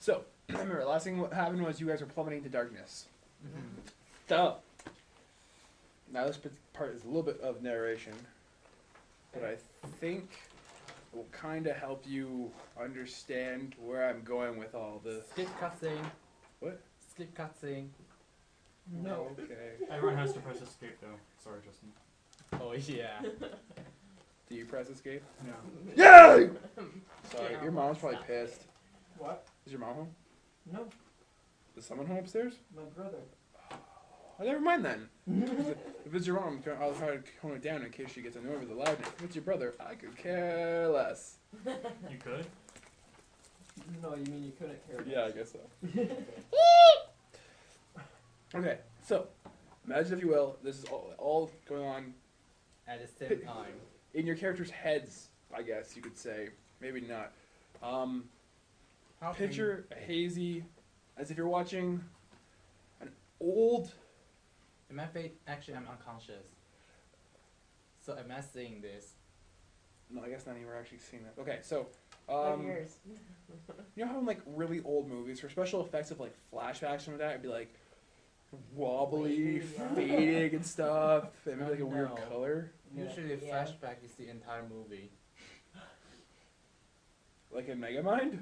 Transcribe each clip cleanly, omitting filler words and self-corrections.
So, remember, last thing what happened was you guys were plummeting to darkness. Mm-hmm. Duh. Now this part is a little bit of narration, but I think it will kind of help you understand where I'm going with all this. Skip cutscene. What? Skip cutscene. No. Okay. Everyone has to press escape though. Sorry, Justin. Oh yeah. Do you press escape? No. Yeah! Sorry, Yeah, your mom's probably stop pissed. What? Is your mom home? No, Is someone home upstairs? my brother. Oh, never mind then. If it's your mom, I'll try to tone it down in case she gets annoyed with the loudness. If it's your brother, I could care less. You could? No, you mean you couldn't care less. Yeah, I guess so. Okay, so imagine, if you will, this is all going on At the same time. in your characters' heads, I guess you could say. Maybe not. How Picture a hazy, as if you're watching an old. In my fate, actually, I'm unconscious. So am I seeing this? No, I guess not even actually seeing that. Okay, so Like yours. you know how in like really old movies for special effects of like flashbacks from that, it'd be like wobbly, Wavy, yeah. fading and stuff, and maybe like a weird No. color, Usually, a Yeah. flashback is the entire movie. like in Megamind.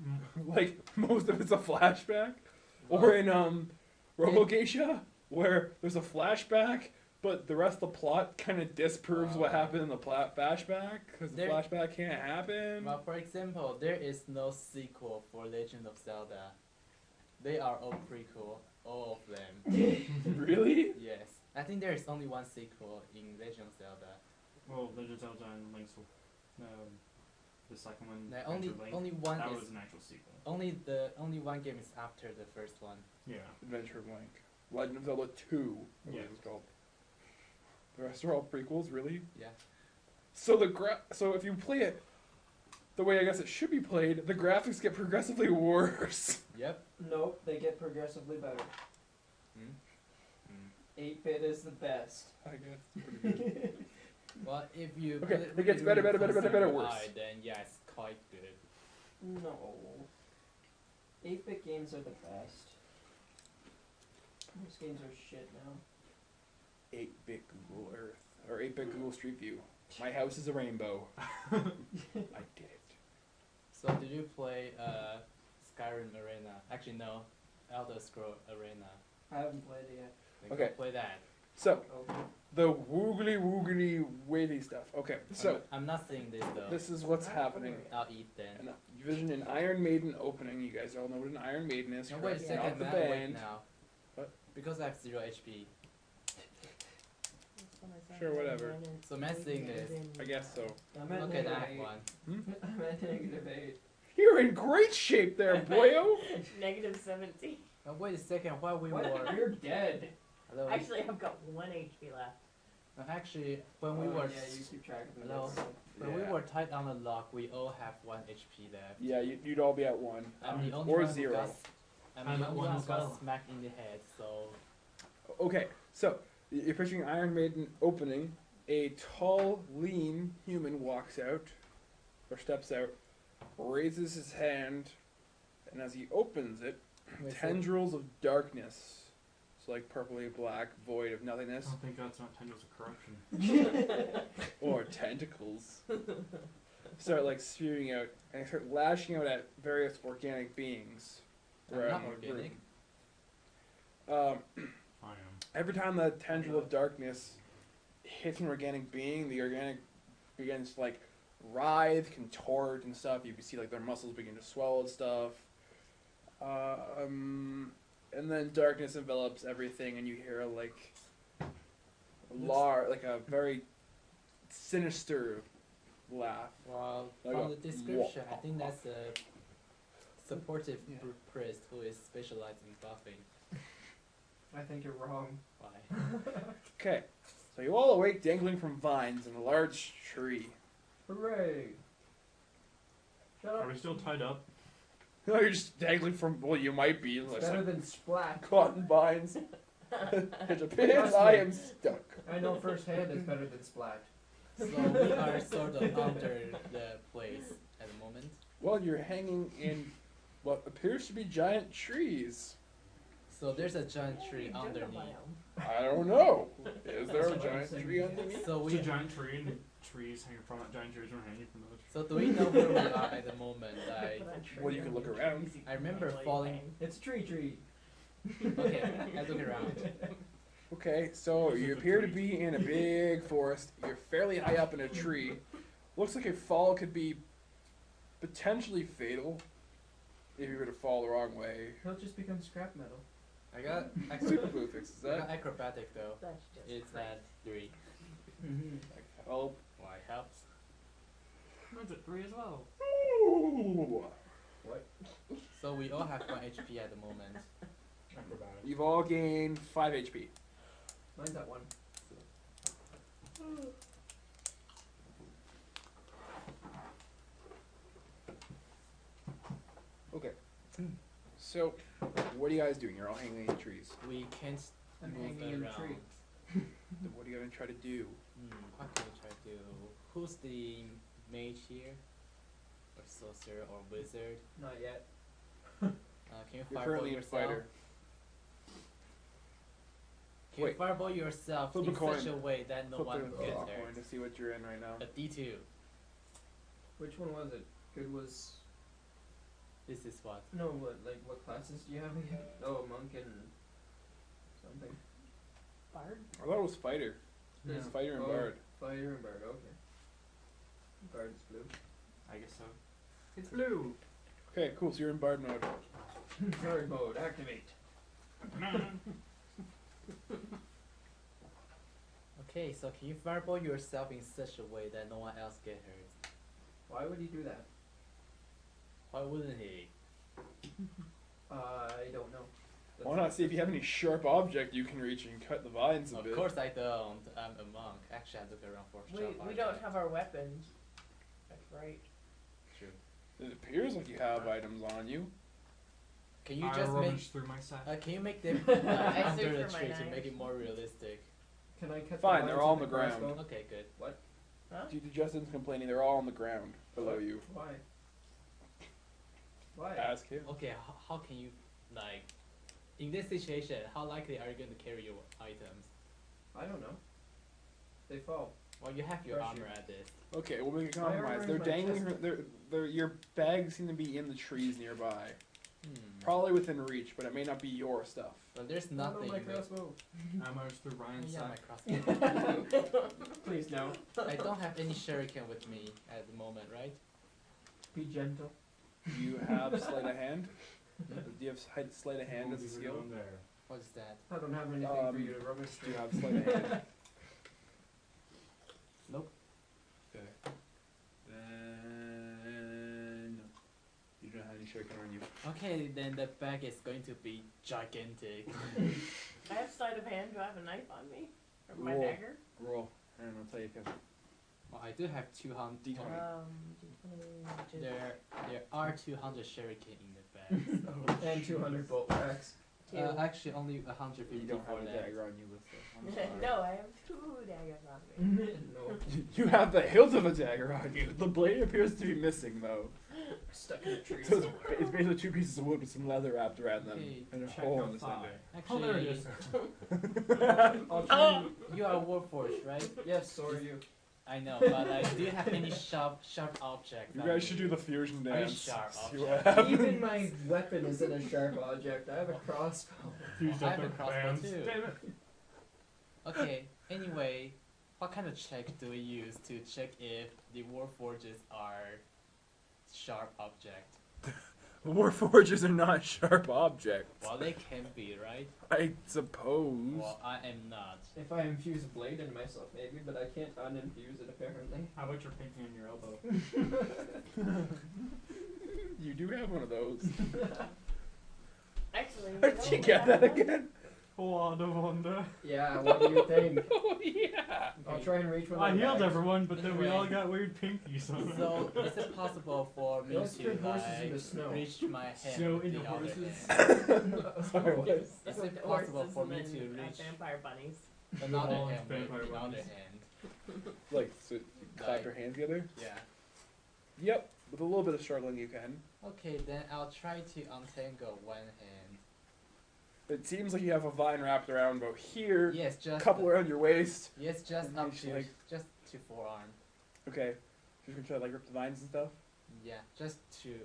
Mm. Like most of it's a flashback, or in Robo-Geisha, where there's a flashback, but the rest of the plot kind of disproves what happened in the flashback because the There- flashback can't happen. Well, for example, there is no sequel for Legend of Zelda. They are all prequel, all of them. Really? Yes. I think there is only one sequel in Legend of Zelda. Well, Legend of Zelda and Link's, the second one. No, Adventure Link, only one that is was an actual sequel. only one game is after the first one. Yeah. Adventure of Link, Legend of Zelda 2, what Yeah. it's called. The rest are all prequels, really. Yeah. So so if you play it the way I guess it should be played, the graphics get progressively worse. Yep. Nope, they get progressively better. Hmm? 8-bit is the best. I guess. Pretty good. Well, if you Okay, put it gets really better, close to better, your worse. eye, then yeah, it's quite good. No. 8-bit games are the best. Most games are shit now. 8-bit Google Earth or 8-bit Google Street View. My house is a rainbow. I did it. So did you play Skyrim Arena? Actually, no, Elder Scroll Arena. I haven't played it yet. Then go Okay. play that. So Okay. the woogly wavy stuff. Okay, so I'm not seeing this though. this is what's happening. I'll eat then. And you vision an Iron Maiden opening. You guys all know what an Iron Maiden is. No, wait a correct? second, Not the man, wait band. now. What? Because I have 0 HP. Sure, whatever. So am I seeing this? I guess so. I'm at Okay, that -8. one. I'm at -8. You're in great shape there, boyo. Negative 17. Oh, wait a second, while we What? were... You're dead. Hello? Actually, I've got 1 HP left. No, actually, when we Oh, were... yeah, you keep track of it. Hello? When we Yeah. were tied on a lock, we all have 1 HP left. Yeah, you'd all be at 1. I'm the only Or one who 0. got... I'm I'm the at only 1 one as who got well. smacked in the head, so... Okay, so you're picturing Iron Maiden opening. A tall, lean human walks out, or steps out, raises his hand, and as he opens it, Wait, so- tendrils of darkness, so like purpley black, void of nothingness, Oh, thank God it's not Tendrils of Corruption. or tentacles, start like spewing out, and they start lashing out at various organic beings. I'm around not the room. organic. I am. Every time the tendril of darkness hits an organic being, the organic begins to like writhe, contort, and stuff. You can see like their muscles begin to swell and stuff. And then darkness envelops everything, and you hear like like a very sinister laugh. Well, Like from a the description, I wha- think that's a supportive Yeah. priest who is specialized in buffing. I think you're wrong. Why? Okay, so you all awake, dangling from vines in a large tree. Hooray! Shut Are up. we still tied up? No, you're just dangling from. Well, you might be. It's Like better some than Splat. cotton vines. It's a pin. Trust I me. am stuck. I know firsthand it's better than Splat. So we are sort of under the place at the moment. Well, you're hanging in what appears to be giant trees. So there's a giant tree Jungle underneath. biome. I don't know. Is there a That's giant amazing. tree underneath? So It's we a giant tree and the trees hanging from it. Giant trees are hanging from the tree. so do we know where we are at the moment? Like, Put on tree Well, you can look and around. trees, you I can remember manually falling- hang. It's a tree. okay, let's look around. Okay, so you appear to be in a big forest. You're fairly high up in a tree. Looks like a fall could be potentially fatal if you were to fall the wrong way. He'll just become scrap metal. I got Super blue fixes I got that. acrobatic though. That's just It's great. at 3. Mm-hmm. Oh. Why helps? Mine's at 3 as well. Ooh. So we all have 1 HP at the moment. Acrobatic. You've all gained 5 HP. Mine's at 1. Okay. So, what are you guys doing? You're all hanging in trees. We can't I'm move hanging in a around. tree. What are you gonna try to do? What can we try to do? Who's the mage here? Or sorcerer or wizard? Not yet. Can you You're fireball currently in yourself? fighter. Can you Wait. fireball yourself Flip a in coin. such a way that no Flip one the will get coin hurt? to see what you're in right now. A D2. Which one was it? Good was This is what? no. What classes do you have again? Oh, monk and something. Bard? I thought it was fighter. Yeah. It's fighter and Oh, bard. Fighter and bard. Okay. Bard is blue. I guess so. It's blue. Okay, cool. So you're in bard mode. Bard mode activate. Okay, so can you fireball yourself in such a way that no one else get hurt? Why would he do that? Why wouldn't he? I don't know. Why not see if you have any sharp object you can reach and cut the vines a Of bit? course I don't. I'm a monk. Actually, I look around for We don't have our weapons. That's right. True. It appears like you have items on you. Can you I just make? rummaged through my sack. Can you make them I under searched the for my tree to knives. make it more realistic? Can I cut? Fine, the they're lines all with on the ground. crossbow? Okay, good. Huh? Due to Justin's complaining, they're all on the ground below you. Why? Why? Ask him. Okay, how can you like? In this situation, how likely are you going to carry your items? I don't know. They fall. Well, you have your Pressure. armor at this. Okay, we'll make a My armor compromise. is They're my dangling. chest. Your bags seem to be in the trees nearby, Hmm. probably within reach, but it may not be your stuff. Well, there's Oh, no, nothing. my that- crossbow. I rummaged through Ryan's yeah, my sack. crossbow. Please no. I don't have any shuriken with me at the moment, right? Be gentle. Do you have sleight of hand? Do you have sleight of hand as a We'll be skill? down there. What is that? I don't have anything for you to rummage Do you through. have sleight of hand? Nope. Okay. Then you don't have any shuriken on you. Okay, then the bag is going to be gigantic. I have sleight of hand. Do I have a knife on me? Or my Roll. dagger? Roll, and I'll tell you if you have. Well, I do have 200. D20. D20, There are 200 shuriken in the bag. And 200 bolt racks. two. Actually, only 150 You don't for have a that. dagger on you, Lissa. I'm sorry. No, I have 2 daggers on me. No. You have the hilt of a dagger on you. The blade appears to be missing, though. Stuck in a tree. So it's basically 2 pieces of wood with some leather wrapped around them Okay, and a check hole out in the thigh. center. Oh, there it Actually, is. I'll try and- you are Warforged, right? Yes, so are you. I know, but do you have any sharp objects? You on guys should you? do the fusion Are you dance. sharp See what object? happens. Even my weapon isn't a sharp object. I have a crossbow. Fused I up have a their crossbow fans. too. Damn it. Okay, anyway, what kind of check do we use to check if the Warforges are sharp object? Warforges are not sharp objects. Well, they can be, right? I suppose. Well, I am not. If I infuse a blade in myself, maybe, but I can't uninfuse it apparently. How about your pinky on your elbow? You do have one of those. Actually, Did you get that again? Oh, no wonder. Yeah, what do you think? Oh yeah. I'll try and reach one of I the healed bags. everyone, but then we all Anyway. got weird pinkies on. So, is it possible for me Let's to turn horses like, into snow. reach my hand Snow with into the other horses? hand? Sorry, what? Is With it possible horses for and me then, to reach vampire bunnies. another All hand with vampire the other bunnies. hand? Like, so you clap Like- your hands together? Yeah. Yep. With a little bit of struggling, you can. Okay, then I'll try to untangle one hand. It seems like you have a vine wrapped around about here, Yes, a just couple around your waist. yes, just and up you to like- just to forearm. Okay. So you're gonna try to like rip the vines and stuff? Yeah, just to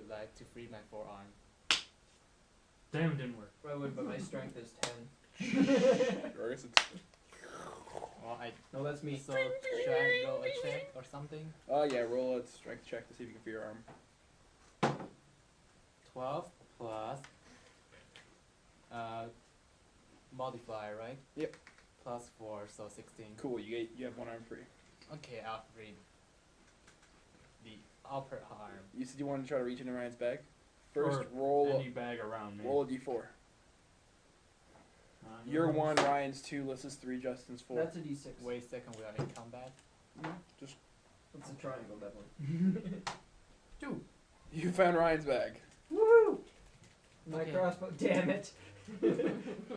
free my forearm. Damn, it didn't work. I would, but my strength is 10. Or I guess it's Well, No, that's me. so should I roll a check or something? yeah, roll a strength check to see if you can free your arm. 12 plus multiplier, right? Yep. Plus 4, so 16. Cool, you have one arm free. Okay, I'll free the upper arm. You said you wanted to try to reach into Ryan's bag? First, Or roll any bag around me. roll a d4. You're 1, Ryan's 2, Lissa's 3, Justin's 4. That's a d6. Wait a second, we are in combat. Just It's a triangle, that one. 2. you found Ryan's bag. Woo! My Okay. crossbow. Damn it.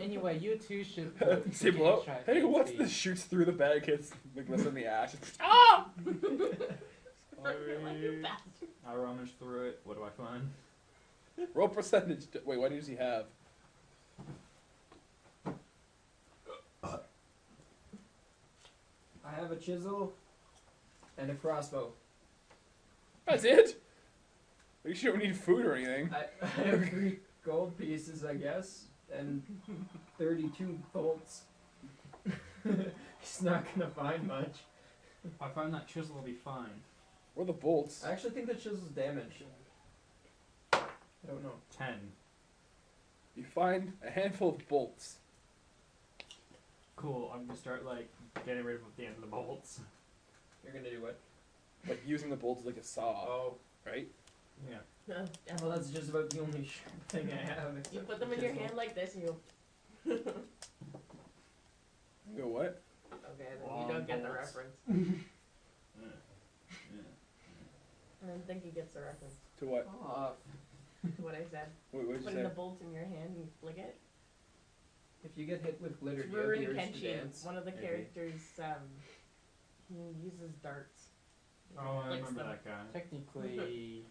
Anyway, you two should Say below. try Hey, to what's speed. this? Shoots through the bag, hits like Lissa in the ash. Oh! Sorry. You bastard. I rummage through it. What do I find? Roll percentage. Wait, what does he have? I have a chisel and a crossbow. That's it? You sure we need food or anything? I have 3 gold pieces, I guess, and 32 bolts. He's not gonna find much. If I find that chisel, I'll be fine. Or the bolts? I actually think the chisel's damaged. I don't know. 10. You find a handful of bolts. Cool. I'm gonna start like getting rid of the end of the bolts. You're gonna do what? Like using the bolts like a saw, Oh. right? Yeah. Well, that's just about the only thing I have. You except put the them in your chisel. hand like this and you Go what? okay, then Long you don't get the bolts. reference. Yeah. I don't think he gets the reference To what? Off. to what I said. Wait, what did you Putting say? the bolt in your hand and you flick it. If you get hit with glitter, do you Rurouni have the urge to Kenshin, dance? one of the Maybe. characters, he uses darts. He Oh, I flicks remember them. that guy. Technically,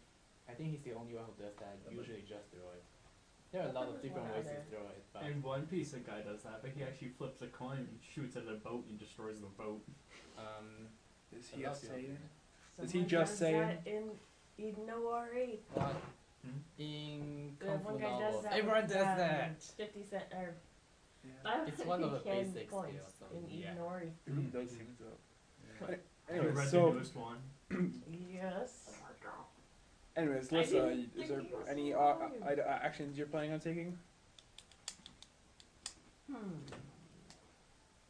I think he's the only one who does that. Usually just throw it. There are a lot of different What ways other? to throw it, but In One Piece, a guy does that, but he actually flips a coin and shoots at a boat and destroys the boat. Is I he a love you. Saiyan? Is he Someone just does saying? that in Ignore. what Hmm? in The Kung Fu one guy does novels, that. everyone with, does that. 50 cent or Yeah. It's one of the 10 basic coins skills, so in yeah. Ignore. He does seem so. Have you Anyway, read so the newest one? Yes. anyways, I Lissa, didn't is think there he was any alive. actions you're planning on taking?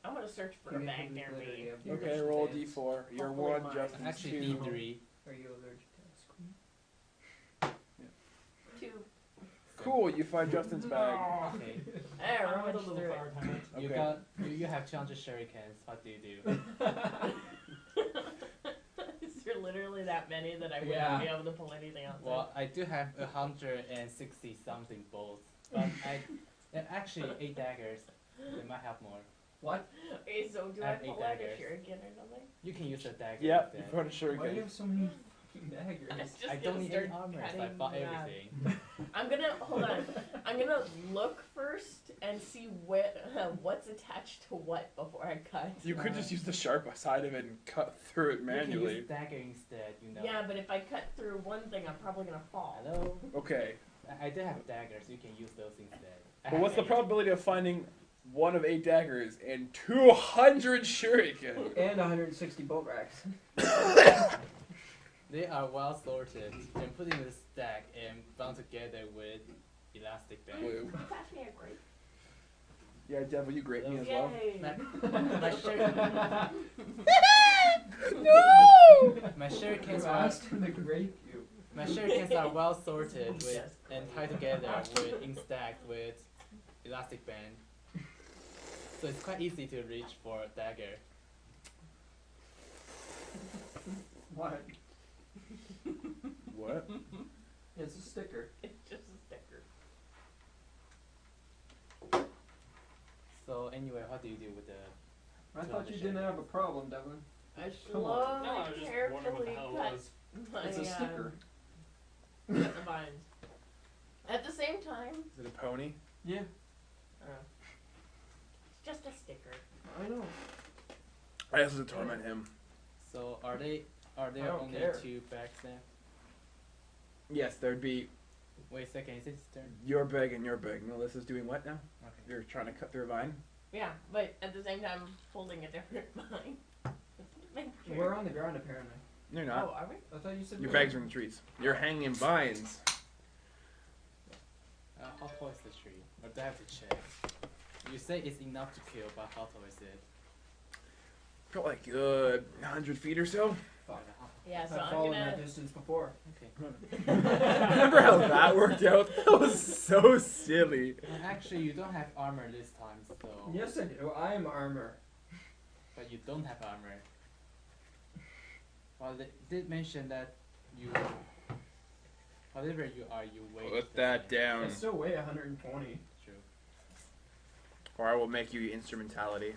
I'm gonna search for You a get bag hit with near glitter, me. you have the urge Okay, to roll a dance. d4. You're Hopefully 1, mine. Justin's Actually, 2. D3. Are you allergic to ice cream? 2. Cool, you find Justin's bag. Okay, I I rummaged with a little through it. fire hydrant. you Okay. got you have 200 shurikens. What do you do? Is there literally that many that I wouldn't Yeah. be able to pull anything else? Well, I do have 160 something bolts, but and actually 8 daggers. They might have more. What? Okay, so do I I have 8 pull out a daggers. shuriken or something? You can use a dagger. Yep, you instead. found a Why do you shuriken. have so many fucking daggers? Just I gonna don't need start any armor, so I cutting, bought yeah. everything. I'm gonna hold on. I'm gonna look first and see what's attached to what before I cut. You could just use the sharp side of it and cut through it You can manually. use dagger instead, you know. Yeah, but if I cut through one thing, I'm probably gonna fall. Hello? Okay, I do have daggers, you can use those instead. I but have what's the 8. probability of finding one of 8 daggers and 200 shuriken? And 160 bolt racks. They are well sorted and put in a stack and bound together with elastic band. Blue. Pass me a grape. Yeah, Devil, you grate me as well. Yay! My You shurikens are asked him to grape you. my shurikens are well sorted with Yes. and tied together with in stacked with elastic band. So it's quite easy to reach for a dagger. What? What? It's a sticker. It's just a sticker. So anyway, what do you do with the I thought you didn't have a problem, Devlin. I Come on. slowly, No, I was just wondering what carefully the hell it cut was. my It's a sticker. cut the vines. pony. Yeah. It's just a sticker. I know. I have to torment him. So are there don't only care. 2 bags now? Yes, there'd be Wait a second, is it his turn? your bag and your bag. Melissa's doing what now? Okay. You're trying to cut through a vine? Yeah, but at the same time, holding a different vine. Make sure. We're on the ground apparently. No, you're Oh, not. are we? I thought you said Your we were. bags are in the trees. You're hanging in vines. How tall is the tree? Or do I have to check? You say it's enough to kill, but how tall is it? Probably like 100 feet or so. Fuck. Yeah, so I've I'm fallen gonna. that distance before. Okay. Remember how that worked out? That was so silly. Actually, you don't have armor this time, so. Yes, I do. I am armor. But you don't have armor. Well, they did mention that you. Whatever you are, you weigh. Put that I down, still weigh 120. True. or I will make you instrumentality.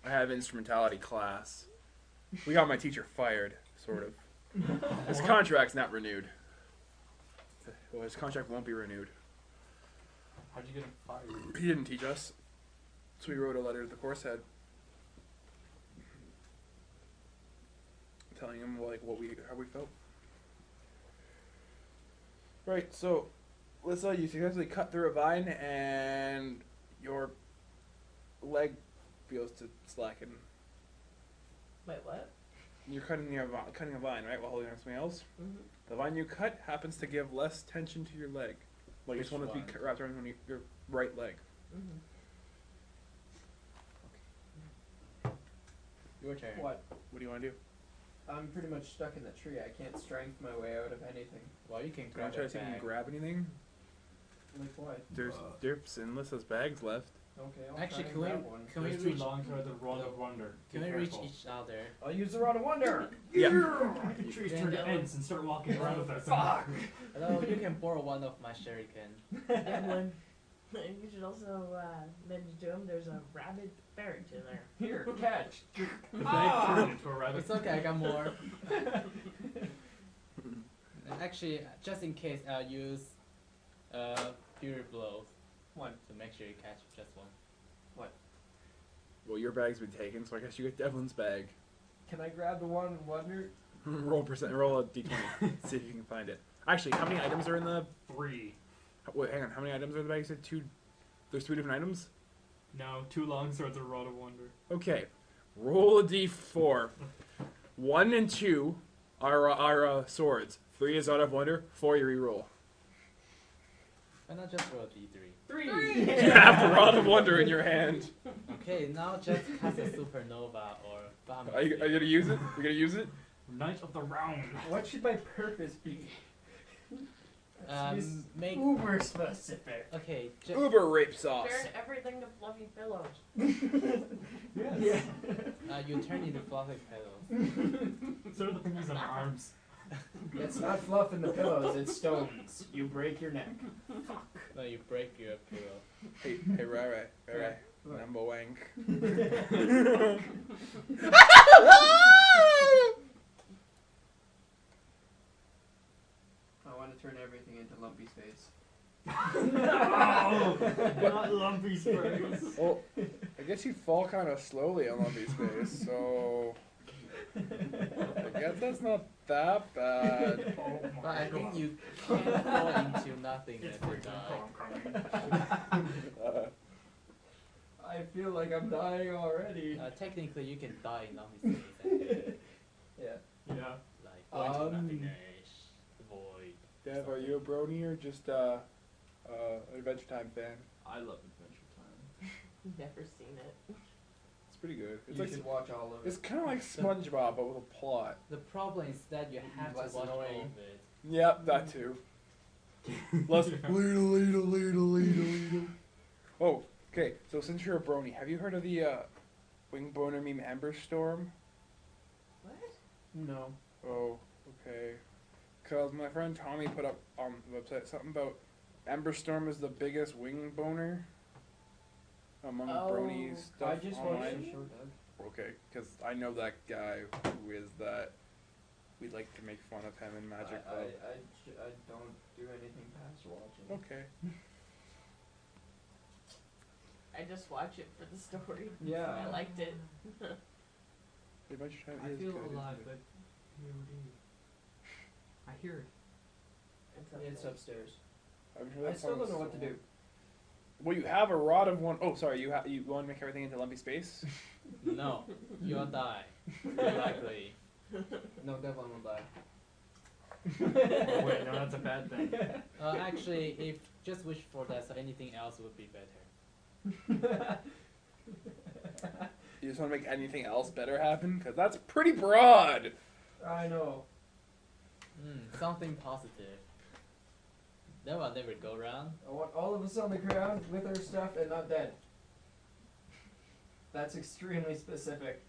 I have instrumentality class. We got my teacher fired, sort of. His contract's not renewed. Well, his contract won't be renewed. How'd you get him fired? He didn't teach us, so we wrote a letter to the course head, telling him like how we felt. Right. So, Lissa, you successfully cut through a vine, and your leg feels to slacken. Wait, what? You're cutting a vine, right, while holding on to something else. Mm-hmm. The vine you cut happens to give less tension to your leg. Like it's Which one to be one? wrapped around your right leg. Mm-hmm. Your turn. What? What do you want to do? I'm pretty much stuck in the tree. I can't strength my way out of anything. Well, you can Do you grab want to try a to see if you bag. can grab anything? Like what? There's dips in Lissa's bags left. Okay, I'll Actually, try can and we grab one. can we There's too reach long for the rod of wonder. can Be we reach careful. each other? I'll use the rod of wonder. Yeah. Trees turn to ends and start walking around with us. Fuck. Hello, you can borrow one of my shuriken. Devlin. You should also mention to him there's a rabid ferret in there. Here, catch. The bag turned into a rabbit. It's okay, I got more. Actually, just in case, I'll use Fury Blows. One. To make sure you catch just one. Well, your bag's been taken, so I guess you get Devlin's bag. Can I grab the one wonder? Roll a d20. See if you can find it. Actually, how many items are in the? 3. Wait, hang on. How many items are in the bag? You said 2. There's 3 different items. No, 2 long swords, a rod of wonder. Okay. Roll a d4. 1 and 2 are swords. 3 is out of wonder. 4 you reroll. Why not just roll a d3? 3. You have the rod of wonder in your hand. Okay, now just cast a supernova or bomb. Are you gonna use it? You're gonna use it? Knight of the round. What should my purpose be? Make uber specific. okay. Just Uber rape sauce. Turn everything to fluffy pillows. Yeah. you turn into fluffy pillows. So are the fingers on our arms. It's not fluff in the pillows, it's stones. You break your neck. No, you break your pillow. Hey, Rai. What? Number wank. I want to turn everything into lumpy space. No! Not lumpy space. Well, I guess you fall kind of slowly on Lumpy Space, so I guess that's not that bad. Oh But I my think god. you can't fall into nothingness It's to freezing. die. I'm coming. I feel like I'm dying already. Technically, you can die in lumpy space. I think. Yeah. Yeah. Like go into nothingness, void. Dev, are you a brony or just Adventure Time fan? I love Adventure Time. Never seen it. It's pretty good. It's You like should watch all of it. it's kind of like SpongeBob, but with a plot. The problem is that you have Less to watch all annoying. of it. Yep, that too. Less leedle. Oh, okay. So since you're a brony, have you heard of the wing boner meme Amber Storm? What? No. Oh, okay. Cause my friend Tommy put up on the website something about Amber Storm is the biggest wing boner among brony Oh, stuff I just watched online. the show, Doug. Okay, because I know that guy who is that. We like to make fun of him in Magic Club. I don't do anything past watching. Okay. I just watch it for the story. Yeah. I liked it. Pretty much how it I is feel good, alive, isn't but I hear it. It's upstairs. I've heard I that still song don't know what to so do. Well, you have a rod of one oh sorry, you want to make everything into lumpy space? No, you'll die. Very likely. No, Devlin will die. Oh, wait, no, that's a bad thing. Actually, if just wish for that, so anything else would be better. You just want to make anything else better happen? Because that's pretty broad! I know. Something positive. That will never go wrong. I want all of us on the ground with our stuff and not dead. That's extremely specific.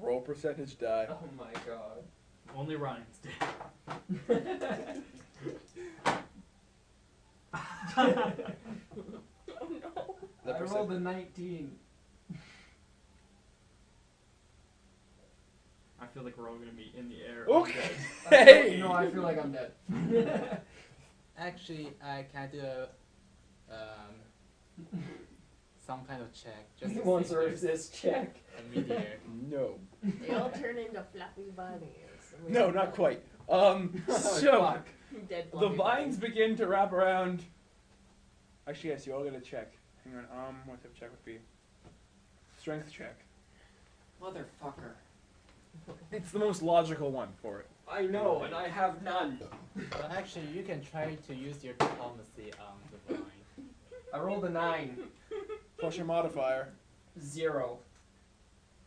Roll percentage die. Oh my god. Only Ryan's dead. Oh no. The I rolled a 19. I feel like we're all gonna be in the air. Okay! Hey! No, I feel like I'm dead. Actually, I can do some kind of check. Just He to wants see a if there's resist check. a meteor. No. They all turn into flappy bunnies. and we No, all not know. quite. Oh, So, fuck. Dead the fluffy vines bunnies. begin to wrap around. Actually, yes, you all get a check. Hang on, what type of check would be? Strength check. Motherfucker. It's the most logical one for it. I know, and I have none. But actually, you can try to use your diplomacy on the vine. I rolled a 9. Plus your modifier. 0.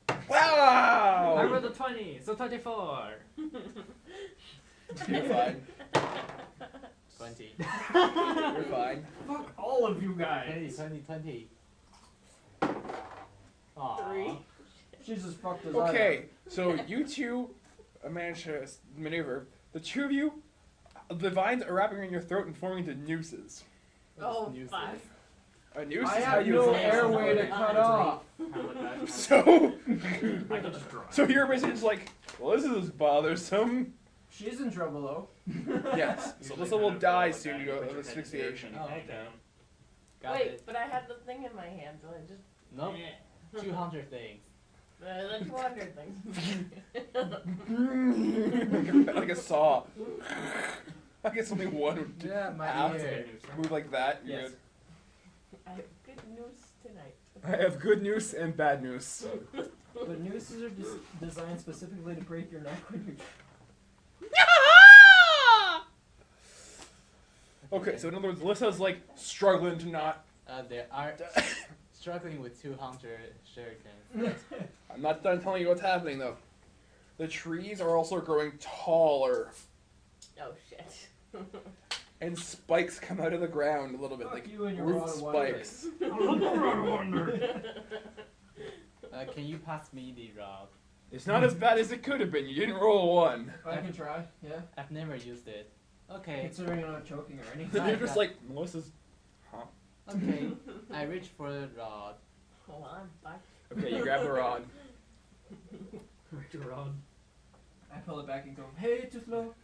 I Wow! rolled a 20, so 24. You're fine. 20. You're fine. Fuck all of you 20, guys. 20, 20. Aww. 3. Jesus fucked us Okay, so you two manage to maneuver. The two of you, the vines are wrapping around your throat and forming into nooses. Oh, Nooses. fuck. A noose I is how have you no examine airway to somebody. cut off. How about that? So, I can just drive. so you're basically just like, well, this is bothersome. She's in trouble though. Yes. So Usually Lissa will kind of die like soon that, to you go put of your head in the asphyxiation. air Oh, and hang okay. down. Got Wait, it. but I had the thing in my hand, so I just. Nope. 200 things. The 200 things. Like a saw. I guess only one would Yeah, my Half ear. move like that. You're Yes. good. I have good news tonight. I have good news and bad news. But nooses are designed specifically to break your neck when you're. Okay, so in other words, Lissa's like struggling to not. There are struggling with 200 shurikens. I'm not done telling you what's happening though. The trees are also growing taller, Oh shit. and spikes come out of the ground a little bit, Fuck like you and your root rod of wonder. spikes. Can you pass me the rod? It's not as bad as it could have been. You didn't roll a 1. I can try, yeah. I've never used it. Okay. Considering I'm not choking or anything. You're just like Melissa's. Huh? Okay. I reach for the rod. Hold on, fuck. Okay, you grab the rod. Right around. I pull it back and go, hey, too slow.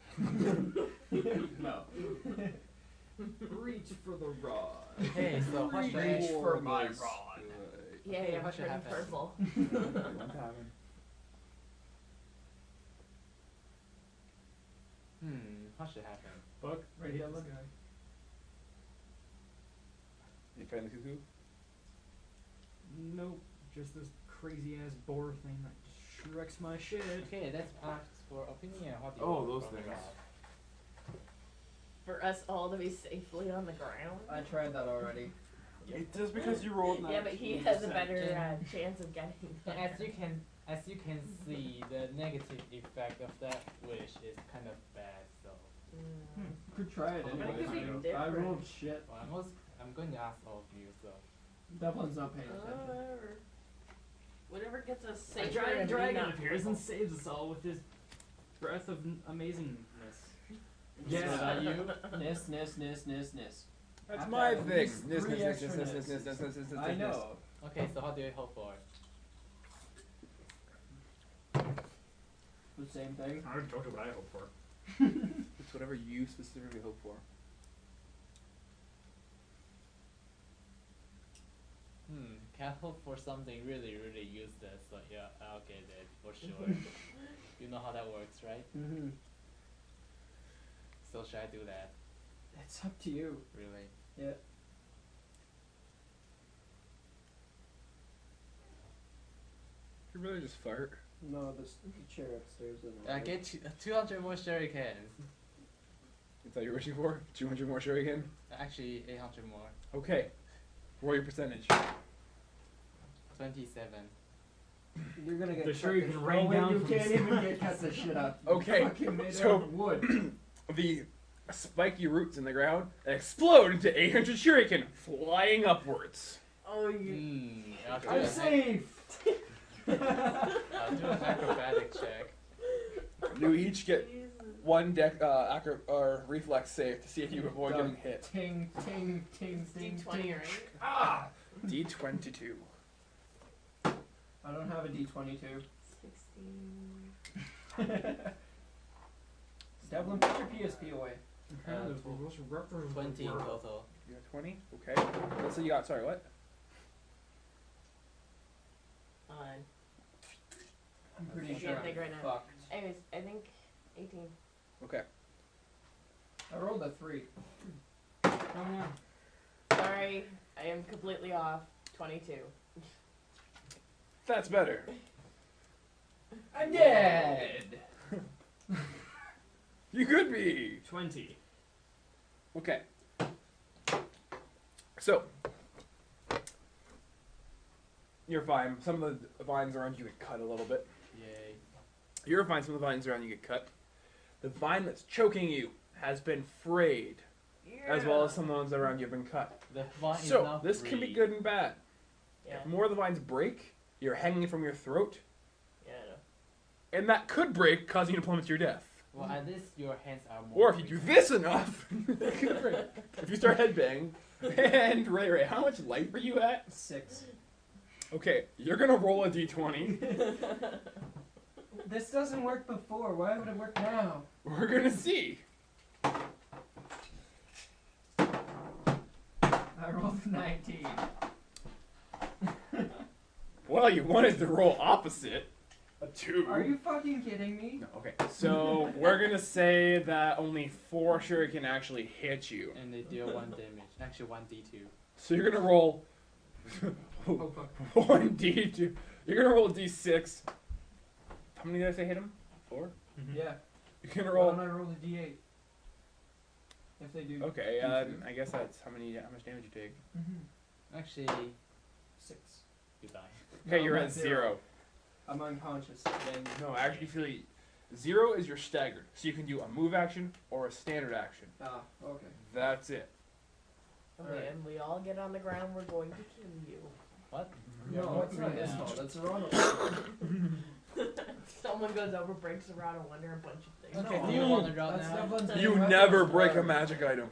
No. Reach for the rod. Okay, so what should Reach I... for my rod. Yeah, Okay, I'm what should turning happen? purple. What should happen? Fuck. Right here, look. You find the cuckoo? Nope. Just this crazy ass boar thing that just wrecks my shit. Okay, let's ask for opinion. What do you Oh, want those from the things. rod? For us all to be safely on the ground. I tried that already. Just because you rolled Yeah, but he has a better chance of getting And there. as you can see, the negative effect of that wish is kind of bad. So, Could try it But anyway. it could be I different. rolled shit. well, I'm going to ask all of you. So, Devlin's not paying attention. Whatever. Whatever gets us A safer giant and dragon not appears and purple. saves us all with his breath of amazingness. is that you? Nis. That's Have my to have at thing. least Nis, three nis, nis, extra nis, nis, nisses. nis, nis, nis, nis, I nis, know. Okay, so what do you hope for? The same thing. I already told you what I hope for. It's whatever you specifically hope for. can't hope for something really, really useless. So yeah, I'll get it for sure. You know how that works, right? Mm-hmm. So should I do that? It's up to you. Really? Yeah. You really just fart. No, the chair upstairs. I get 200 more shurikens. Is that what you're wishing for? 200 more shuriken? Actually, 800 more. Okay. Roll your percentage. 27. You're gonna get The cut shuriken to- rained oh, wait, down you from can't the even sky. get cut the shit up. Okay, Fucking made so- out of wood. The spiky roots in the ground explode into 800 shuriken flying upwards. Oh, you. I'll do I'm an safe. I'll do an acrobatic check. You each get Jesus. one deck or reflex save to see if you avoid Done. getting hit. Ting, ting, ting, ting, D20, ting. right? Ah! D22. I don't have a D22. 16. Devlin, put your PSP away. 20 in total. You got 20? Okay. Let's say you got, sorry, what? I'm pretty I sure can't I'm think right now. fucked. Anyways, I think 18. Okay. I rolled a 3. Sorry, I am completely off. 22. That's better. I'm dead! You could be. 20. Okay. So, you're fine. Some of the vines around you get cut a little bit. Yay. You're fine. Some of the vines around you get cut. The vine that's choking you has been frayed, as well as some of the ones around you have been cut. The vine is So, now this can be free. good and bad. Yeah. If more of the vines break, you're hanging from your throat, Yeah, I know. and that could break, causing you to plummet to your death. Well, at least your hands are more. Or if you do this enough, it could break. If you start headbanging, and Ray, how much life are you at? 6. Okay, you're gonna roll a d20. This doesn't work before. Why would it work now? We're gonna see. I rolled a 19. Well, you wanted to roll opposite. A 2. Are you fucking kidding me? No, okay. So we're gonna say that only 4 shuriken actually hit you. And they deal 1 damage. Actually, 1d2. So you're gonna roll Oh, fuck. 1d2. You're gonna roll a d6. How many did I say hit him? 4? Yeah. You're gonna Why roll. don't I roll a D8? If they do. Okay, D2. I guess that's how much damage you take. Mm-hmm. Actually, 6. you die. Okay, No, you're I'm at 0. I'm unconscious. Then no, actually, feel 0 is your staggered, so you can do a move action or a standard action. Ah, okay. That's it. Okay, Alright. and we all get on the ground. We're going to kill you. What? No, it's not his Yeah. fault. That's Ronald. Someone goes over, breaks around, and wonder a bunch of things. Okay, No, do you want to draw that's now? Devlin's You main never weapon. break a magic item.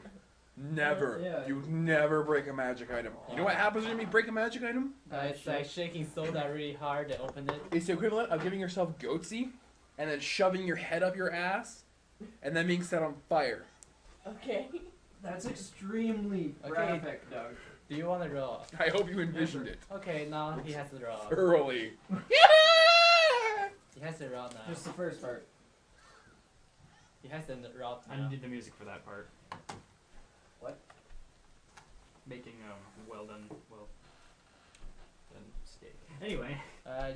Never. Yeah. You never break a magic item. You know what happens when you break a magic item? It's like shaking soda really hard to open it. It's the equivalent of giving yourself goatsy and then shoving your head up your ass and then being set on fire. Okay. That's extremely Okay. graphic, Doug. Do you want to roll? I hope you envisioned it Okay, now he has to roll. thoroughly. He has to roll now. Just the first part. He has to roll I now. needed the music for that part. What? Making well done steak. Anyway,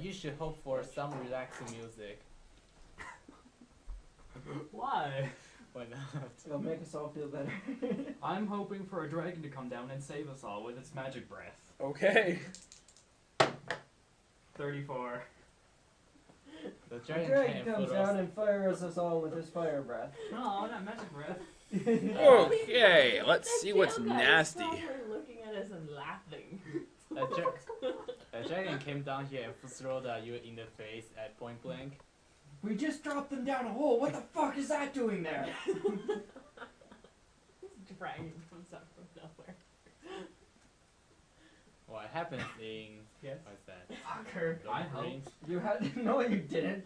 You should hope for some relaxing music. why? Why not? It'll make us all feel better. I'm hoping for a dragon to come down and save us all with its magic breath. Okay. 34. The The dragon dragon can't comes fool down us. and fires us all with his fire breath. No, not magic breath. Okay, let's That see what's tail guy is nasty. probably looking at us and laughing. The dragon came down here and throwed you in the face at point blank. We just dropped them down a hole. What the fuck is that doing there? Dragon comes up from nowhere. What happens in Yes. what's that? Fucker. Lord I of the Rings? You had no, you didn't.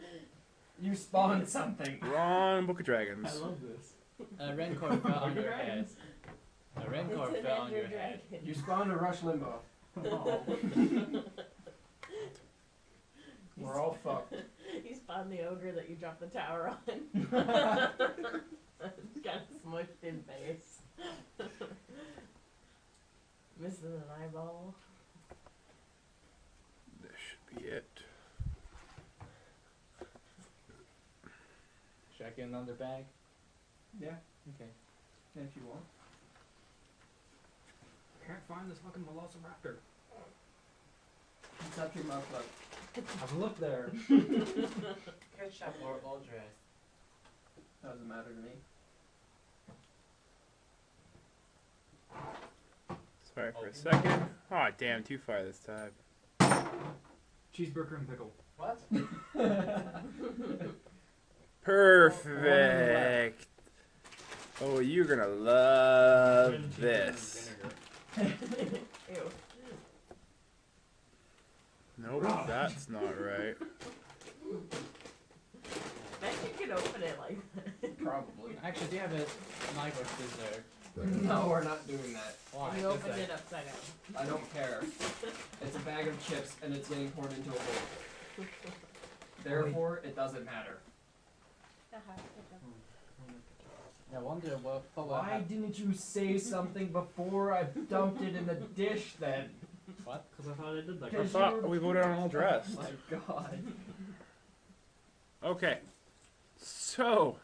You spawned something. Wrong Book of Dragons. I love this. A rancor fell on your head. Dragons. A rancor It's an fell on your ender head. dragon. You spawned a Rush Limbaugh. Oh. We're all fucked. You spawned the ogre that you dropped the tower on. Got smushed in face. Missing an eyeball. This should be it. Should I get another bag? Yeah, Okay. if you want. Can't find this fucking velociraptor. It's up your mouth, look. Have a look there. Ketchup or all dress? Doesn't matter to me. Sorry for a second. Oh damn, too far this time. Cheeseburger and pickle. What? Perfect. Oh, you're gonna love Cheese and this. vinegar. Ew. Nope, that's not right. Bet you can open it like that. Probably. Actually, do you have a knife or scissor? No, we're not doing that. Why? You Just opened like- it upside down. I don't care. It's a bag of chips and it's getting poured into a bowl. Therefore, it doesn't matter. I wonder what. Why didn't you say something before I dumped it in the dish then? What? Because I thought I did that. I Because thought we voted on all Oh dressed. my god. Okay. So,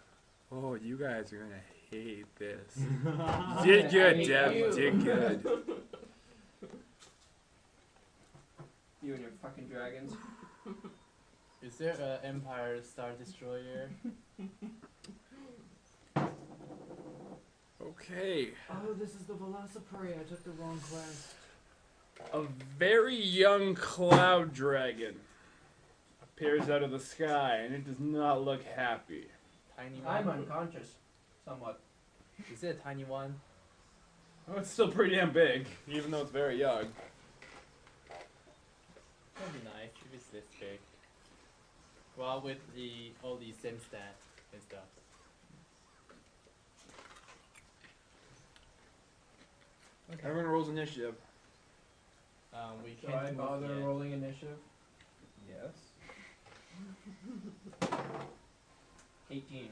oh, you guys are gonna hate this. Did good, hate Deb. you. Did good. You and your fucking dragons. Is there an Empire Star Destroyer? Okay. Oh, this is the velociraptor. I took the wrong quest. A very young cloud dragon appears out of the sky, and it does not look happy. Tiny one? I'm unconscious. Somewhat. Is it a tiny one? Oh, it's still pretty damn big, even though it's very young. That'd be nice if it's this big. Well, with all the same stats and stuff. Okay. Everyone rolls initiative. We Should can't I move bother yet. rolling initiative? Yes. 18.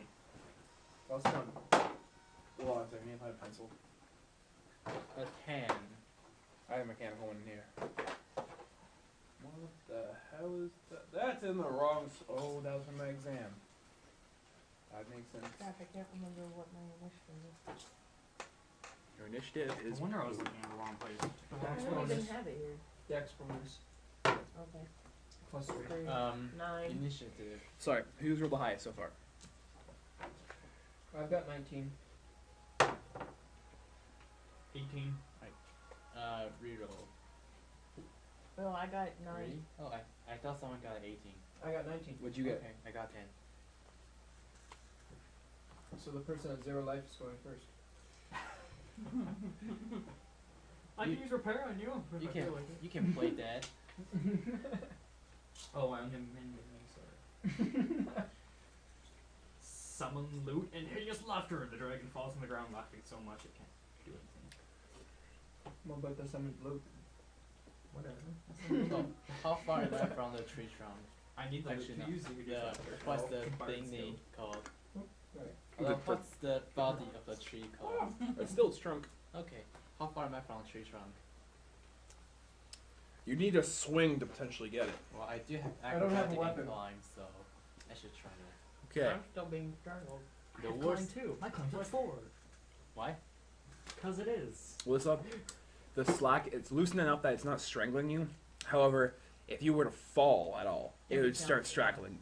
Well done. Hold on a second, I have a pencil. A 10. I have a mechanical one in here. What the hell is that? That's in the wrong. Oh, that was from my exam. That makes sense. Crap, I can't remember what my initiative is. Your initiative is. I wonder I was looking at the wrong place. I Dex don't even bonus. have it here. Dex bonus. Okay. Plus 3. 9. Initiative. Sorry, who's rolled the highest so far? I've got 19. 18. Reroll. Oh, I got 9. 3? Oh, I thought someone got 18. I got 19. What'd you get? Okay, I got 10. So the person at 0 life is going first. I can use repair on you. If You I can feel like it. you can play that. Oh, I'm him. Sorry. Summon loot and hideous laughter. The dragon falls on the ground laughing so much it can't do anything. What about the summoned blue? Whatever. So, how far am I from the tree trunk? I need the loot Actually, to no. use the hideous laughter. What's I'll the combine thing skill. they called? Right. What's the body of the tree called? It's still its trunk. Okay, how far am I from the tree trunk? You need a swing to potentially get it. Well, I do have I don't have a acrobatic weapon. and climb, so I should try that. Okay. I'm still being strangled. The I worst. climb too. I climb to 4. Why? Because it is. Lissa, the slack, it's loosened enough that it's not strangling you. However, if you were to fall at all, it would start strangling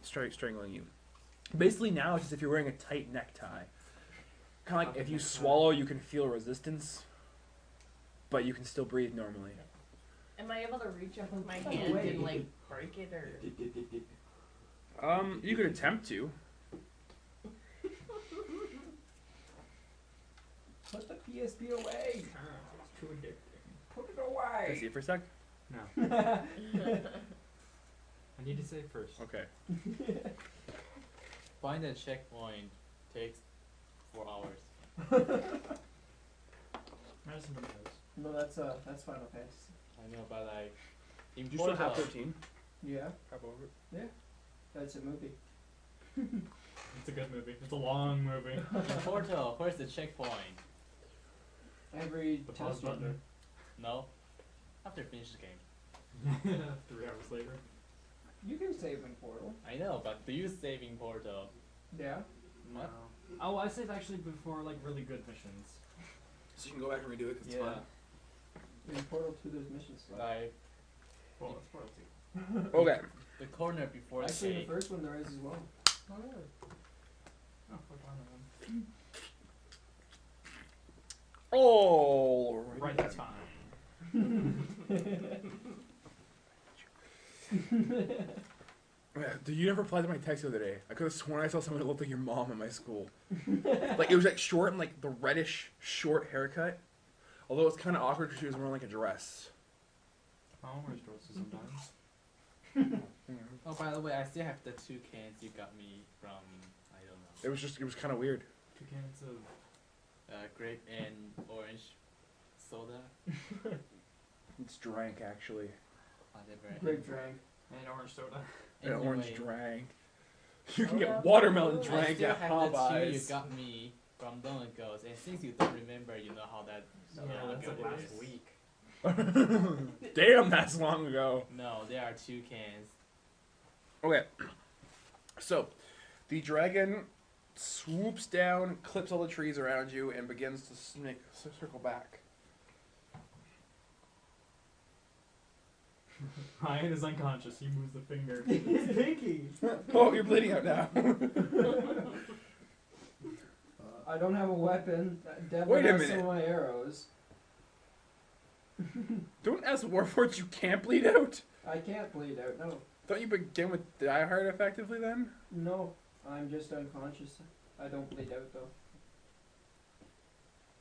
you. Basically, now it's just if you're wearing a tight necktie. Kind of like if you swallow, you can feel resistance, but you can still breathe normally. Am I able to reach up with my No hand way. and like break it or? You could attempt to. Put the PSP away! It's too addicting. Put it Can I away! see it for a sec? No. I need to save first. Okay. Find a checkpoint takes 4 hours. Medicine knows. No, that's Final Fantasy. I know, but like in Do you still have Portal, 13? Yeah, Hop over. that's a movie. It's a good movie. It's a long movie. in Portal, where's the checkpoint? Every The pause test button. button. No, after finish the game. 3 hours later. You can save in Portal. I know, but do you save in Portal? Yeah. What? No. Oh, I saved actually before like really good missions. So you can go back and redo it 'cause it's Yeah. fun. In Portal 2, there's missions left. Like Well, it's Portal 2. Okay. the corner before the Actually, in cave. the first one there is as well. Oh, really? Oh, fuck on Oh. that. Right, that's fine. Yeah, did you never reply to my text the other day? I could have sworn I saw someone that looked like your mom in my school. Like it was like short and like the reddish short haircut. Although it's kind of awkward because she was wearing like a dress. Oh, wears dresses sometimes. Oh, by the way, I still have the 2 cans you got me from, I don't know, It was kind of weird. 2 cans of. grape and orange soda. It's drank actually. Whatever. Grape drank. And orange soda. An orange Anyway, drank. You can Oh, get yeah. watermelon I I drank still at have the 2 you Popeyes. got me from long ago, and since you don't remember, you know how that. Yeah, that's good like it last is. week. Damn, that's long ago. No, there are 2 cans. Okay. So, the dragon swoops down, clips all the trees around you, and begins to circle back. Ryan is unconscious. He moves the finger. His pinky! Oh, you're bleeding out now. I don't have a weapon. Devin Wait a has minute. some of my arrows. Don't ask Warforged you can't bleed out. I can't bleed out, no. Don't you begin with Die Hard effectively then? No, I'm just unconscious. I don't bleed out though.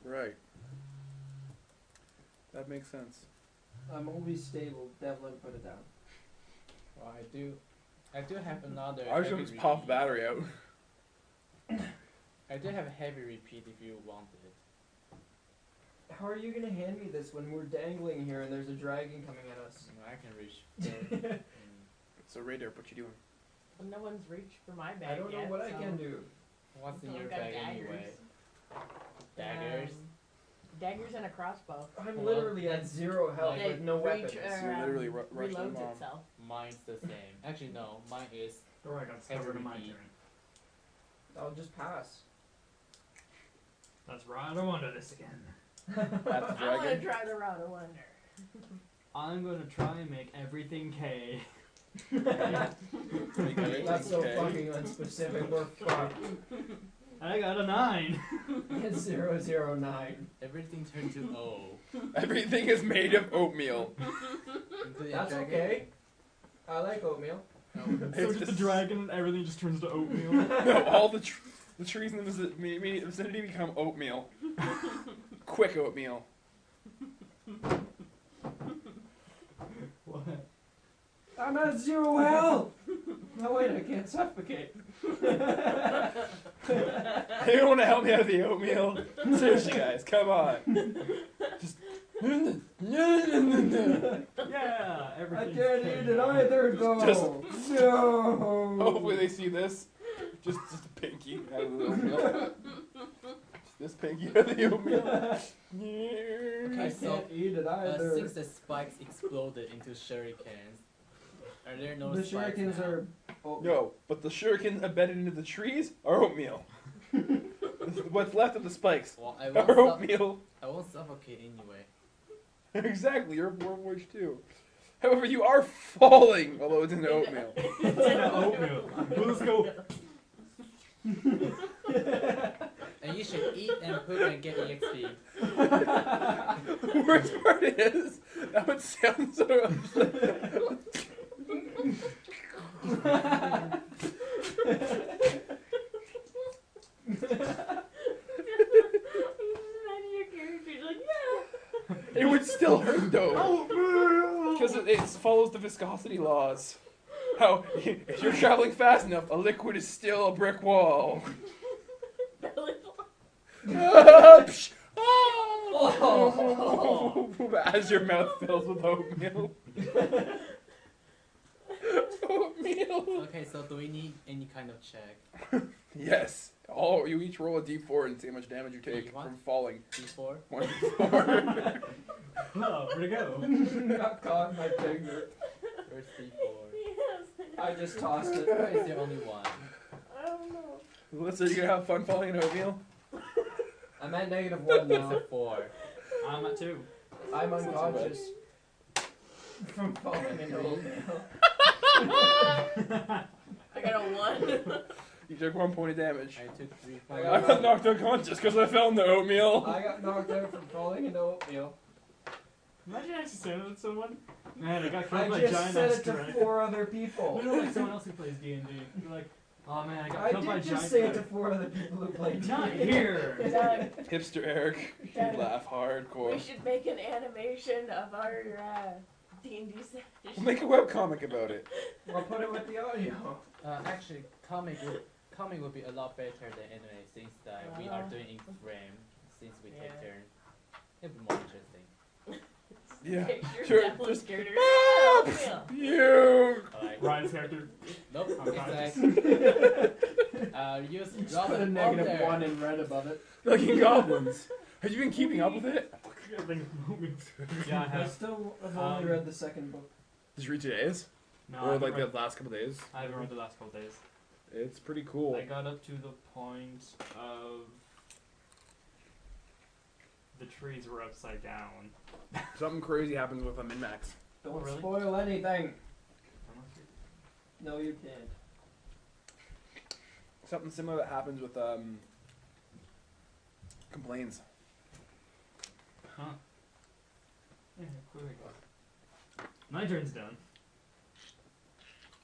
Right. That makes sense. I'm always stable. Devlin, put it down. Well, I do have another. I was heavy gonna just pop the repeat. battery out. I do have a heavy repeat if you want it. How are you gonna hand me this when we're dangling here and there's a dragon coming at us? You know, I can reach. So Radar, what you doing? Well, no one's reached for my bag I don't know yet, what I so can do. What's in I've your got bag daggers. anyway? Daggers. Daggers and a crossbow. I'm Well, literally at 0 health They with no reach, weapons. You're literally rushing reloads mom. itself. Mine's the same. Actually, no. Mine is. Alright, I got discovered in my Heavy turn. I'll just pass. That's right. I don't want to do this again. That's the I want to dragon. try the Route of Wonder. I'm gonna try and make everything K. That's so fucking unspecific. We're fucked. I got a 9. It's 009. Everything turned to O. Everything is made of oatmeal. Including That's dragon. okay. I like oatmeal. No. So It's just the dragon and everything just turns to oatmeal. No, all the trees in the immediate vicinity become oatmeal. Quick oatmeal. What? I'm at 0 health! No, wait, I can't suffocate. Anyone want to help me out of the oatmeal? Seriously, guys, come on. Just. Yeah, I everything. can't eat it either, though. Just- No. Hopefully they see this. Just a pinky out of the oatmeal. Just this pinky out of the oatmeal. I Okay, so can't eat it either. since the spikes exploded into shurikens, are there no The spikes shurikens now? are. Oh, No, but the shurikens embedded into the trees are oatmeal. What's left of the spikes Well, I are won't, oatmeal. I won't suffocate anyway. Exactly, you're Warforged too. However, you are falling, although it's in oatmeal. It's in oatmeal. Well, let's go. And you should eat and poop and get EXP. The worst part is, that would sound so. Imagine your character's like, yeah. It would still hurt though. Because it follows the viscosity laws. How, if you're traveling fast enough, a liquid is still a brick wall. Belly Ah, psh, ah. Oh. As your mouth fills with oatmeal. Oatmeal. Okay, so do we need any kind of check? Yes. You each roll a d4 and see how much damage you take What? from falling. D4? 1d4. Oh, where'd it go? Got caught in my finger. Where's D4? Yes. I just tossed it. Why is there only one? I don't know. Melissa, you gonna have fun falling in oatmeal? I'm at -1 It's now. a 4. I'm at 2. I'm unconscious from falling into oatmeal. I got a 1. You took 1 point of damage. I took 3 I I points. got knocked unconscious because I fell in the oatmeal. I got knocked out from falling into oatmeal. Imagine actually saying that to someone. Man, I got I killed by a just giant said ass it to dragon. 4 other people. No, like someone else who plays D&D. You're like, oh man, I got I killed by a did just giant say it to dragon. 4 other people who play Not D&D. here. Dad, Hipster Eric, you Dad. laugh hardcore. we should make an animation of our D&D session. We'll make a webcomic about it. We'll put it with the audio. Actually, comic would be a lot better than anime since that we are doing in frame. Since we take Yeah. turn, it'd be more interesting. Yeah. Picture Sure, Devil just- scared her. Ah, Yeah. You. Alright. Ryan's character. Nope. Unconscious. It's like use Just rub put a it on there. -1 in red above it. Fucking goblins. Have you been keeping up with it? I think yeah, I I have. still have only read the second book. Did you read today's? No, Or I haven't like the read- last couple days? I haven't read the last couple days. It's pretty cool. I got up to the point of the trees were upside down. Something crazy happens with a min-max. Don't really? spoil anything. No, you can't. Something similar that happens with complaints. Huh. Yeah, clearly. My turn's done.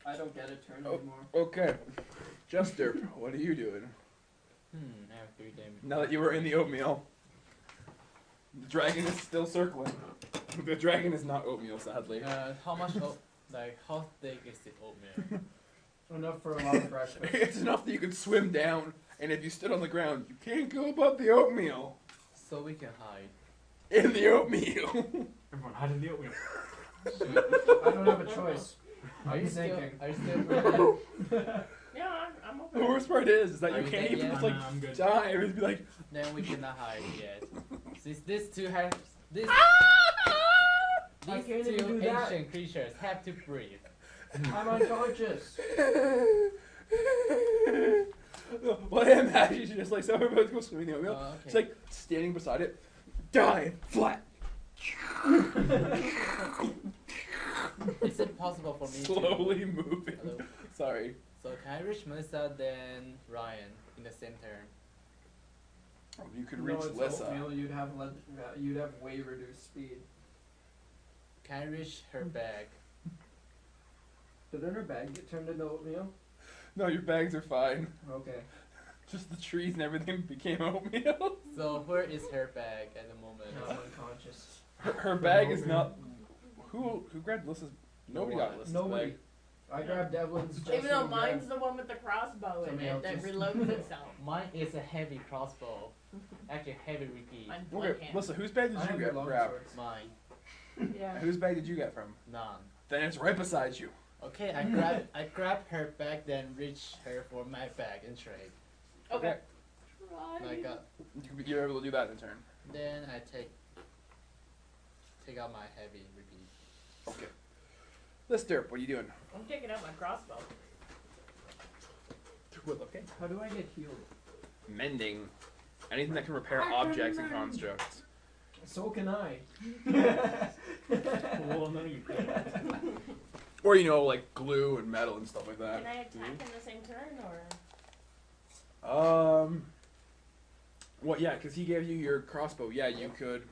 I don't get a turn Oh. anymore. Okay. Jester, what are you doing? I have 3 damage. Now that you were in the oatmeal. The dragon is still circling. The dragon is not oatmeal, sadly. How much? How thick is the oatmeal? Enough for a lot of breakfast. It's enough that you can swim down, and if you stood on the ground, you can't go above the oatmeal. So we can hide. In the oatmeal. Everyone hide in the oatmeal. I don't have a choice. Are I'm you still? thinking. Are you still breathing? Yeah, I'm The okay. worst part is that Are you you can't dead even yet? just Oh, like no, I'm good. die. It would be like, Then we cannot hide yet. Since these two have these I can't two even do that. ancient creatures have to breathe. I'm unconscious. what I imagine is just like someone about to go swimming in the oatmeal. Oh, It's okay. like standing beside it, die flat. Is it possible for me Slowly moving. Hello? Sorry. So can I reach Melissa then Ryan in the same turn? You could No, reach it's Lissa. oatmeal, you'd have way reduced speed. Can I reach her bag? Did her bag get turned into oatmeal? No, your bags are fine. Okay. Just the trees and everything became oatmeal. So where is her bag at the moment? Now I'm unconscious. Her bag is not. Who grabbed Lissa's? Nobody No got one. Lissa's Nobody. bag. I grabbed Devlin's. Even Jesse, though and mine's grabbed- the one with the crossbow in Somebody it that else's. reloads itself. Mine is a heavy crossbow. Actually, heavy repeat. Mine's Okay, one hand. Lissa, whose bag did I you have get? long Grab. swords. Mine. Yeah. Whose bag did you get from? None. Then it's right beside you. Okay, I grab her bag, then reach her for my bag and trade. Okay. And I got. You're able to do that in turn. Then I take out my heavy repeat. Okay. Lister, what are you doing? I'm taking out my crossbow. Okay. How do I get healed? Mending. Anything that can repair I can objects and mend. constructs. So can I. Well, no, you can't. Or, like glue and metal and stuff like that. Can I attack in the same turn or? Well, yeah, because he gave you your crossbow. Yeah, you could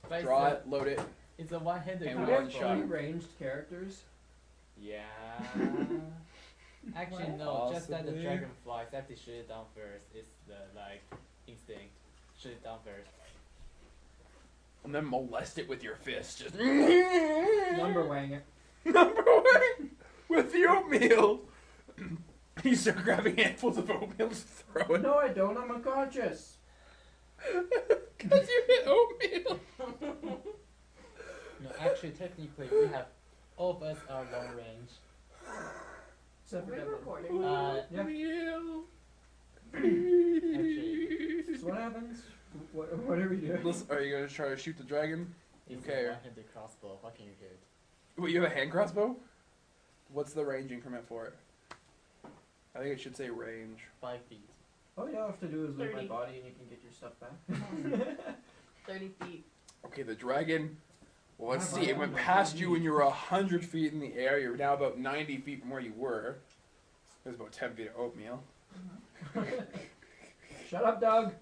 But draw it, load it. It's a one-handed And Do one we crossbow. have shot. 3 ranged characters? Yeah. Actually, no. Just that the Possibly. dragonflies have to shoot it down first. It's the instinct. Shoot it down first. And then molest it with your fist. Just Number wang it. Number one with the oatmeal. You start grabbing handfuls of oatmeal, just throw it. No, I don't. I'm unconscious. Because you hit oatmeal. No, actually, technically, we have all of us are long range. Except for We're Devlin. recording. Yeah. Oatmeal. Actually, So what happens? What are we doing? Listen, are you gonna try to shoot the dragon? it's Okay. a one-handed crossbow. What can you hit? Wait, you have a hand crossbow? What's the range increment for it? I think it should say range. 5 feet. All you have to do is leave my 30. body and you can get your stuff back. 30 feet. Okay, the dragon. Well, let's Wow, see. It went wow, past wow. you when you were 100 feet in the air. You're now about 90 feet from where you were. There's about 10 feet of oatmeal. Shut up, Doug.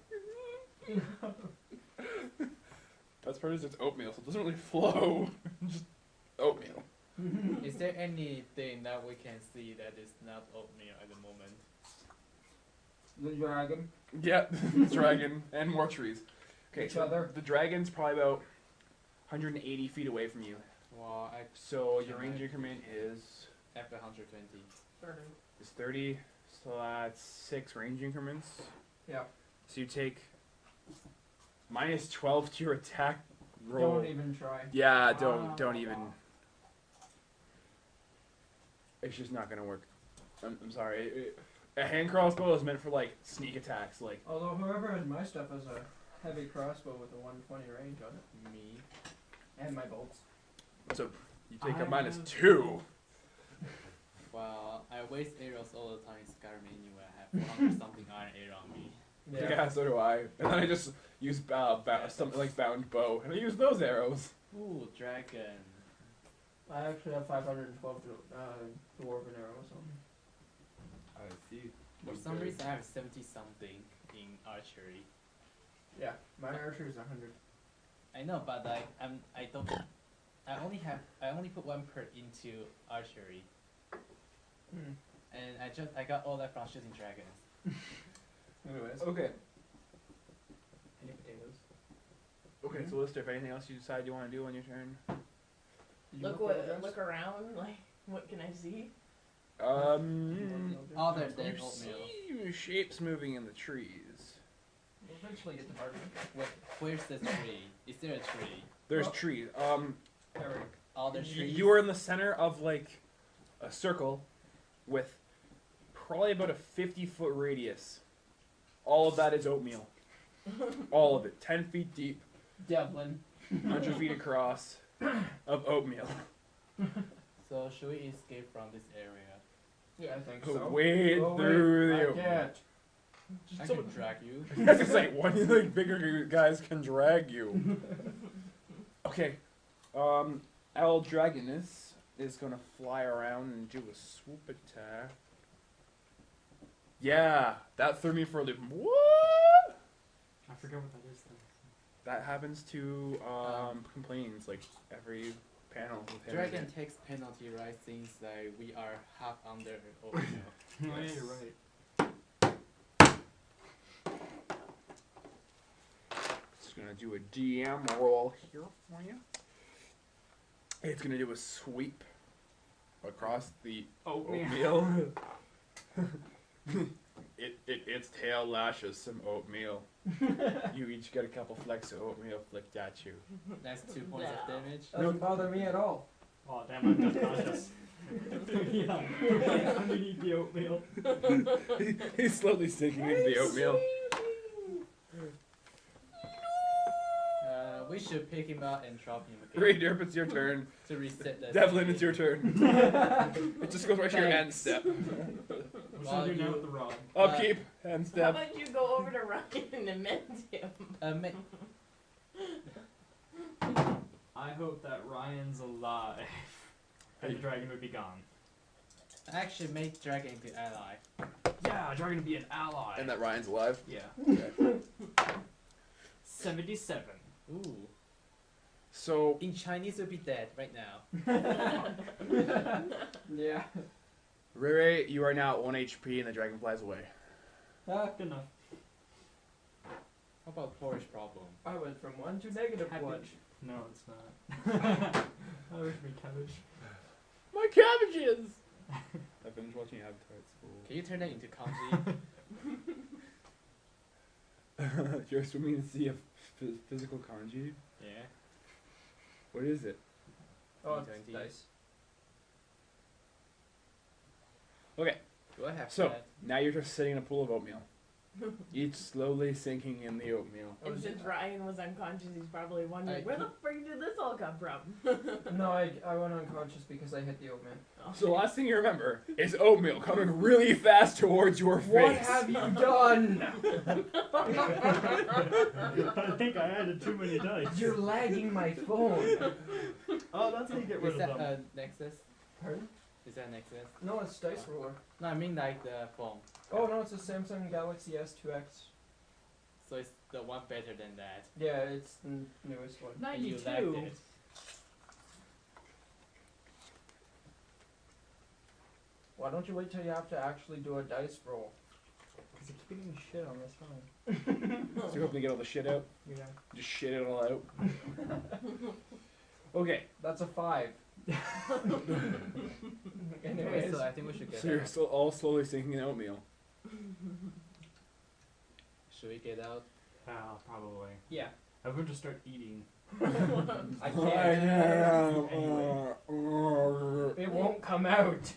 That's part of it's oatmeal, so it doesn't really flow. Just oatmeal. Is there anything that we can see that is not oatmeal at the moment? The dragon. Yeah, dragon and more trees. Okay, Each so other. the dragon's probably about 180 feet away from you. Well, I So your range increment is after 120. 30. So that's 6 range increments. Yeah. So you take minus 12 to your attack roll. Don't even try. Yeah, don't even. It's just not gonna work. I'm sorry. A hand crossbow is meant for like sneak attacks. Like Although whoever has my stuff has a heavy crossbow with a 120 range on it. Me. And my bolts. so, you take I a minus have- 2. Well, I waste arrows all the time in Skyrim anyway. I have 400 something iron arrow on me. Yeah. So do I. And then I just use something like bound bow, and I use those arrows. Ooh, dragon. I actually have 512 dwarven arrows on me. I see. For some reason, I have 70 something in archery. Yeah, my archer is 100. I know, but I only put 1 per into archery, and I got all that from shooting dragons. Anyways. Okay. Any potatoes? Okay. So, Lister, if anything else you decide you want to do on your turn. Did you Look around. Like, what can I see? Other You than oatmeal. see shapes moving in the trees. We'll eventually get to Barton. Where's the tree? Is there a tree? There's Well- trees. Eric. Other trees? You are in the center of like a circle with probably about a 50-foot radius. All of that is oatmeal. All of it. 10 feet deep, Devlin. 100 feet across of oatmeal. So should we escape from this area? Yeah, I think so. Wade Oh, through wait, the I oatmeal. can't. I can drag you. I was gonna say, one of the bigger guys can drag you. Okay. Owl Dragoness is gonna fly around and do a swoop attack. Yeah, that threw me for a loop. What? I forget what that is though. That happens to complaints like every panel. With him. Dragon takes penalty, right? Since like we are half under oatmeal. Oh yeah, you're right. Just gonna do a DM roll here for you. It's gonna do a sweep across the oatmeal. Its tail lashes some oatmeal. You each get a couple flecks of oatmeal flicked at you. That's 2 points of damage. Doesn't bother me at all. Oh damn, I'm just conscious. Yeah, underneath the oatmeal. He's slowly sinking into the oatmeal. We should pick him up and drop him again Ray Derp, it's your turn. to reset that. Devlin, it's your turn. It just goes right to your end step. What Well, should I do now you- with the rod? Upkeep, end How step. about you go over to Ryan and mend him? I hope that Ryan's alive. And the dragon would be gone. Actually, make dragon into ally. Yeah, dragon would be an ally. And that Ryan's alive. Yeah. Okay. 77. Ooh. So In Chinese, it would be dead right now. Yeah. Ray Ray, you are now at 1 HP and the dragon flies away. Ah, Good enough. How about porridge problem? I went from 1 to negative Happy- 1. No, it's not. I wish me cabbage. My cabbages! I finished watching Avatar at school. Can you turn that into kanji? You're swimming in a sea of physical kanji? Yeah. What is it? Oh, it's D20. dice. Okay, Do I have so that? now you're just sitting in a pool of oatmeal. Each slowly sinking in the oatmeal. Oh, And is since it- Ryan was unconscious, he's probably wondering, I- where the frick did this all come from? No, I went unconscious because I hit the oatmeal. So the last thing you remember is oatmeal coming really fast towards your face. What have you done? I think I added too many dice. You're lagging my phone. Oh, that's how you get rid Is of that them. a Nexus? Pardon? Is that Nexus? No, it's dice roller. No, I mean like the phone. Oh no, it's a Samsung Galaxy S2X. So it's the one better than that. Yeah, it's the newest one. And you 92. liked it. Why don't you wait till you have to actually do a dice roll? Because you keep getting shit on this phone. So you hoping to get all the shit out? Yeah. Just shit it all out. Okay, That's a 5. Okay, Anyways. so I think we should get so you're out. still all slowly sinking in oatmeal. Should we get out? Probably. Yeah. I'm going to start eating. I can't. It won't come out.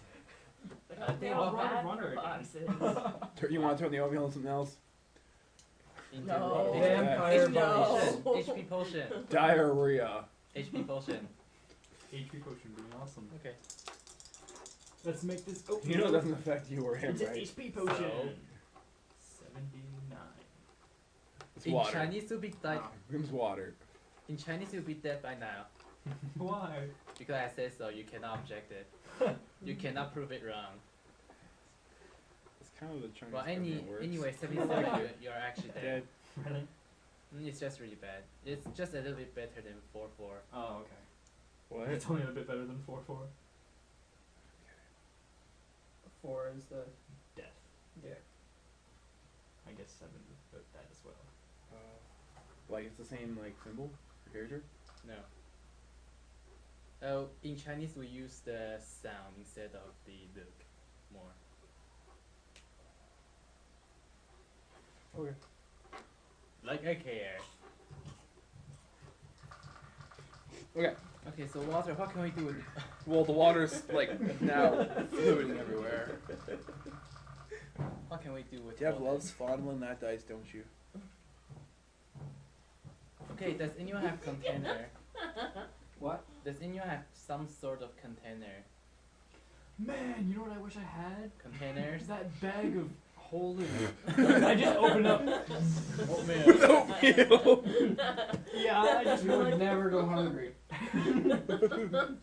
They think all I'll bad run for her again. boxes. You want to turn the oatmeal into something else? Into No. Vampire No. potion. HP potion. Diarrhea. HP potion. HP potion would be awesome. Okay. Let's make this oatmeal. You know it doesn't affect you or him, It's an right? HP potion. So- 79. It's In water. Chinese, you'll be like. It's water. In Chinese, you'll be dead by now. Why? Because I said so. You cannot object it. You cannot prove it wrong. It's kind of the Chinese Well, government works. anyway, 77, you're actually dead. Dead. Really? It's just really bad. It's just a little bit better than 4-4. Oh, okay. What? It's only a bit better than 4-4. 4 is the. Death. Yeah. I guess 7 is about that as well. Like it's the same like symbol for character? No. Oh, in Chinese we use the sound instead of the look more. Okay. Like I care. Okay. Okay, so water, what can we do with Well, the water's like now floating everywhere. what can we do with Dev water? loves fondling that dice, don't you? Okay, does anyone have container? What? Does anyone have some sort of container? Man, you know what I wish I had? Containers? There's that bag of holding. I just opened up. Oatmeal. Oatmeal! Yeah, I just You would never go hungry. Man,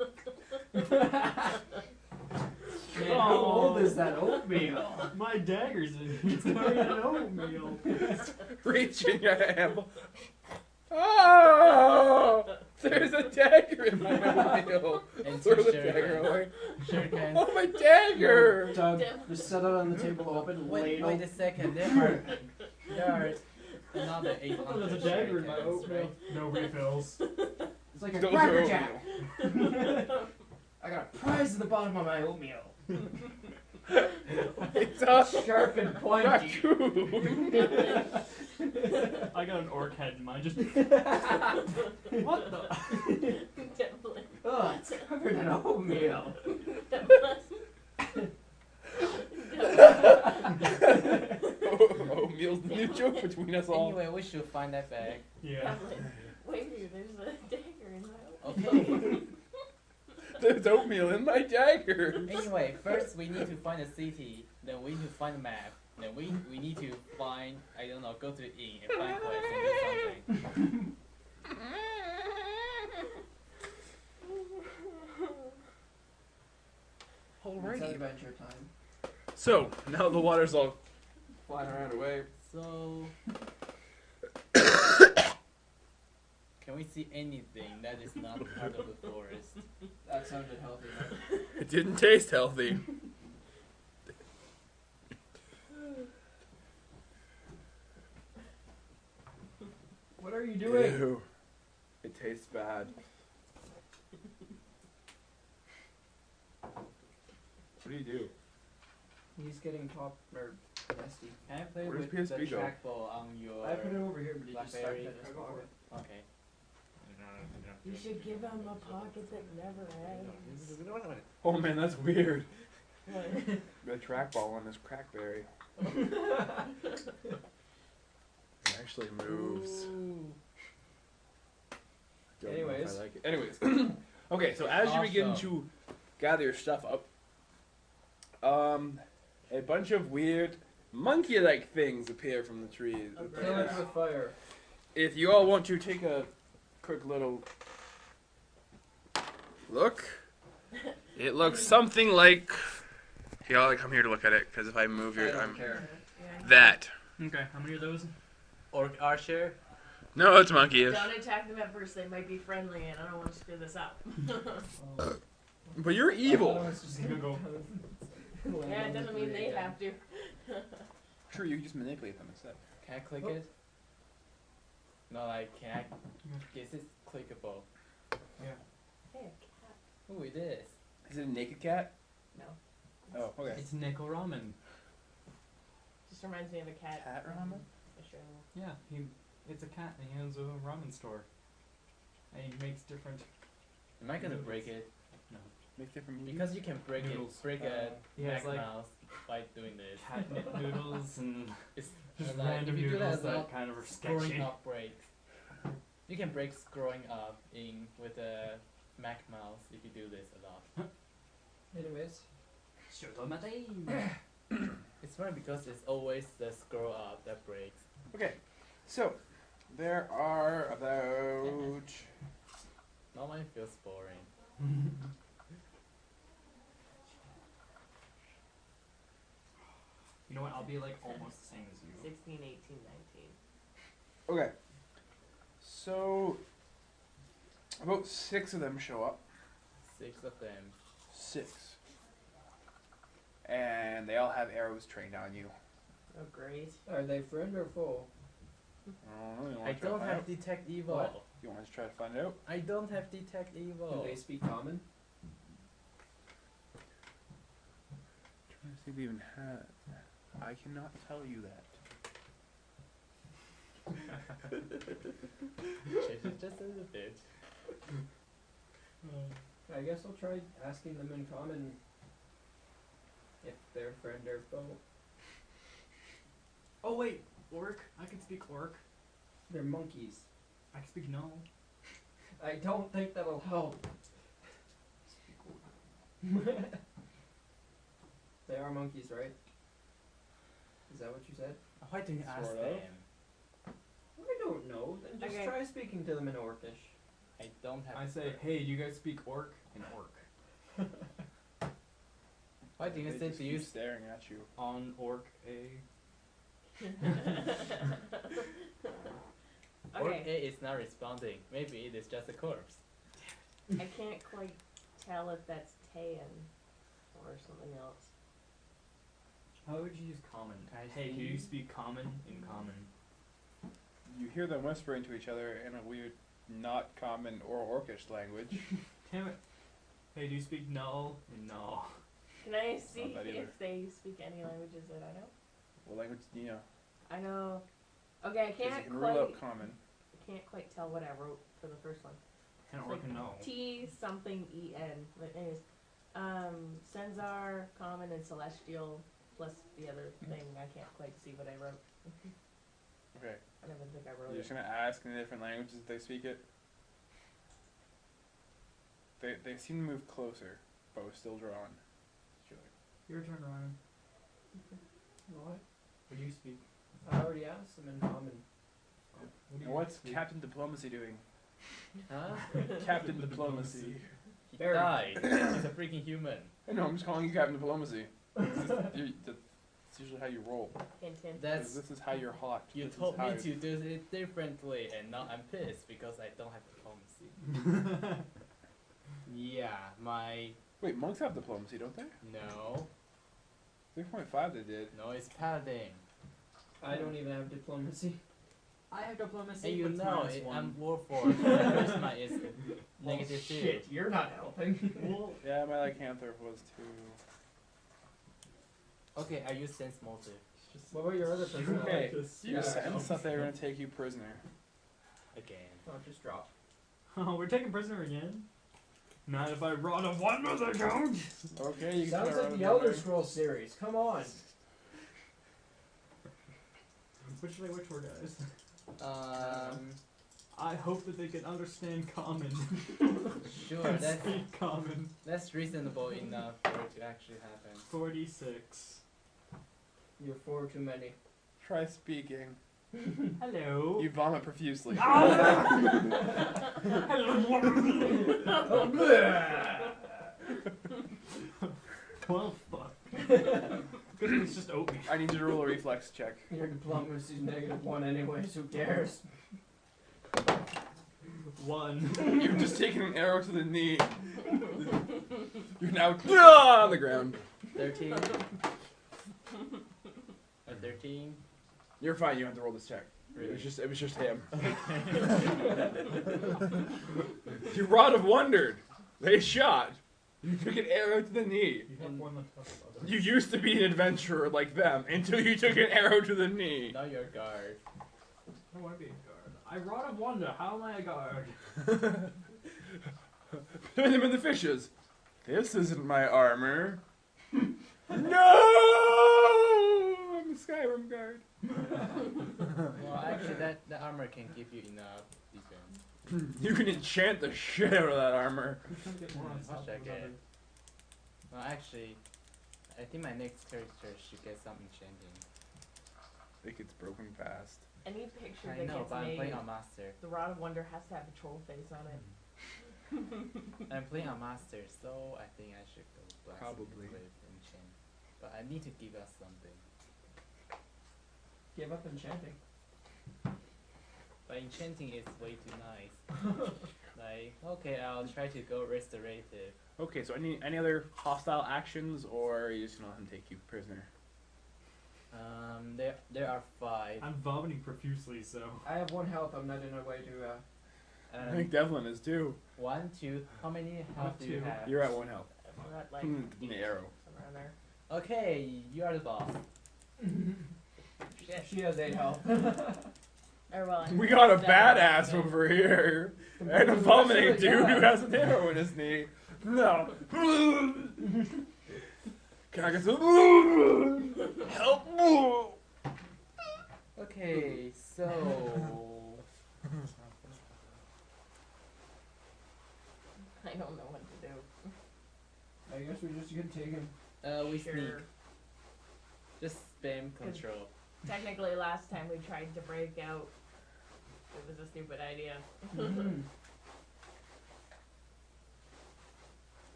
how Oh. old is that oatmeal? My dagger's in here. It's covered in oatmeal. Reach in your hand. Oh! There's a dagger in my oatmeal. And Throw some the dagger shuriken. away. Shuriken. Oh, my dagger! Doug, just set it on the table open, Wait ladle. a second, there are another 800 There's a dagger in my shurikens, oatmeal. right? No refills. It's like a Those are cracker oatmeal. jack. I got a prize at the bottom of my oatmeal. It's a Sharp and pointy. raccoon! I got an orc head in mine. Just what the? Definitely. Oh, it's covered in oatmeal. Oatmeal's the new joke between us all. Anyway, we should find that bag. Yeah. Definitely. Wait here, there's a dagger in my Okay. There's oatmeal in my dagger. Anyway, first we need to find a city, then we need to find a map, then we need to find, I don't know, go to the inn and find quests and do something. It's adventure time. So, now the water's all flying around away. So, can we see anything that is not part of the forest? That sounded healthy. It didn't taste healthy. What are you doing? Ew. It tastes bad. What do you do? He's getting top or Nasty. Can I play Where does with the PSP go? trackball on your I put it over here, but he just stuck Blackberry? it in his pocket. Okay. You should give him a pocket that never ends. Oh man, that's weird. What? The trackball on this crackberry. It actually moves. Ooh. Don't know if Anyways. I like it. Anyways. Okay, so as you begin Awesome. to gather your stuff up, a bunch of weird monkey-like things appear from the trees. Oh, Kill it with fire. If you all want to take a quick little look, it looks something like. Here, I'll come here to look at it because if I move I here, don't I'm care. Yeah. that. Okay, how many are those? Orc Archer. No, it's monkey-ish. Don't attack them at first. They might be friendly, and I don't want to screw this up. But you're evil. Go. Yeah, it doesn't mean they have to. True, you can just manipulate them instead. Can I click it? No, like, can I? Is this clickable? Hey, a cat. Ooh, it is. Is it a naked cat? No. Oh, okay. It's Nico Ramen. Just reminds me of a cat. Cat from ramen? the show. Yeah, it's a cat and he owns a ramen store. And he makes different. Am I gonna break it? Make different Because you can break Noodles. it, break a He has Mac like mouse by doing this. catnip noodles and It's just like, random if you do that noodles as well, that kind of are screwing sketchy. up breaks. You can break screwing up in with a Mac mouse if you do this a lot. Anyways. It's funny because it's always the scroll up that breaks. Okay, so there are about. Now mine feels boring. You know what? I'll be like almost the same as you. 16, 18, 19. Okay, so about 6 of them show up. 6 of them. 6. And they all have arrows trained on you. Oh, great. Are they friend or foe? I don't know, you I wanna try to don't find have out? detect evil. What? You want to try to find out? I don't have detect evil. Do they speak common? Trying to see if they even have. I cannot tell you that. Change it just a little bit. I guess I'll try asking them in common if they're friend or foe. Oh wait, orc. I can speak orc. They're monkeys. I can speak no. I don't think that'll help. They are monkeys, right? Is that what you said? Why do you ask Sort of. them? I don't know. Then just Okay. try speaking to them in Orcish. I don't have. I say, hey, do you guys speak orc? In orc. Why do you They say just to keep use staring at you. On orc a. Orc Okay. A is not responding. Maybe it is just a corpse. I can't quite tell if that's Tayan or something else. How would you use common? I Hey, can you see. speak common in common? You hear them whispering to each other in a weird, not common or orcish language. Damn it. Hey, do you speak no? In no. Can I see bad either. if they speak any languages that I know? What language do you know? I know. Okay, I 'Cause you can't can rule quite. out common. I can't quite tell what I wrote for the first one. Can It's orc like no. T something EN. But anyways, Censar, common, and celestial plus the other thing. I can't quite see what I wrote. Okay. I don't even think I wrote You're it. just gonna ask in the different languages if they speak it. They seem to move closer, but we're still drawn. Your turn, Ryan. What? What do you speak? I already asked them in common. What do And what's Captain Diplomacy doing? Huh? Captain Diplomacy. He Very died. He's a freaking human. I know, I'm just calling you Captain Diplomacy. That's usually how you roll. Hint, hint. 'Cause That's this is how you're hot. you This is told how me you- to do it differently, and now I'm pissed because I don't have diplomacy. Yeah, my Wait, monks have diplomacy, don't they? no, 3.5 they did. no, it's paladin. I don't even have diplomacy. I have diplomacy. And you but it's know, -1. I'm warforged. My charisma is negative two. Shit, you're not helping. Well, Yeah, my lycanthrope was too. Okay, I use sense motive. What about your other person? Okay. Yeah. You sense that they're gonna take you prisoner. Again. Oh, just drop. Oh, we're taking prisoner again? Not if I rod of wonder they count! Okay, you can Sounds try like to the run Elder away. Scrolls series. Come on. Which should I witch for, guys? Um, I hope that they can understand common. sure, and that's speak common. that's reasonable enough for it to actually happen. 46. You're 4 too many. Try speaking. Hello. You vomit profusely. Well, fuck. Because it's just oatmeal. I need you to roll a reflex check. Your diplomacy's -1 anyways. Who cares? 1. You've just taken an arrow to the knee. You're now on the ground. 13. A 13. You're fine. You don't have to roll this check. Really? It was just him. You rod of wondered. They shot. You took an arrow to the knee. You have one left of others. You used to be an adventurer like them until you took an arrow to the knee. Now you're a guard. I don't want to be a guard. I rod of wonder. How am I a guard? Put them in the fishes. This isn't my armor. No! I'm a Skyrim guard. Well, actually, that armor can give you enough defense. You can enchant the shit out of that armor. I'm trying to get more on I'll top check of it. others. Well, actually, I think my next character should get some enchanting. I think it's broken fast. Any picture I that know, gets but I'm made, playing on master. the Rod of Wonder has to have a troll face on it. I'm playing on master, so I think I should go blast Probably. with enchant. But I need to give us something. Give up enchanting. But enchanting is way too nice. Like, okay, I'll try to go restorative. Okay, so any other hostile actions, or are you just gonna let him take you prisoner? There are 5. I'm vomiting profusely, so. I have 1 health. I'm not in a way to. I think Devlin is too. 1, 2. How many health do you 2. have? You're at 1 health. We're at like From the arrow. around there. Okay, you are the boss. Shit. She has 8 health. Or well, We got a that- badass over here. And a vomiting dude who has an arrow in his knee. No. Can I get some help? Okay, so I don't know what to do. I guess we just get taken. we sneak. Sure. Just spam control. Technically, last time we tried to break out, it was a stupid idea. Mhm.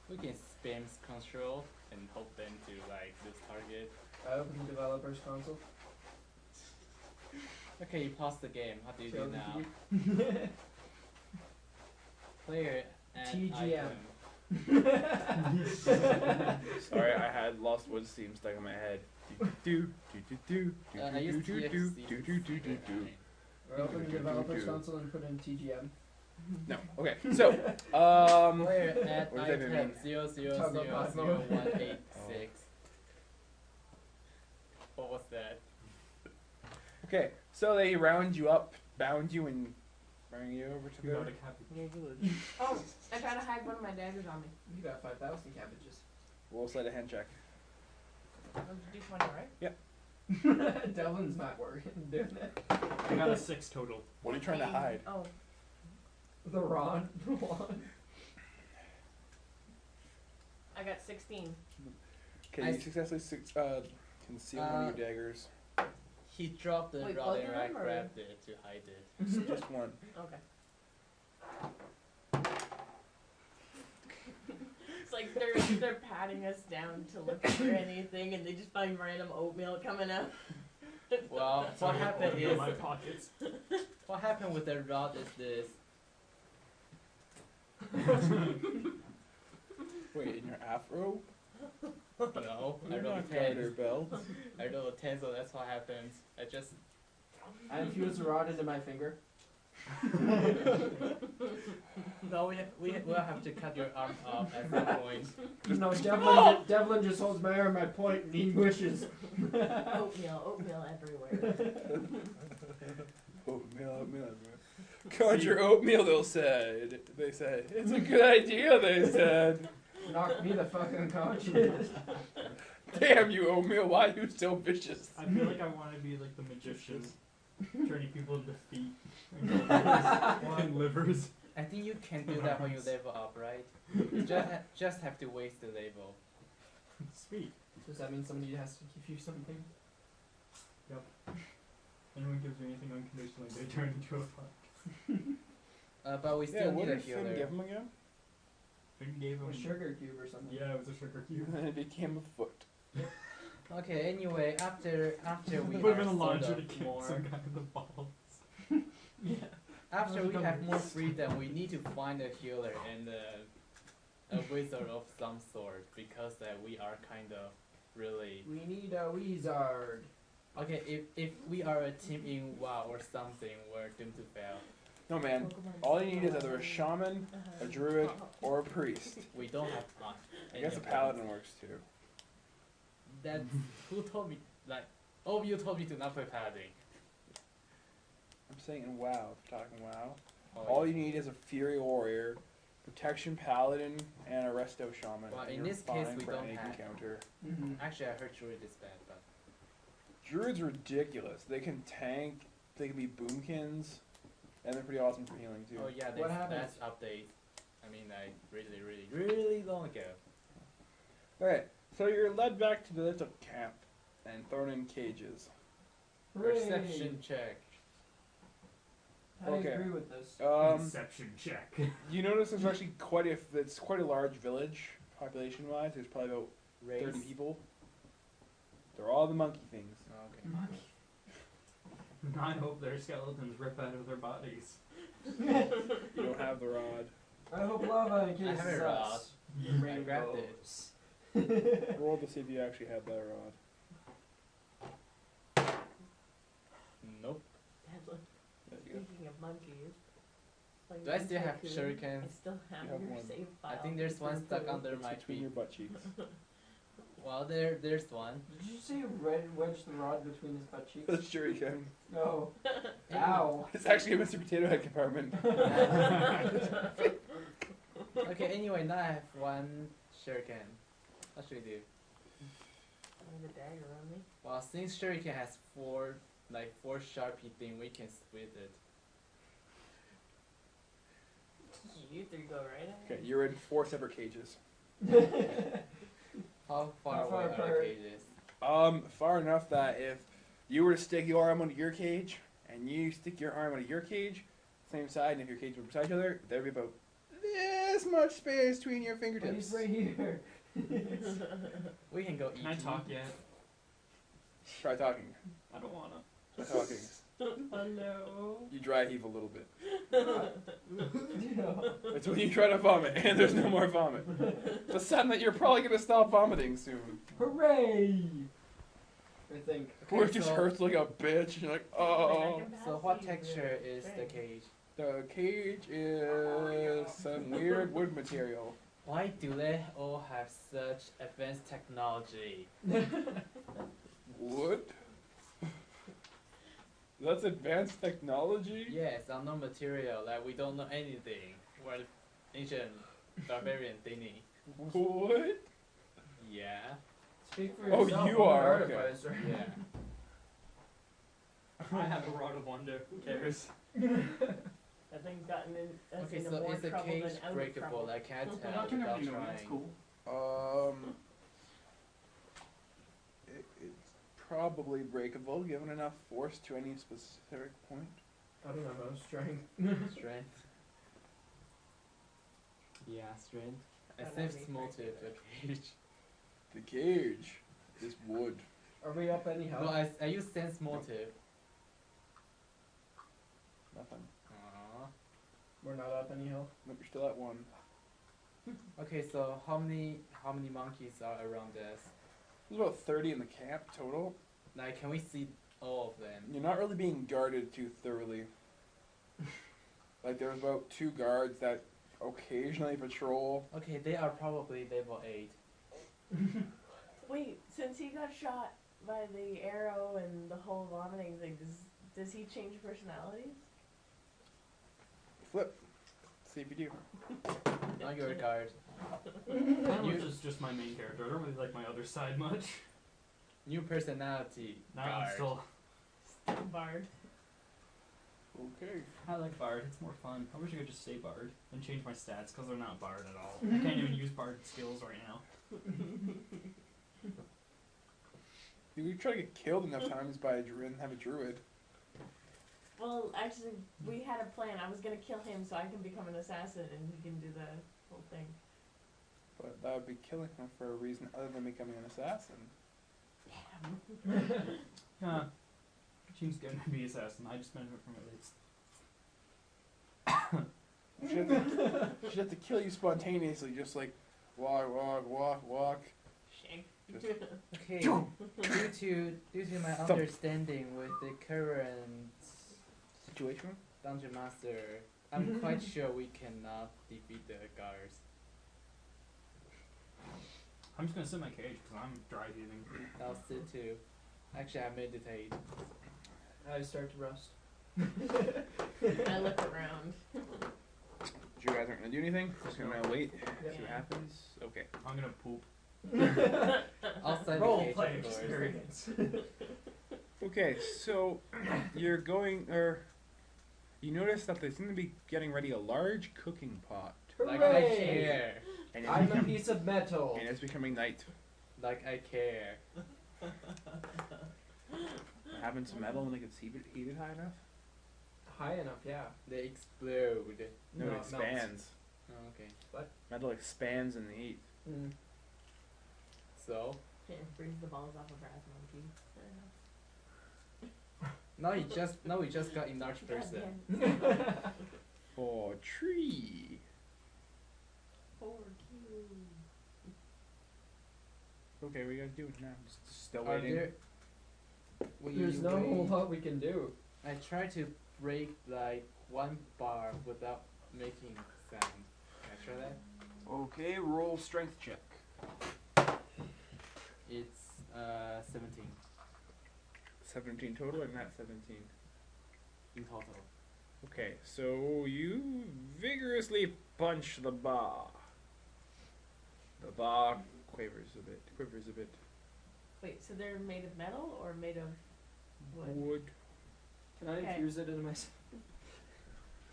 We can spam control and hope them to like lose target. I opened the developer's console. Okay, you pause the game. How do you do Show now? the Player and TGM. item. Sorry, I had Lost Woods theme stuck in my head. Do do do do do I used do do TXT do do do do do. Or open the developer's console and put in TGM. No. Okay. So, Player at what does that item mean? 0000186. What was that? Okay. So they round you up, bound you, and bring you over to You got a the cabbage. village. Oh, I tried to hide one of my daggers on me. You got 5,000 cabbages. We'll slide a hand check. That was a D20, right? Devlin's not working doing it. I got a 6 total. What are you trying to hide? Oh, The Ron. The wand. I got 16. Okay, you successfully conceal one of your daggers. He dropped the Wait, rod both and of I them, or- grabbed it to hide it. So just one. Okay. It's like they're patting us down to look for anything, and they just find random oatmeal coming out. Well, what Sorry, happened oatmeal in is my pockets. what happened with the rod is this. Wait, in your afro? No, I You're rolled not 10. Thunder Belt. I rolled a 10, so that's what happens. I just I infused the rod into my finger. No, we'll have to cut your arm off at some point. No, Devlin just holds my arm at point and he pushes. Oatmeal everywhere. Oatmeal everywhere. Conjure oatmeal, they say. It's a good idea, they said. Knock me the fuck unconscious. Damn you, oatmeal, why are you so vicious? I feel like I want to be like the magician, turning people into feet and livers. I think you can do that when you level up, right? You just have to waste the level. Sweet. Does that mean somebody has to give you something? Anyone gives me anything unconditionally, they turn into a fuck. But we still what need a did Finn healer. give him again? Finn gave him A sugar cube or something. Yeah, it was a sugar cube. And then it became a foot. Okay, anyway, after we Put him are in a launcher sort to of kick more, some guy in the balls. after we have more freedom, we need to find a healer and a wizard of some sort, because we are kind of really We need a wizard. okay. If we are a team in WoW or something, we're doomed to fail. No man, all you need is either a shaman, a druid, or a priest. We don't have I guess a paladin works too. That who told me like? Oh, you told me to not play paladin. I'm saying in WoW, if you're talking WoW. Oh, All yeah. you need is a fury warrior, protection paladin, and a resto shaman. Well, and in you're this case, fine we for don't any have. encounter. Mm-hmm. Actually, I heard druid is bad, but Druid's ridiculous. They can tank, they can be boomkins, and they're pretty awesome for healing too. oh yeah, What that's happens? update. I mean, like really long ago. Okay, so you're led back to the little camp and thrown in cages. Perception check. How do you Okay. agree with this? Inception check. You notice there's actually it's quite a large village, population-wise. There's probably about 30 people. They're all the monkey things. Oh, okay. I hope their skeletons rip out of their bodies. You don't have the rod. I hope lava I encases have a rod. us. I grabbed it. Roll to see if you actually have that rod. Nope. There you go. Speaking of monkeys. like Do I still have Tycoon, shurikens? I still have You have your one. save file. I think there's one stuck Approve. under my It's between feet. your butt cheeks. Well, there's one. Did you say wedge the rod between his butt cheeks? That's sure you can. No. Ow. It's actually a Mr. Potato Head compartment. Okay, anyway, now I have one shuriken. What should we do? I have a dagger on me. Well, since shuriken has four sharpie thing, we can split it. You three go right ahead. Okay, you're in 4 separate cages. How far How far away are the apart? cages? Far enough that if you were to stick your arm onto your cage and you stick your arm onto your cage, same side, and if your cage were beside each other, there'd be about this much space between your But fingertips. he's right here. We can go eat. Can I talk yet? Try talking. I don't wanna. Try talking. Hello. You dry heave a little bit. Yeah. It's when you try to vomit and there's no more vomit. It's a sign that you're probably gonna stop vomiting soon. Hooray! I think. Or it just hurts like a bitch. And you're like, oh. So what texture is the cage? The cage is some weird wood material. Why do they all have such advanced technology? Wood? That's advanced technology? Yes, unknown material, like we don't know anything. We're ancient barbarian thingy. What? Yeah. Speak for Oh, yourself. you I'm an are, okay. artificer. Yeah. I have a rod of wonder. Who cares? That thing's gotten in, us Okay, into so more is the trouble cage than out of breakable? trouble. I can't We're tell not gonna without have to know. That's trying. cool. It's probably breakable given enough force to any specific point. I don't know. I was trying. Strength. Yeah, strength. I That saved would be small pretty tip good. the cage. The cage is wood. Are we up anyhow? No, I used sense motive. Nothing. Aww. We're not up anyhow. Nope, you're still at 1. Okay, so how many monkeys are around us? There's about 30 in the camp total. Like, can we see all of them? You're not really being guarded too thoroughly. Like, there was about 2 guards that occasionally patrol. Okay, they are probably level 8. Wait, since he got shot by the arrow and the whole vomiting thing, does he change personalities? Flip. See if you do. Now you're a guard. Which is just my main character. I don't really like my other side much. New personality. Now guard. I'm still. Bard. Okay. I like Bard. It's more fun. I wish I could just say Bard and change my stats because they're not Bard at all. I can't even use Bard skills right now. Dude, we try to get killed enough times by a druid and have a druid. Well, actually, we had a plan. I was gonna kill him so I can become an assassin and he can do the whole thing. But that would be killing him for a reason other than becoming an assassin. Huh. She's gonna be assassin. I just benefit from it. She'd have to kill you spontaneously, just like walk. Shank. Okay, due to my Thump. understanding with the current Situation? dungeon master, I'm quite sure we cannot defeat the guards. I'm just gonna sit in my cage because I'm dry heaving. I'll sit too. Actually, I meditate. I start to rust. I look around. You guys aren't gonna do anything? Just gonna wait, Yep. see what happens? Okay. I'm gonna poop. Outside Role the cage, play of course. experience. Okay, so you're going, you notice that they seem to be getting ready a large cooking pot. Like I Hooray! care. And I'm a piece of metal. and it's becoming night. Like I care. Having some metal and they can see it heated high enough? High enough, yeah. They explode. No, No, it it melts. expands. Oh, okay. Metal expands in the heat. Mm. So Brings the balls off a brass monkey. now we just got enlarged person. For tree. Poor cute. Okay, what are you guys doing now? Just still Are waiting. there? Will There's you no whole wait? lot we can do. I try to break like one bar without making sound. Can I try that? Okay, roll strength check. It's 17 17 total or not 17? in total. Okay, so you vigorously punch the bar. The bar quivers a bit. Wait, so they're made of metal or made of wood? Wood. Can I Okay. infuse it into myself?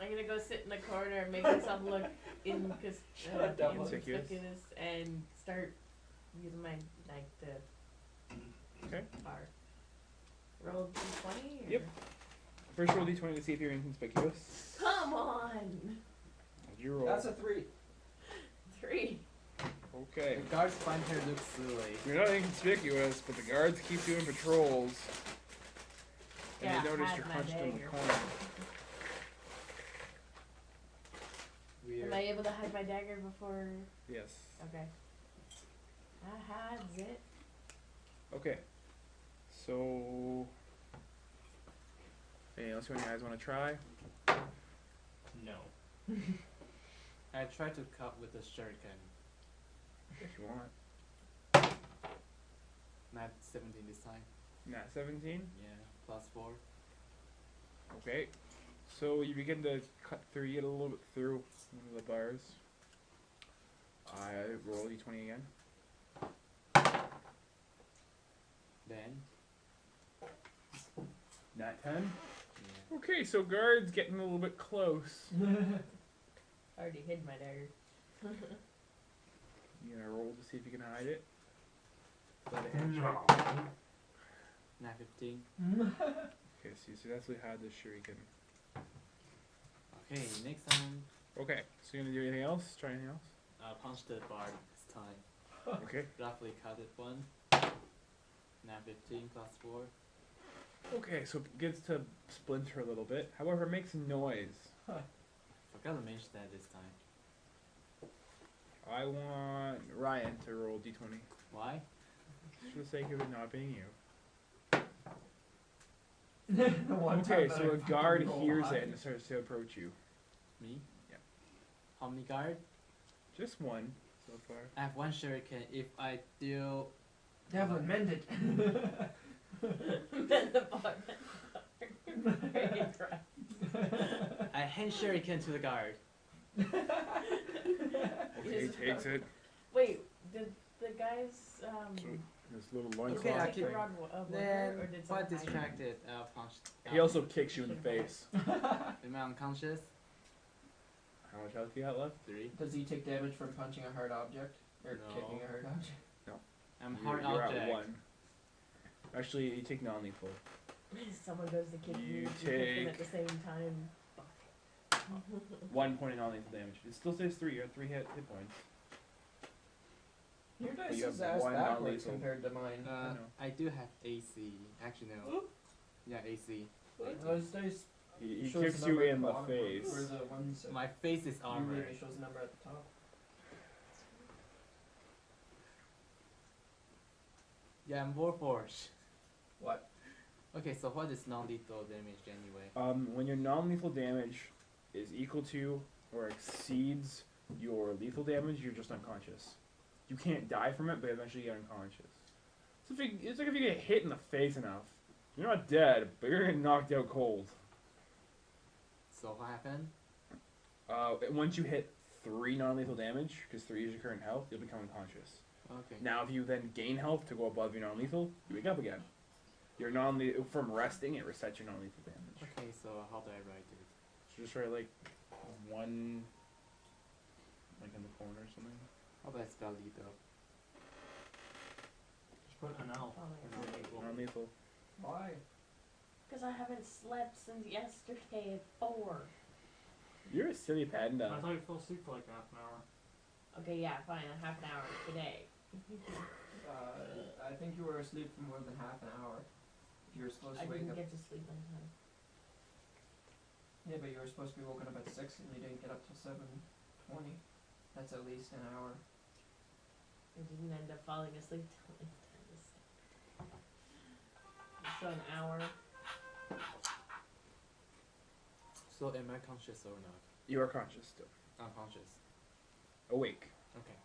I'm gonna go sit in the corner and make myself look Conspicuous. inconspicuous and start using my knife to Okay. bar. Roll d20? Or? Yep. First roll d20 to see if you're inconspicuous. Come on! What'd you roll? That's a 3. 3. Okay. The guards find her look silly. You're not inconspicuous, but the guards keep doing patrols. And Yeah, they notice hide you're my hunched in the dagger. corner. Weird. Am I able to hide my dagger before? Yes. Okay. I hides it. Okay. So. Anything else you guys want to try? No. I try to cut with a shuriken. If you want. Not 17 this time. Nat 17. Yeah, +4. Okay. So you begin to cut through, you get a little bit through one of the bars. I roll d20 again. Then, Nat 10. yeah. Okay, so guards getting a little bit close. I already hid my dagger. You gonna roll to see if you can hide it? Is that a hand No. check? Nat 15. Okay, so you successfully hide the shuriken. Okay, next time, Okay, so you gonna do anything else? Try anything else? punch the bar this time. Okay. Roughly cut it 1. Nat 15 +4. Okay, so it gets to splinter a little bit. However, it makes noise. Forgot to mention that this time. I want Ryan to roll d20. Why? For the sake of it not being you. The one Okay, time that so I a guard roll hears high. it and starts to approach you. Me? Yeah. how many guard? Just one so far. I have one shuriken. If I deal, Devlin, mend it. Then the bug. I hand shuriken to the guard. Okay, he takes it. Wait, did the guys This little loincloth Okay, I take the thing. rod of Then, or did quite someone hide it? distracted, punch. He also kicks you in the face. Am I unconscious? How much health you got left? 3. Does he take damage from punching a hard object? Or No. kicking a hard object? I'm You're- hard you're object. at 1. Actually, you take non-lethal. Someone goes to kick You you kick them at take- the same time. 1 point of non-lethal damage. It still says 3. You have 3 hit points. Your dice You is have ass one backwards non-lethal. compared to mine. know. I do have AC. Actually, no. Yeah, AC. Those dice He shows kicks the you number at in the bottom, face. Or the ones that My face is armor. usually shows the number at the top. Yeah, I'm Warforged. What? Okay, so what is non-lethal damage anyway? When your non-lethal damage is equal to or exceeds your lethal damage, you're just unconscious. You can't die from it, but eventually you get unconscious. It's like if you get hit in the face enough. You're not dead, but you're getting knocked out cold. So what happened? Once you hit 3 non-lethal damage, because 3 is your current health, you'll become unconscious. Okay. Now, if you then gain health to go above your non-lethal, you wake up again. Your from resting, it resets your non-lethal damage. Okay, so how do I write it? So just write like 1, like in the corner or something. How do I spell lethal? Just put an L. Oh my for God. non-lethal. Non-lethal. Why? Because I haven't slept since yesterday at 4. You're a silly panda. I thought you fell asleep for like half an hour. Okay, yeah, fine, a half an hour today. I think you were asleep for more than half an hour. If you were supposed I to wake didn't up. get to sleep on time. Yeah, but you were supposed to be woken up at 6 and you didn't get up till 7:20. That's at least an hour. I didn't end up falling asleep till like 10 to 6. So an hour. So am I conscious or not? You are conscious still. Unconscious. Awake. Okay.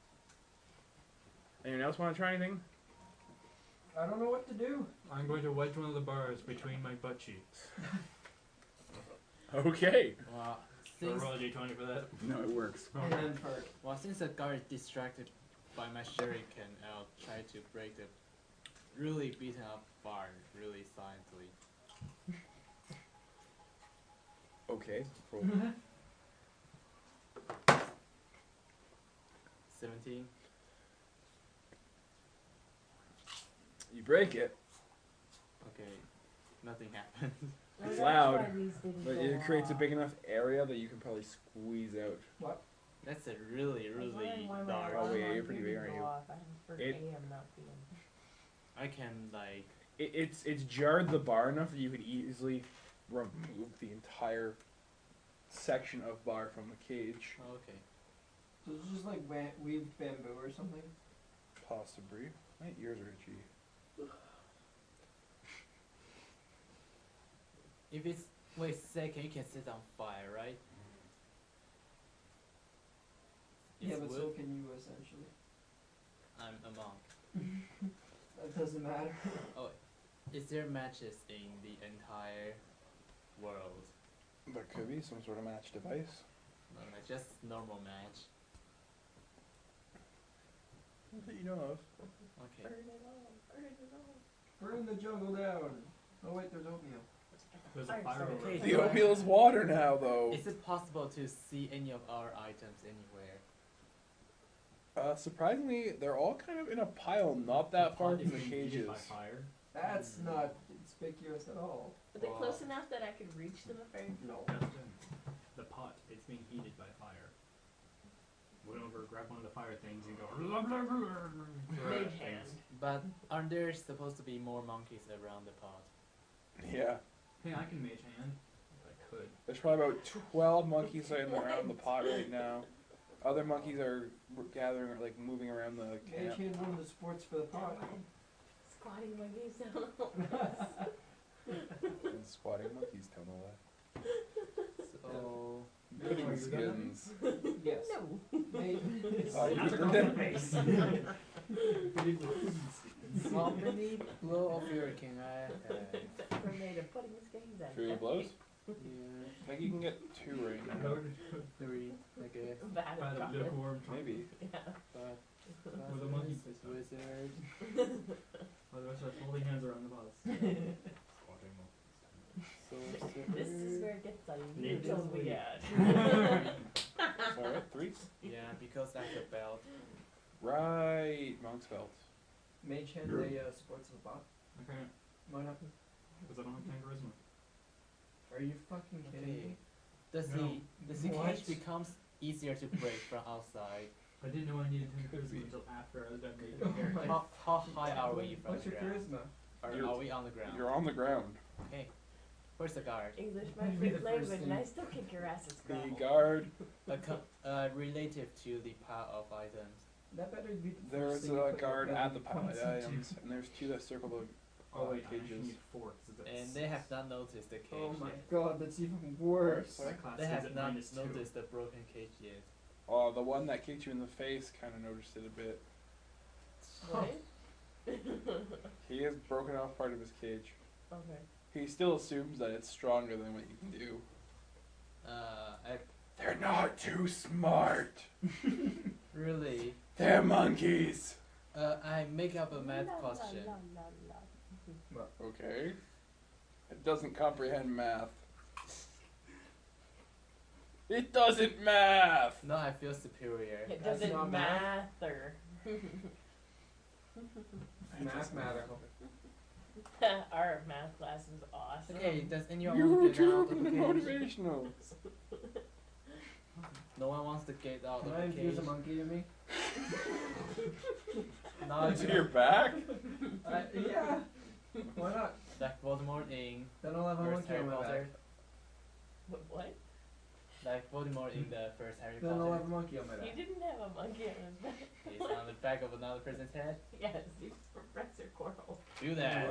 Anyone else want to try anything? I don't know what to do. I'm going to wedge one of the bars between my butt cheeks. Okay. Well, Do I since roll a d20 for that? No, it works. And then perk. since the guard is distracted by my shuriken, I'll try to break the really beaten up bar really silently. Okay. Roll. 17. You break it, Okay. Nothing happened. Oh, It's that's loud, why these didn't but go it creates a off. big enough area that you can probably squeeze out. That's a really, I was really wondering why my dark. Oh, alarm yeah, on you're pretty here big, didn't aren't go you? off. I heard It- AM not being. I can like. It's jarred the bar enough that you could easily remove the entire section of bar from the cage. Oh, okay. So it's just like weaved bamboo or something. Possibly. My ears are itchy. If it's wait a second, you can set on fire, right? Yeah, It's but wood. so can you essentially. I'm a monk. That doesn't matter. Is there matches in the entire world? There could be some sort of match device. No, like just normal match. That you know of. Okay. Burn it all, burn it all. Burn the jungle down. Oh wait, there's oatmeal. There's a Fire fire starter. over Okay, there. The oatmeal's water now, though. Is it possible to see any of our items anywhere? Surprisingly, they're all kind of in a pile, not that far Pot from the is being heated cages. by fire. That's not conspicuous at all. Are they Well- close enough that I could reach them if I... No. The pot, it's being heated by fire. Went over, grab one of the fire things and go. Blah, blah, blah, blah, Mage things. hand. But aren't there supposed to be more monkeys around the pot? Yeah, Hey, I can mage hand. I could. there's probably about 12 monkeys sitting around the pot right now. Other monkeys are gathering, like moving around the Mage camp. hand one of the sports for the pot. Squatting monkeys down. And squatting monkeys don't know that. So Pudding skins. Yes. No, you. Oh, you Another did girl in it. the face. How many blow of your can I have? Except for made of pudding skeins and Three blows? Yeah, I think you can get 2 right now. 3, I guess. bad Bad of of chocolate. Maybe. lukewarm chocolate. Yeah. But With a monkey face on. wizard. Otherwise, I holding hands around the bus. This is where it gets unusual Nature's we lead. get. Sorry, 3? Yeah, because that's a belt. Right, monk's belt. Mage hand, sports of the bot. Okay, What happened? because I don't have 10 charisma. Are you fucking kidding Okay. me? Does the What? cage becomes easier to break from outside? I didn't know I needed 10 Could charisma be. until after I was done making Oh the character. my- How high are we from What's the your ground? charisma? Are we on the ground? You're on the ground. Okay. Where's the guard? English, my That'd be fifth the first language, thing. and I still kick your ass at The Scrabble. guard. Relative to the pile of items. That better be the first There's thing you a put guard your at the value pile of points into. items, and there's 2 that circle the Oh wait, I actually cages. need 4 because it's And they have not noticed the cage Oh my yet. god, that's even worse. That class They is have at not -2. noticed the broken cage yet. Oh, the one that kicked you in the face kind of noticed it a bit. What? He has broken off part of his cage. Okay. He still assumes that it's stronger than what you can do. They're not too smart. Really? They're monkeys. I make up a math La, la, question. la, la, la. Okay. It doesn't comprehend math. It doesn't math. No, I feel superior. It That's doesn't not math. matter. Math matter. Our math class is awesome. Okay, does anyone You want were to get out of too the cage? motivational. No one wants to get out Can of I the infuse cage. a monkey to me? Now Into your back? Yeah. Why not? like Voldemort in Then I'll have a first monkey Harry on my Potter. back. What? Like Voldemort in the first Harry Then I'll Potter. have a monkey on my He back. didn't have a monkey on his back. He's on the back of another person's head. Yes, he's Professor Quirrell. Do that. He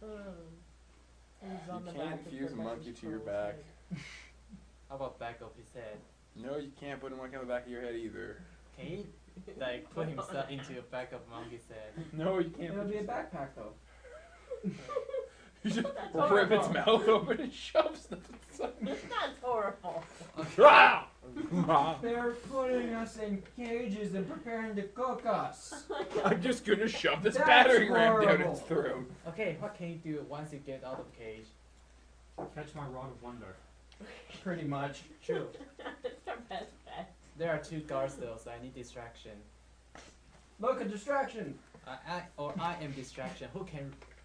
was on You the can't back of fuse a Professor monkey to your Quirrell's back. head. How about back of his head? No, you can't put a monkey on the back of your head either. Can he like put himself into the back of monkey's head? No, you can't. It'll put be a yourself- backpack though. You just That's rip its horrible. mouth open and shoves it inside. That's horrible. Ah! They're putting us in cages and preparing to cook us. I'm just gonna shove this That's battering ram down horrible. its throat. Okay, what can you do once you get out of the cage? Catch my rod of wonder. Pretty much. True. It's our best bet. There are 2 guards though, so I need distraction. Look, a distraction. I am distraction.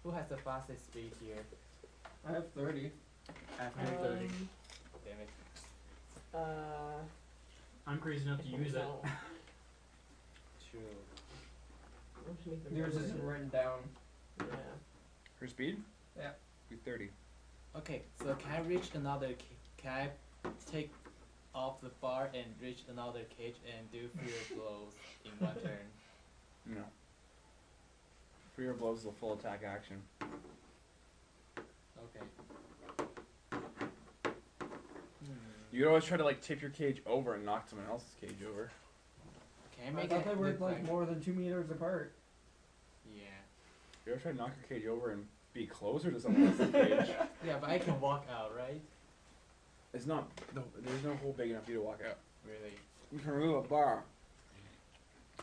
Who has the fastest speed here? I have 30. I have 30. Damn it. I'm crazy enough to use it. no. True. Yours isn't written down. Yeah. Her speed? Yeah. Be 30. Okay, so can I reach another? Can I take off the bar and reach another cage and do fear blows in one turn? No. Fear blows is a full attack action. Okay. You could always try to like tip your cage over and knock someone else's cage over. Can I I make thought it they were look like more than 2 meters apart. Yeah. You ever try to knock your cage over and be closer to someone else's cage? Yeah, but I can walk out, right? It's not. No, there's no hole big enough for you to walk out. Really? You can remove a bar,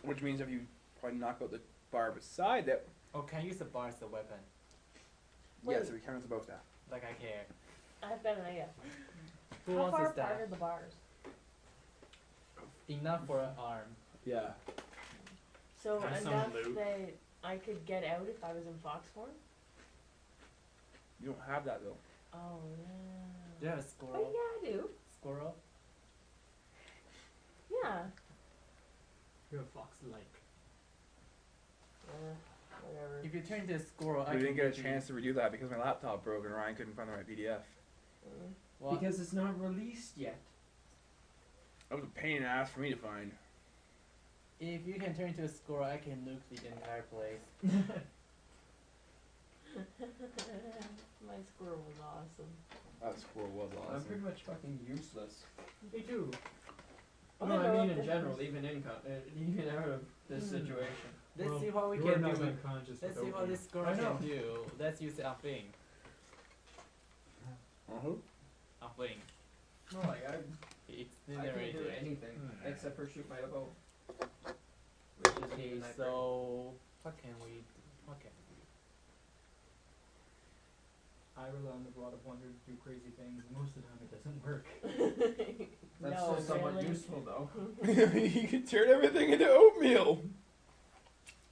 which means if you probably knock out the bar beside it. Oh, can I use the bar as a weapon? Yes, Wait. if you count as a bow staff. Like I care. I've got an idea. Who How wants far a staff? apart are the bars? Enough for an arm. Yeah. So Have some enough loot. that I could get out if I was in fox form? You don't have that though. Oh Do you yeah. have a Oh squirrel? yeah, I do. Squirrel? Yeah. You're a fox like. Whatever. If you turn into a squirrel, I We can didn't get a maybe- chance to redo that because my laptop broke and Ryan couldn't find the right PDF. Mm. What? Because it's not released yet. That was a pain in the ass for me to find. If you can turn into a squirrel, I can nuke the entire place. My squirrel was awesome. That squirrel was I'm awesome. pretty much fucking useless. Me too. in general, even even out of this situation. Let's Well, see what we you can were not do. unconscious Let's see without what me. this girl I know. can do. Let's use it on Ping. Uh-huh. On Ping. No, like I It's can't do generated. anything except for shoot my bow. Okay, so what can we do? What can we do? I rely on the rod of wonder to do crazy things. Most of the time, it doesn't work. That's No, still somewhat really. useful though. You can turn everything into oatmeal.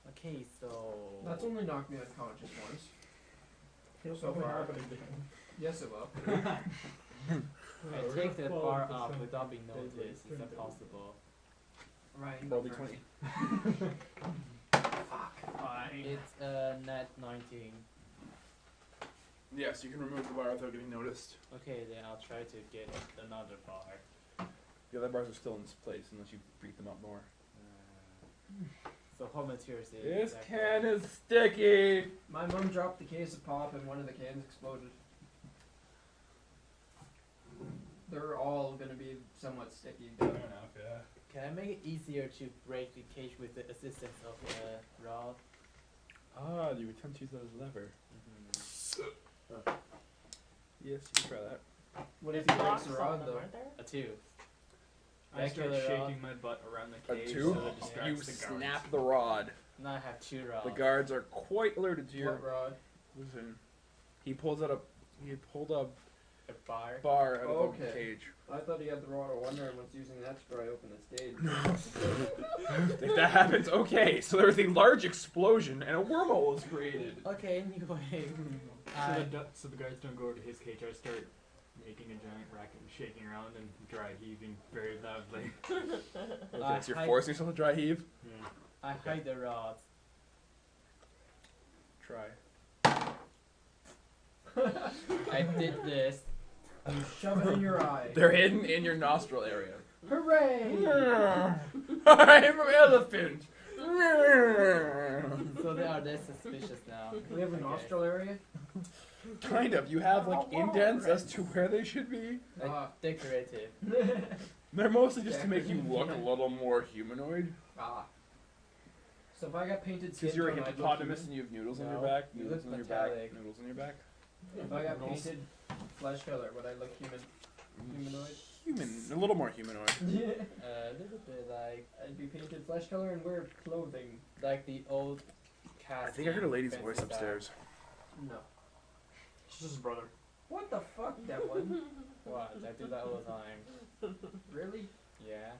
Okay, so That's only knocked me unconscious once. It'll So probably far. happen again. Yes, it will. I take the bar off without being noticed. Is that possible? Ryan, Roll go d20. first. Fine. It's net 19. Yes, you can remove the bar without getting noticed. Okay, then I'll try to get another bar. The other bars are still in place unless you beat them up more. So what materials is This exactly? can is sticky. My mom dropped the case of pop and one of the cans exploded. They're all gonna be somewhat sticky. Fair enough, yeah. Can I make it easier to break the cage with the assistance of a rod? Ah, you attempt to use that as a lever. Yes, you can try that. What if There's he breaks locks the on rod them, though? aren't there? A 2. I start Regular rod. shaking my butt around the A cage two? so that distracts You the guards. snap the rod. Now I have 2 rods. The guards are quite alerted to your. What rod? Listen, he pulled a A bar. bar out of Okay. the cage. I thought he had the rod of wonder and was using that to pry open the stage. If that happens, okay. So there was a large explosion and a wormhole was created. Okay, anyway. So the guards don't go over to his cage. I start making a giant racket and shaking around and dry heaving very loudly. Okay, so you're forcing yourself to dry heave. I hide the rods. Try. I did this. You shove it in your eye. They're hidden in your nostril area. Hooray! I'm an elephant. So they are less suspicious now. We have a Okay. nostril area? Kind of. You have like indents as to where they should be. Ah. Decorative. They're mostly just to make you look a little more humanoid. Ah. So if I got painted skin Because you're a tone, I'd look hippopotamus human. and you have noodles on No, your back. you Noodles look on your back. metallic. Noodles on your back. If I got Noodles. painted flesh color, would I look humanoid? Human. A little more humanoid. A little bit I'd be painted flesh color and wear clothing. like the old I cast. think I heard a lady's voice upstairs. No. It's just his brother. What the fuck, Devlin? What? I do that all the time. Really? Yeah.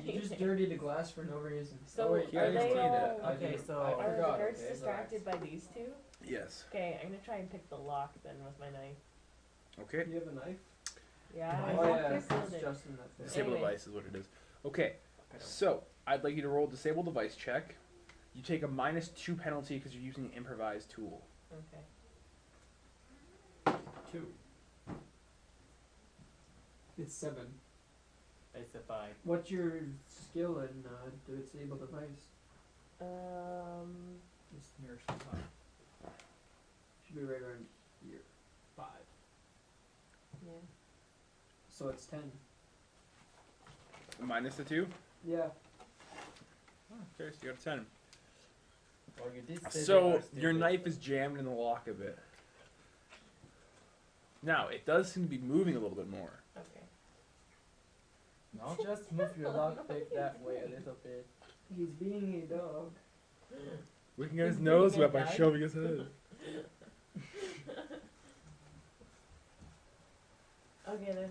You just dirty the glass for no reason. So oh, wait, yeah, I are didn't they see that. all- I okay, didn't- so- I Are the forgot. guards Okay, distracted by these two? Yes. Okay, I'm gonna try and pick the lock then with my knife. Okay. You have a knife? Yeah, Oh I yeah, thought it's Chris did it. Justin that did. Disable Anyway. device is what it is. Okay. I don't- So I'd like you to roll a disable device check. You take a -2 penalty because you're using an improvised tool. Okay. 2. It's 7. It's a 5. What's your skill in disable device? It's nearest the top. Should be right around here. 5. Yeah. So it's 10. Minus the 2. Yeah. Okay, so you got a 10. Well, you did say they So are your stupid. knife is jammed in the lock a bit. Now it does seem to be moving a little bit more. Okay. Now just move your lockpick that way a little bit. He's being a dog. We can get his He's nose being a wet by guy. shoving his head. Okay then.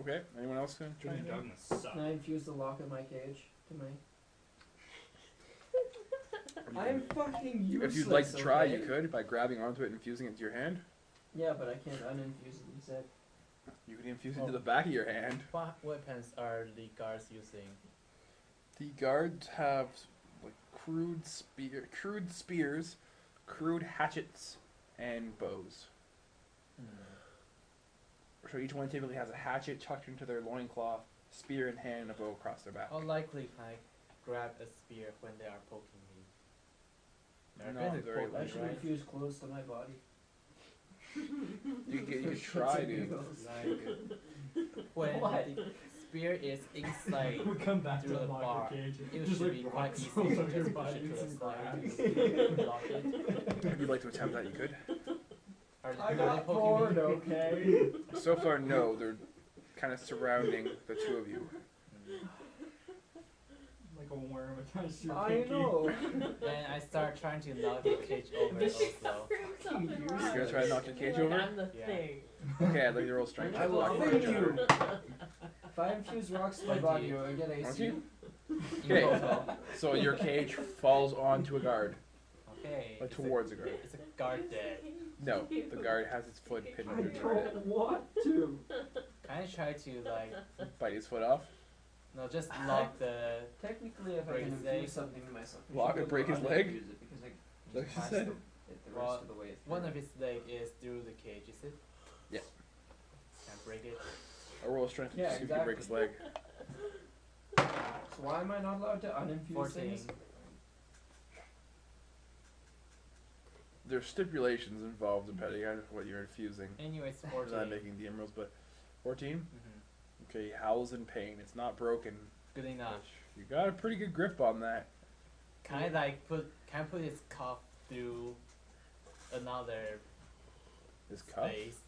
Okay. Anyone else gonna try? Being a dog must suck. Can I infuse the lock in my cage to my... You I'm can- fucking useless. If you'd like to try, okay? you could by grabbing onto it and infusing it into your hand. Yeah, but I can't uninfuse it, you said. You can infuse it into the back of your hand. What weapons are the guards using? The guards have like crude spears, crude hatchets, and bows. So each one typically has a hatchet tucked into their loincloth, spear in hand, and a bow across their back. How likely can I grab a spear when they are poking me? They're Not going to very poke I me, should right? infuse close to my body. You could try to. When What? the spear is inside We come back through to the unlock bar, the cage. it Just should like be quite rocks easy all to over your just push body it and to the some side grass. to block it. If you'd like to attempt that, you could. Are I they got poking bored, me? okay? So far, no. They're kind of surrounding the two of you. Like a worm attached to your I pinky. know. And I start trying to knock the cage over This- also. Fucking You're gonna try to knock the cage Like, over? I'm the Yeah. thing. Okay, I'd like to roll strength. I will Well, thank yeah. you. If I infuse rocks to my body, do I get Aren't AC? you? In Okay. total. So your cage falls onto a guard, Okay. like it's towards a guard. Is a guard dead? No, the guard has its foot pinned I into your head. don't want to. Can I try to like Bite his foot off. no just lock the Technically, if I Break can his leg. infuse something to myself, I Lock should and be able break to his leg? uninfuse it because I Like just you passed said. it the Well, rest of the way one through. of his leg is through the cage, is it? Yeah. Can I break it? I'll roll a strength to Yeah, see if you can break his leg. So why am I not allowed to uninfuse 14. things? There's stipulations involved depending on what you're infusing. Anyways, I'm 14. not making DM rules, but 14? Mhm. Okay, he howls in pain. It's not broken. Good enough. You got a pretty good grip on that. Can I like put his cuff through another His cuff? space?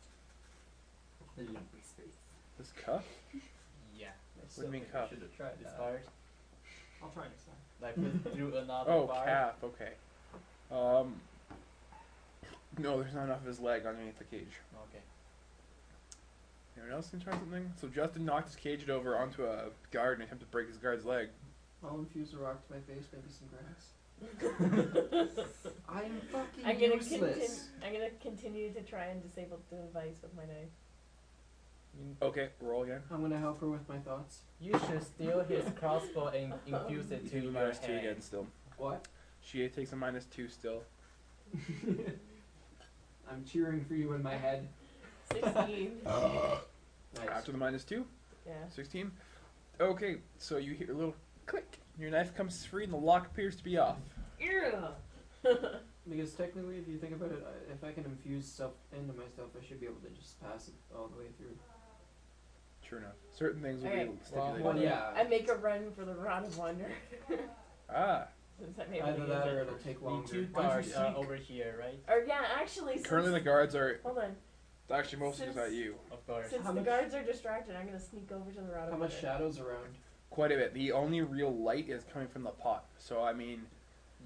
Lumpy space. His cuff? Yeah. I do you mean still think I cuff? should have tried This that. part. I'll try next time. Like put through another Oh, bar. calf. Okay. No, there's not enough of his leg underneath the cage. Okay. Anyone else can try something? So Justin knocked his cage over onto a guard and attempted to break his guard's leg. I'll infuse a rock to my face, maybe some grass. I'm fucking I'm gonna useless. I'm gonna continue to try and disable the device with my knife. Okay, roll again. I'm gonna help her with my thoughts. You should steal his crossbow and infuse it You to take a your minus 2 hand. again still. What? She takes a minus 2 still. I'm cheering for you in my head. 16. Nice. After the minus 2, Yeah. 16. Okay, so you hear a little click. Your knife comes free and the lock appears to be off. Yeah. Because technically, if you think about it, if I can infuse stuff into myself, I should be able to just pass it all the way through. Sure enough. Certain things will Okay, be well, stipulated. Well, yeah. I make a run for the Rod of Wonder. Ah, Since I'm able Either to that use or it. it'll take The longer. two Why don't guards you are sneak? over here, right? Or yeah, actually, currently the since, guards are hold on. actually mostly just Since- at you. Of course. Since How the much- guards are distracted, I'm gonna sneak over to the Rod of How Wonder. much shadow's around? Quite a bit. The only real light is coming from the pot. So I mean,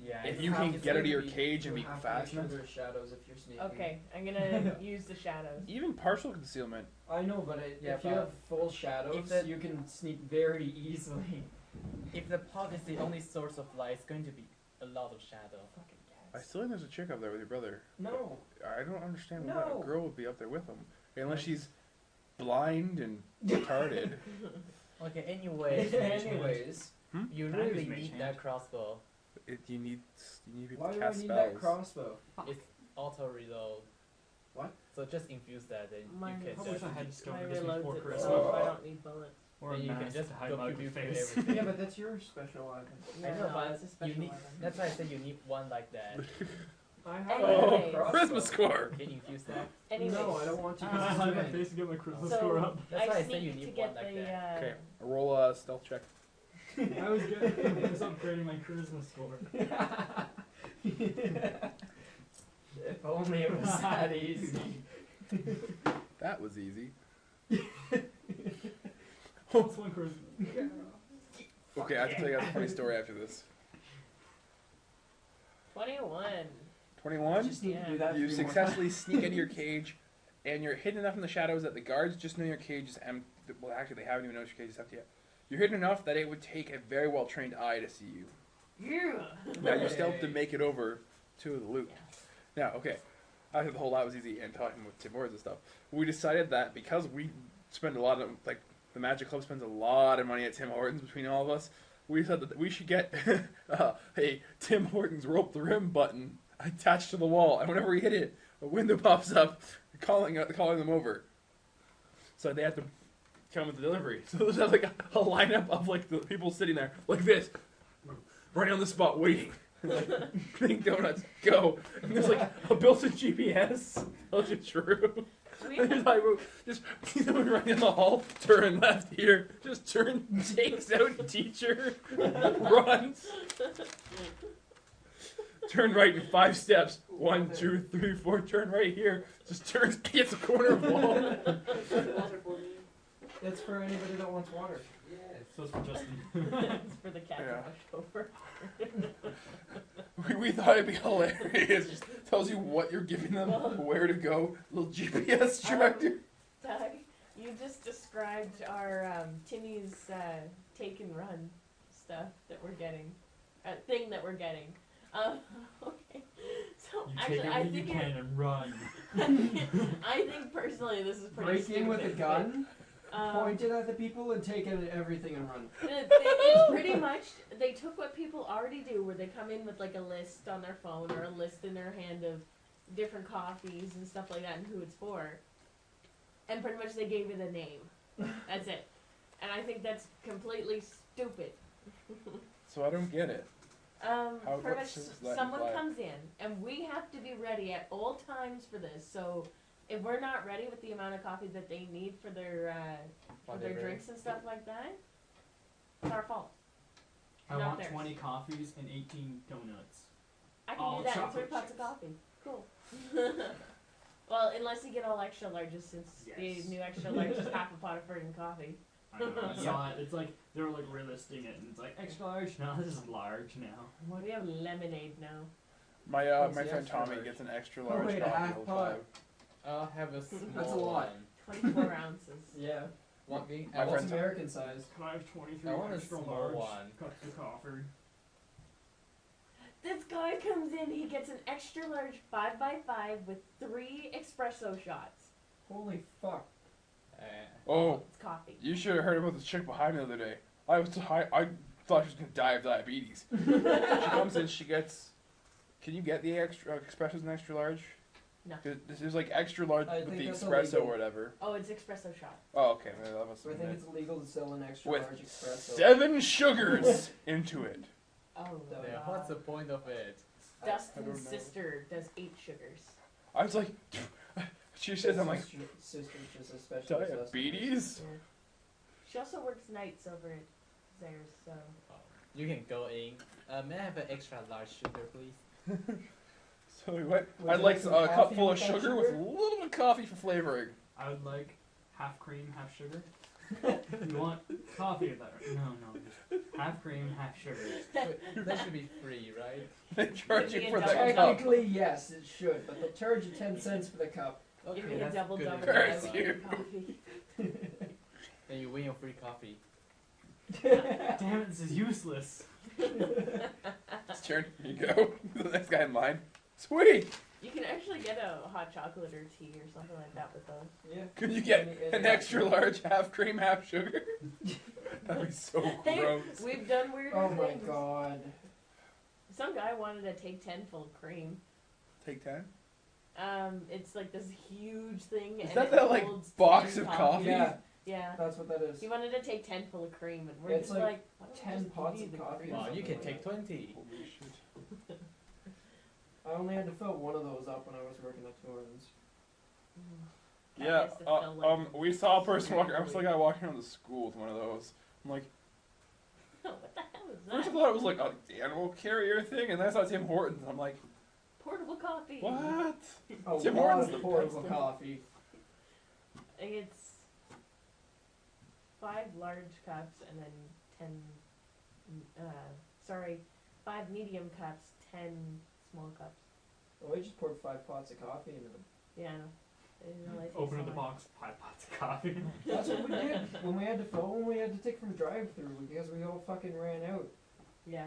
Yeah. if it's you half- can it's get out of going your to be- cage and You be have to faster, make sure there's shadows if you're sneaking. Okay, I'm gonna use the shadows. even partial concealment. I know, but Yeah, if you but have full shadows, if the- you can sneak very easily. If the pot is the only source of light, it's going to be a lot of shadow. Fucking I cats. still think there's a chick up there with your brother. No. I don't understand why No. a girl would be up there with him, unless she's blind and retarded. Okay, anyways, Anyways, you Can I use really mage need hand? that crossbow. You need people why to do I cast need spells. that crossbow? It's auto reload. What? So just infuse that, then Mine you is- can I wish just I had My discovered this reloads before itself, Christmas. I don't need bullets. Or a then you can mask just to hide go my pew ugly pew face. everything. Yeah, but that's your special weapon. I know, No, but it's a special you need. weapon. That's why I said you need one like that. I have Anyways. a crossbow. Christmas score. Can you infuse that? Anyways, No, I don't want to. I Use hide my it. face to get my Christmas So- score up. That's why I I said you sneak to need get one like the, that. Okay, roll a stealth check. I was good. I was upgrading my Christmas score. If only it was that easy. That was easy. That's one Christmas. Okay, I have to tell you guys a funny story after this. 21. 21. Just need to do Yeah. that You 3 more successfully sneak into your cage, and you're hidden enough in the shadows that the guards just know your cage is empty. Well, actually, they haven't even noticed your cage is empty yet. You're hidden enough that it would take a very well trained eye to see you. Yeah. Now you still have to make it over to the loop. Now, okay, after the whole lot was easy and talking with Tim Hortons and stuff, we decided that because we spend a lot of, like, the Magic Club spends a lot of money at Tim Hortons between all of us, we thought that we should get a Tim Hortons rope the rim button attached to the wall, and whenever we hit it, a window pops up calling them over. So they have to come with the delivery. So there's like a lineup of like the people sitting there like this, right on the spot waiting. Like, Pink Donuts, go. And there's like a built-in GPS. Tells you true. We And he's like, just see someone running in the hall, turn left here, just turn, takes out teacher, runs. Turn right in 5 steps. 1, 2, 3, 4. Turn right here. Just turns, hits a corner of wall. It's for anybody that wants water. So it's for Justin. It's for the cat Yeah. to rush over. We thought it'd be hilarious. Just tells you what you're giving them, where to go. Little GPS tracker. Doug, you just described our Timmy's take and run stuff that we're getting, thing that we're getting. Okay, so You actually, take I everything think you can and run. I think personally this is pretty Break in with a stupid, gun, but, point it at the people, and take everything and run. It's pretty much, they took what people already do, where they come in with like a list on their phone or a list in their hand of different coffees and stuff like that and who it's for, and pretty much they gave it a name. That's it. And I think that's completely stupid. So I don't get it. Pretty what much sense does that someone imply? comes in and we have to be ready at all times for this. So if we're not ready with the amount of coffee that they need for their Whatever. drinks and stuff like that, it's our fault. I Not want theirs. 20 coffees and 18 donuts. I can All do that in 3 chocolate pots of chips. coffee. Cool. Well, unless you get all extra larges, since Yes. the new extra large is half a pot of friggin' coffee. I know, I saw it. It's like, they were like relisting it, and it's like, extra large? No, this is large now. We have lemonade now. My What's my the friend extra Tommy large? gets an extra Oh, large wait, a coffee half all the pot. time. I'll have a small That's a lot. one. 24 ounces. Yeah. One being, My I What's want, friend's- American size? Can I have 23 I want a extra small large one. cups of coffee? This guy comes in, he gets an extra large 5x5 with 3 espresso shots. Holy fuck. Oh, It's coffee. you should have heard about the chick behind me the other day. I thought she was gonna die of diabetes. She comes in, she gets. Can you get the extra espressos and extra large? No. This is like extra large I with think the that's espresso illegal. or whatever. Oh, it's espresso shot. Oh, okay. That must So I have think been it's illegal to sell an extra With large espresso. 7 sugars into it. Oh, yeah, God. what's the point of it? I don't Dustin's know. sister does 8 sugars. I was like, she says, I'm like, Sister's just a special diabetes? Yeah. She also works nights over at theirs, so. You can go in. May I have an extra large sugar, please? So we went. Would I'd you like like some a cup coffee full of with that sugar with a sugar? little bit of coffee for flavoring. I would like half cream, half sugar. You want coffee with that? No, just half cream, half sugar. Wait, that should be free, right? They charge Give you me for a the double cup. Technically, yes, it should, but they'll charge you 10 cents for the cup. Give me Okay, a that's double good double Curse enough. you. coffee. And you win your free coffee. Damn it, this is useless. It's turn. Here you go. The next guy in line. Sweet. You can actually get a hot chocolate or tea or something like that with those. Yeah. Could you get Any an extra large, half cream, half sugar? That'd be so Hey, gross. we've done weirder Oh my things. god. Some guy wanted to take 10 full of cream. Take 10. It's like this huge thing. Is and that it that, like, holds box 10 of coffee? Yeah, Yeah. that's what that is. He wanted to take 10 full of cream, and we're It's just like why don't we 10 just give pots you of the coffee. cream? Wow, you can something take like 20. Holy shit. I only had to fill one of those up when I was working at Torrens. I Yeah, guess it's still like- we saw a person walking. I saw a guy walking around the school with one of those. I'm like, What the hell is first I that? thought it was like a animal carrier thing, and then I saw Tim Hortons. I'm like, Portable coffee. what? A Tim lot Hortons of the portable best. coffee. It's 5 large cups and then 5 medium cups, 10 small cups. Well, we just poured 5 pots of coffee into them. Yeah, I know. I didn't realize it Open was up the so much. box, 5 pots of coffee. That's what we did when we had to fill. When we had to take from drive-through because we all fucking ran out. Yeah,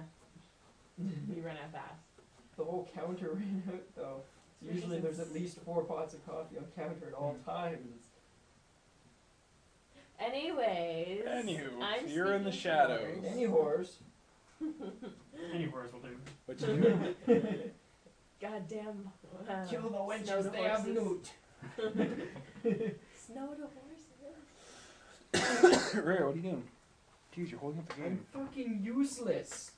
you ran out fast. The whole counter ran out though. So usually there's at least 4 pots of coffee on counter at all times. Anyways. Anywho, I'm you're in the speaking shadows. to Any whores? Anywheres will do. What you do? Goddamn. Kill the snow wenches, to they have horses. loot. Snow to horses. Ray, what are you doing? Jeez, you're holding up the I'm game. fucking useless.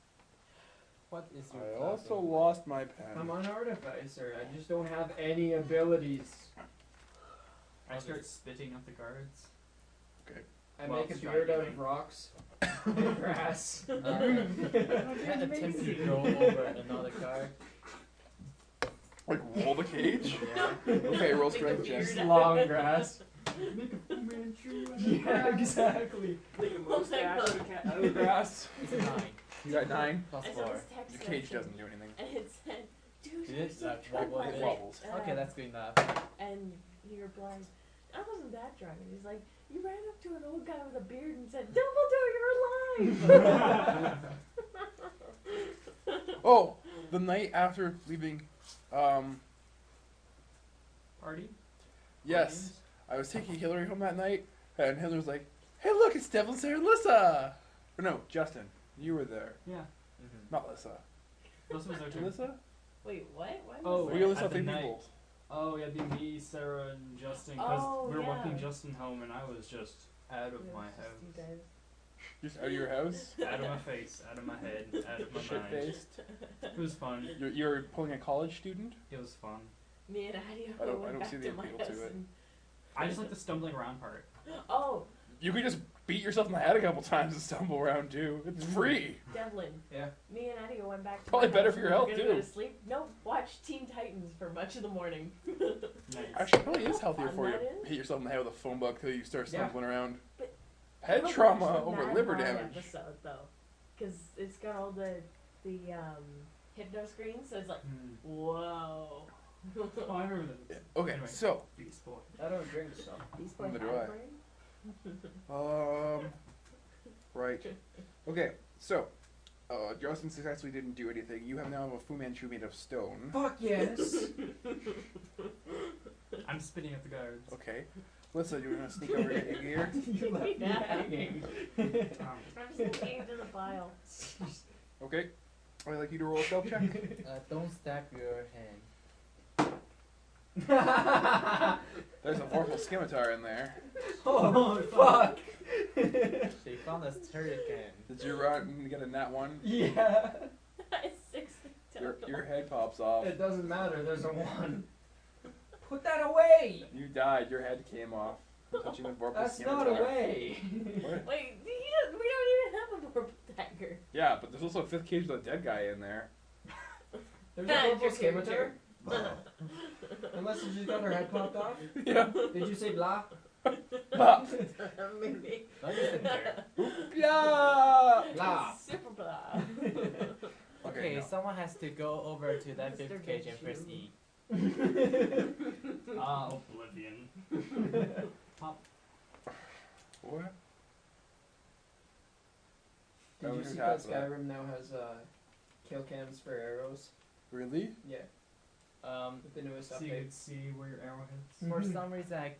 What is your I class also in? lost my pen. I'm an artificer. I just don't have any abilities. I start spitting at the guards. I Well, make a it's beard out striking. of rocks and grass. I attempt to go over another guard. Like roll the cage? Yeah. Okay, roll Make a strength beard check. out of Long it. grass. Yeah, exactly. Oh my God. Out of the grass. It's a 9 You got 9. plus I saw 4. this text The cage message, doesn't do anything. and it said, dude, Did you're it? so Like, drunk wobble last it? night." Wobbles. Okay, that's good enough. And he replies, I wasn't that drunk. And he's like, you ran up to an old guy with a beard and said, Dumbledore, you're alive! Oh, the night after leaving, Party? yes, I was taking Hillary home that night, and Hillary was like, hey look, it's Devil, Sarah, and Lissa! Or no, Justin, you were there. Yeah. Mm-hmm. Not Lissa. Lissa was there too. Lissa? Wait, what? Why Oh, was We that? only at saw the 3 night. people. Oh, yeah, it'd be me, Sarah, and Justin, because Oh, we were yeah. walking Justin home, and I was just out of It was my just you house. guys. Just out of your house? Out of my face, out of my head, out of my Shit mind. faced. It was fun. You're pulling a college student? It was fun. Me and Adio I don't went back see to the my appeal to house it. and I just like the stumbling around part. oh, You could just beat yourself in the head a couple times and stumble around too. It's free. Devlin. Yeah. Me and Adio went back to Probably my better house for and your we were health, gonna too. Go to sleep. No, watch Teen Titans for much of the morning. Nice. Actually, it probably is healthier Fun for you. that is. Hit yourself in the head with a phone book till you start Yeah. stumbling around. But Head Go trauma watch the over Mad liver Mod damage. episode though, because it's got all the hypno screens, so it's like whoa. Oh, I remember that. Okay, Anyway. so Beast Boy. I don't drink so. Beast Boy Neither do I. Hybrid? right. Okay, so Justin successfully didn't do anything. You have now a Fu Manchu made of stone. Fuck yes. I'm spitting at the guards. Okay. Lissa, you want to sneak over and get your gear? You left me Yeah. hanging. Um, I'm sneaking into the pile. Okay. I'd like you to roll a stealth check. Don't stab your hand. There's a vorpal scimitar in there. Oh fuck. She found a turrican. Did you run and get a nat 1? Yeah. It's 6 Your head pops off. It doesn't matter. There's a 1. Put that away. You died. Your head came off from touching the vorpal That's scimitar. not away. What? Wait, we don't even have a purple dagger. Yeah, but there's also a 5th cage with a dead guy in there. There's a purple scimitar. Unless she just got her head popped off. Yeah. Did you say blah? Maybe. Not even there. Yeah. Blah. Super blah. Okay, no. someone has to go over to that Mr. 5th cage and press Bitchu. E. Oblivion. Pop. What? Did Oh, you who's see half that of that? Skyrim now has kill cams for arrows? Really? Yeah, with the newest So you update. can see where your arrow hits. For Mhm. some reason,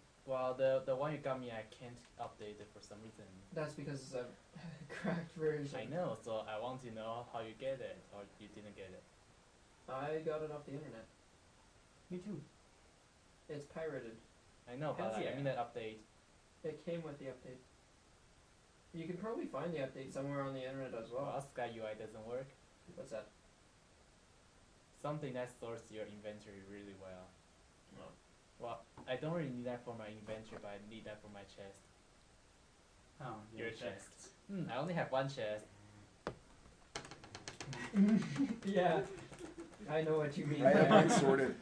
the one you got me, I can't update it for some reason. That's because it's a cracked version. I know, so I want to know how you get it, or you didn't get it. I got it off the internet. Me too. It's pirated. I know, but Hell I yeah. mean that update. It came with the update. You can probably find the update somewhere on the internet as Well, well. Sky UI doesn't work. What's that? Something that stores your inventory really well. Oh. Well, I don't really need that for my inventory, but I need that for my chest. Oh, Your yeah, chest. I only have one chest. Yeah, I know what you mean. I have mine sorted.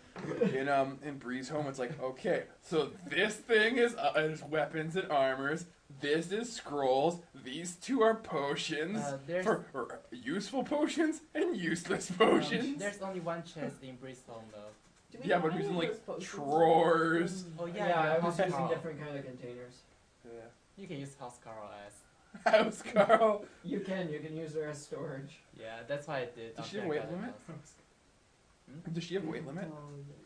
In Bree's home, it's like, okay, so this thing is weapons and armors. This is scrolls. These 2 are potions There's for useful potions and useless potions. there's only one chest in Bree's home though. Do we Yeah, have but any using of like those potions? drawers. Oh Yeah, yeah, I your was house using Carl. different kind of containers. Yeah. You can use house Carl as. House Carl. You can use her as storage. Yeah, that's why I did. Does she after have I weight got a limit? house. Does she have a weight limit?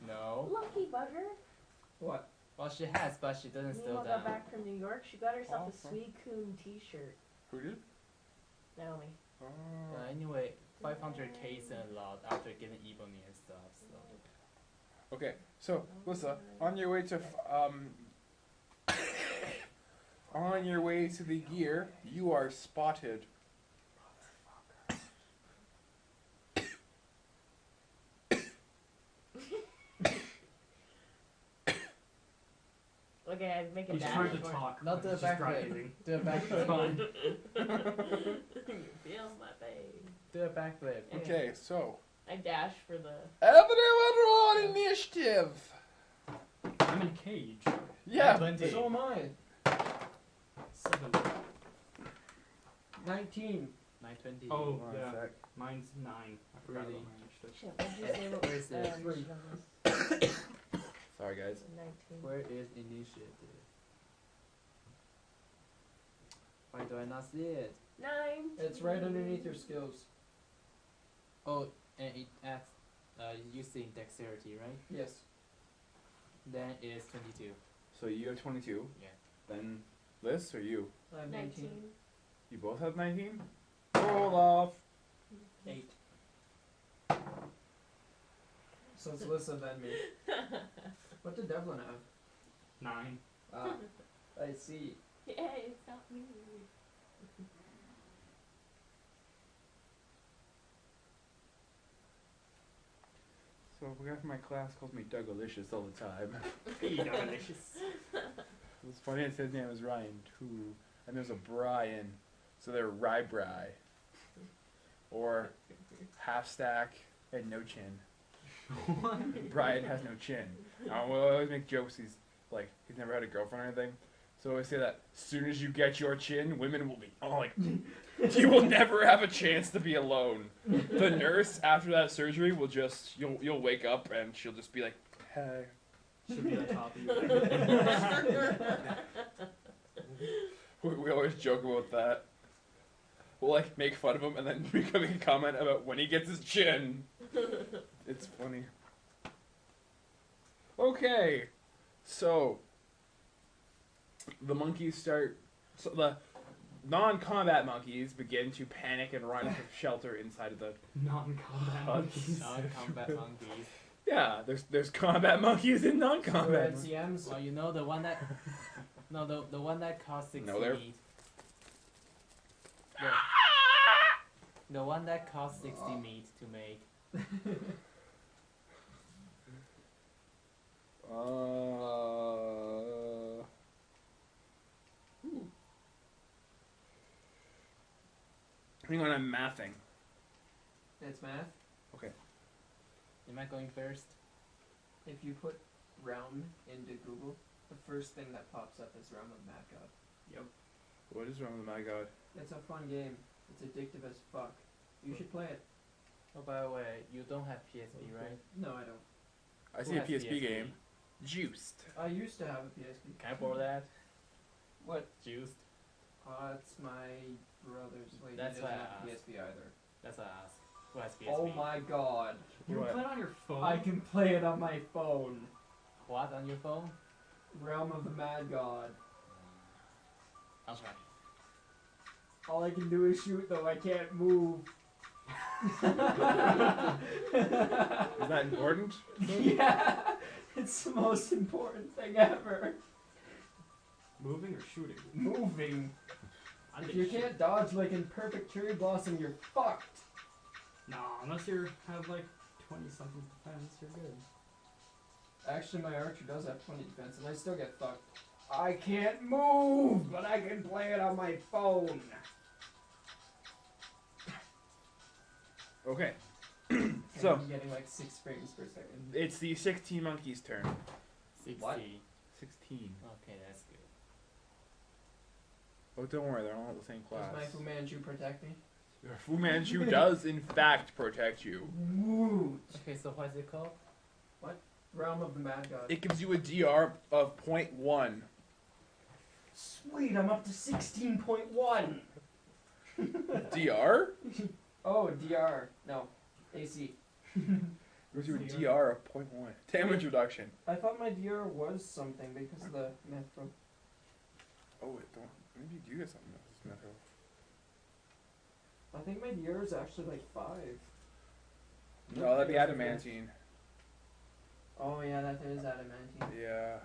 No. Lucky bugger. What? Well, she has, but she doesn't Nemo still got down. back from New York. She got herself a Awesome. Sweet Coon t-shirt. Who did? Naomi. Oh. Anyway, 500k is a lot after getting ebony and stuff. So. Okay, so Lissa, on your way to on your way to the gear, you are spotted. make a He's dash trying to for it. talk. Not but the he's just backflip. driving. Do a It's backflip. fine. You feel my pain. Do a backflip. Okay, so I dash for the. everyone roll initiative. I'm in a cage. Yeah. 20. So am I. 7. 19. 920. Oh, Hold on a yeah. sec. Mine's 9. I forgot Really? about my initiative. Shit, what did you say? What Where is it? Three. Sorry, guys. 19. Where is initiative? Why do I not see it? 9. It's right underneath your skills. Oh, and it adds using dexterity, right? Yes. Then it's 22. So you have 22. Yeah. Then Liz or you? I have 19. 19. You both have 19? Roll off. 8. So it's Lissa then me. What did Devlin have? 9. Ah, I see. Yay, it's not me. So a guy from my class calls me Dougalicious all the time. Hey, delicious. What's funny is his name is Ryan too, and there's a Brian, so they're Rye Bry, or half stack and no chin. Brian has no chin. We'll always make jokes. He's never had a girlfriend or anything, so I always say that as soon as you get your chin, women will be you will never have a chance to be alone. The nurse after that surgery will just you'll wake up and she'll just be like, hey. Should be on top of you. We always joke about that. We'll make fun of him and then we make a comment about when he gets his chin. It's funny. Okay, so the monkeys start. So the non-combat monkeys begin to panic and run for shelter inside of the. Non-combat monkeys. Non-combat monkeys. Yeah, there's combat monkeys and non-combat. monkeys. CMs. Well, you know the one that. No, the one that costs 60 No, they're- meat. The one that costs 60 meat to make. Hang on, I'm mathing. It's math. Am I going first? If you put realm into Google, the first thing that pops up is Realm of Mad God. Yep. What is wrong with my god? It's a fun game. It's addictive as fuck. You should play it. Oh, by the way, you don't have PSP, right? No, I don't. I Who see a has PSP game. Juiced. I used to have a PSP. Can I borrow that? What? Juiced. It's my brother's. Wait, That's he why doesn't I have asked. PSP either. That's what I asked. Who has PSP? Oh my god. You What? play it on your phone? I can play it on my phone. What on your phone? Realm of the Mad God. I'll try. All I can do is shoot though, I can't move. Is that important? Yeah! It's the most important thing ever. Moving or shooting? Moving. I If think you shoot- can't dodge like in Perfect Cherry Blossom, you're fucked. Nah, unless you have 20 something defense, you're good. Actually, my archer does have 20 defense, and I still get fucked. I can't move, but I can play it on my phone. Okay. And So I'm getting 6 frames per second. it's the 16 monkeys' turn. 60. What? 16. Okay, that's good. Oh, don't worry, they're all the same Does class. my Fu Manchu protect me? Fu Manchu does, in fact, protect you. Woot! Okay, so what is it called? Realm of the Mad God. It gives you a DR of 0.1. Sweet, I'm up to 16.1! DR? Oh, DR. No. AC. Gives you a DR of 0.1. Damage reduction. I thought my DR was something because of the Metro. Oh, wait, don't. Maybe you do get something else. Metro. I think my DR is actually 5. No, that'd be adamantine. Oh yeah, that is adamantine. Yeah.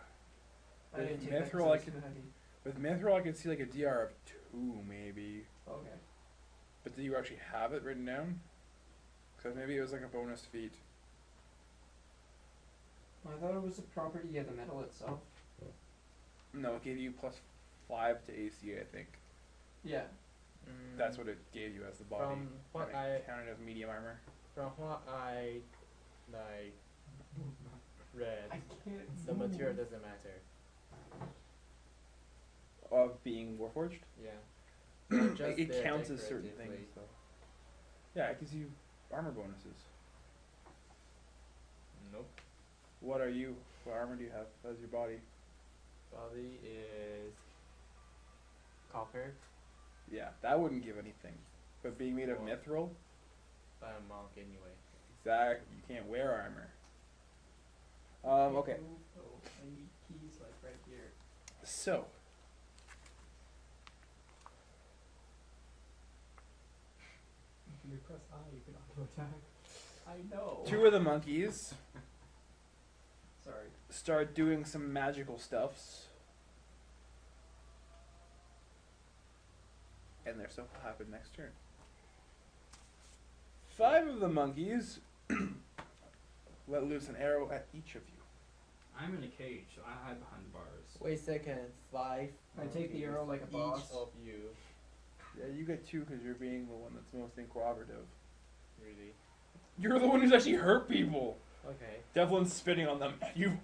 I didn't take that 'cause Mithril, it I was can- too heavy. With Mithril, I can see a DR of 2, maybe. Okay. But do you actually have it written down? Because maybe it was a bonus feat. I thought it was a property of the metal itself. No, it gave you +5 to AC, I think. Yeah. That's what it gave you as the body. From what and I it counted as medium armor. from what I like read, I can't. the material doesn't matter. Of being warforged? Yeah. They're just It there counts as certain decoratively. things, though. Yeah, it gives you armor bonuses. Nope. What armor do you have as your body? Body is copper Yeah, that wouldn't give anything. But being made of Well- mithril, by a monk anyway. exactly, you can't wear armor. Okay, Oh, I need keys like right here. so If you press I, you can auto attack. I know. 2 of the monkeys Sorry. start doing some magical stuffs. And their stuff will happen next turn. 5 of the monkeys let loose an arrow at each of you. I'm in a cage, so I hide behind the bars. Wait a second, 5. I take the arrow like a each boss. of you. Yeah, you get 2 because you're being the one that's most incooperative. Really? You're the one who's actually hurt people. Okay. Devlin's spitting on them. You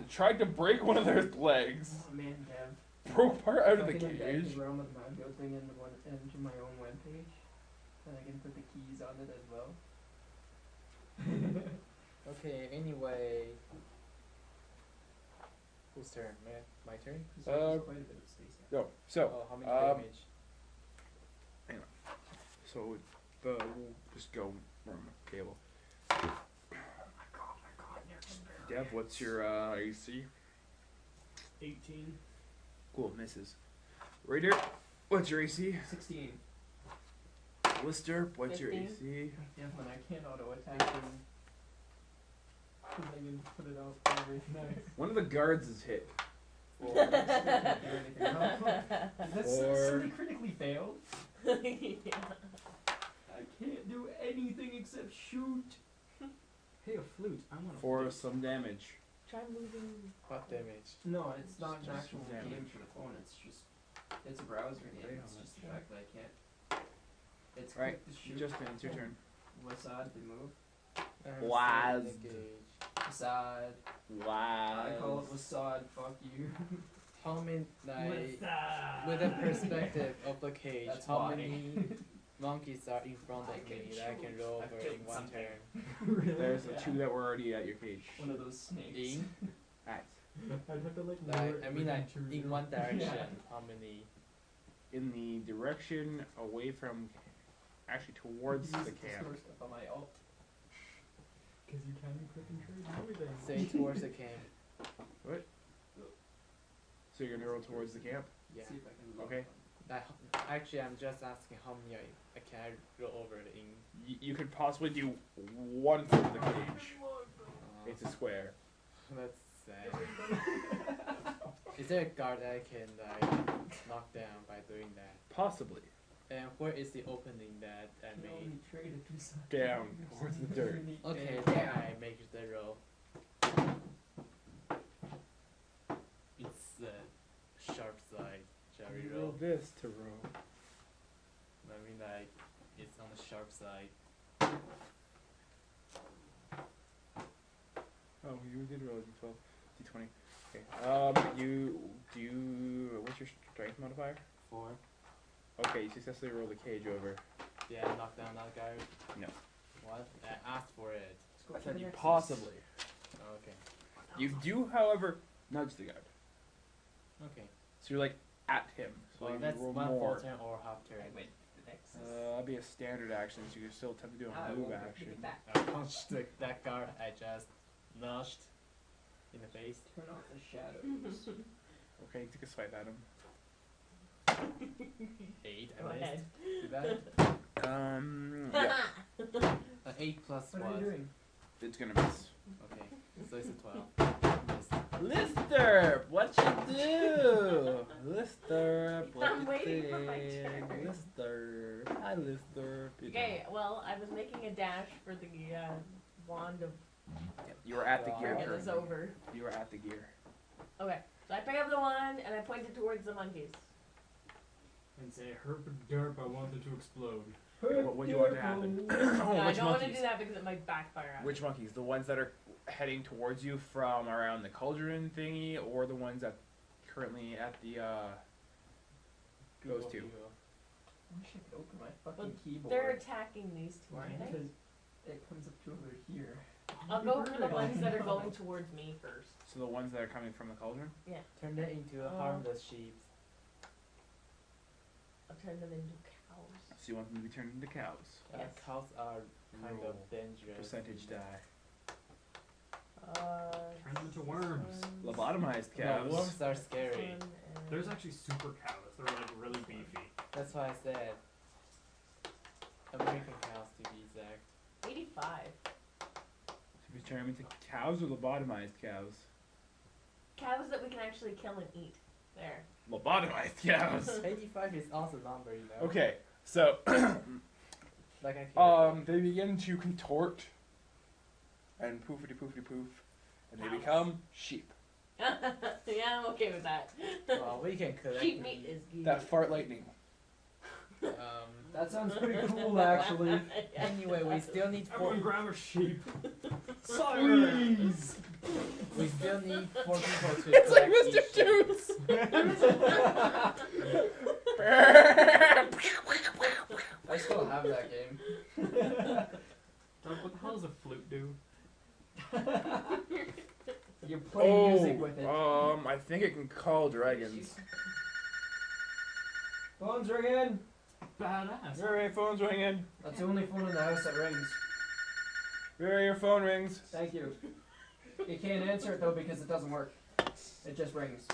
tried to break one of their legs, Oh man, Dev. broke part out of the Fucking cage. the realm of Mango thing into my own webpage. And I can put the keys on it as well. Okay, anyway. Whose turn? My turn? There's quite a bit of space there. No, so Oh, how many damage? we'll just go from cable. Oh my god, Dev, what's your AC? 18. Cool, misses. Raider, what's your AC? 16. Lister, what's your 15. AC? Devlin, I can't auto attack him. Cause I can put it out very nice. One of the guards is hit. Or That's Or- somebody critically failed. Yeah. I can't do anything except shoot. Hey, a flute. I want a For flute. some damage. Try moving. What damage? No, it's not an Just actual damage. game for the phone. It's a browser game. It's just the fact that I can't. It's Right, quick to shoot. Justin, it's your turn. Wasad, they move. I'm Was. still engaged. Wasad. Wow. I call it Wasad. Fuck you. How many, like, Wasad. with the perspective of the cage, That's how why. many monkeys are in front I of can me that I can shoot. roll I've over killed in one something. turn? Really? There's the Yeah. 2 that were already at your cage. One of those snakes. In? At. I'd have to like. Like, I mean, like, in one direction, Yeah. how many? In the direction away from, actually towards the camp. Store stuff on my alt. Because you can click and trade and everything. Say towards the camp. So you're gonna roll towards the camp? Yeah. See if I can lock Okay. them. Actually, I'm just asking how many I can I roll over in. You could possibly do 1/3 of the cage. It's a square. That's sad. Is there a guard that I can like knock down by doing that? Possibly. And where is the opening that I Can made? only trade if you suck. Down towards the dirt. Okay, Yeah. then I make the roll. It's the sharp side. Shall we You roll roll? this to roll. I mean, like, it's on the sharp side. Oh, you did roll a d12, d20. Okay. What's your strength modifier? 4. Okay, you successfully rolled the cage over. Yeah, knock down that guy. No. What? I asked for it. Let's go I to said the you next possibly. Oh, okay. You do, however, nudge the guard. Okay. So you're like at him. So Well, you that's roll one more. full turn or half turn. I went to the Nexus. That'd be a standard action, so you can still attempt to do I a move won't action. take it back. I punched that guard I just nudged in the face. Turn off the shadows. Okay, take a swipe at him. 8, Go I missed. ahead. Did that? Yeah, 8 plus What what? are you doing? it's gonna miss. Okay, so it's a 12. Missed. Lister, what you do? Lister, what I'm you waiting for my think? turn. Lister, hi Lister. Okay, well, I was making a dash for the wand of You were at the gear bring it is currently. over. You were at the gear. Okay, So I pick up the one and I point it towards the monkeys. And say, herp derp, I want them to explode. What do you want to happen? No, I Which don't want to monkeys? do that because it might backfire. Which monkeys? The ones that are heading towards you from around the cauldron thingy, or the ones that currently at the those two? I wish I could open my fucking Well, keyboard. They're attacking these two, aren't they? Because it comes up to over here. I'll go for the ones that are going towards me first. So the ones that are coming from the cauldron? Turn that into a Oh. harmless sheep. I'll turn them into cows. So you want them to be turned into cows? Yes. Cows are kind Roll. of dangerous. Percentage die. Turn them into worms. Lobotomized No, cows. worms are scary. There's actually super cows. They're like really beefy. That's why I said American cows to be exact. 85. So we turn them into cows or lobotomized cows? Cows that we can actually kill and eat. There. Lobotomized cows. 85 is also a number, you know. Okay, so Like I can. they begin to contort and poofity poofity poof, and they Cows. become sheep. Yeah, I'm okay with that. Well, we can collect Sheep meat is good. That fart lightning. That sounds pretty cool, actually. Anyway, we still need Everyone 4. grab a sheep. Please! We still need 4 people to It's like collect Mr. each sheep. Toots. I still have that game. What the hell does a flute do? You play music with it. I think it can call dragons. Phone's ringing! Badass. Your phone's ringing. That's the only phone in the house that rings. Your phone rings. Thank you. You can't answer it though because it doesn't work. It just rings.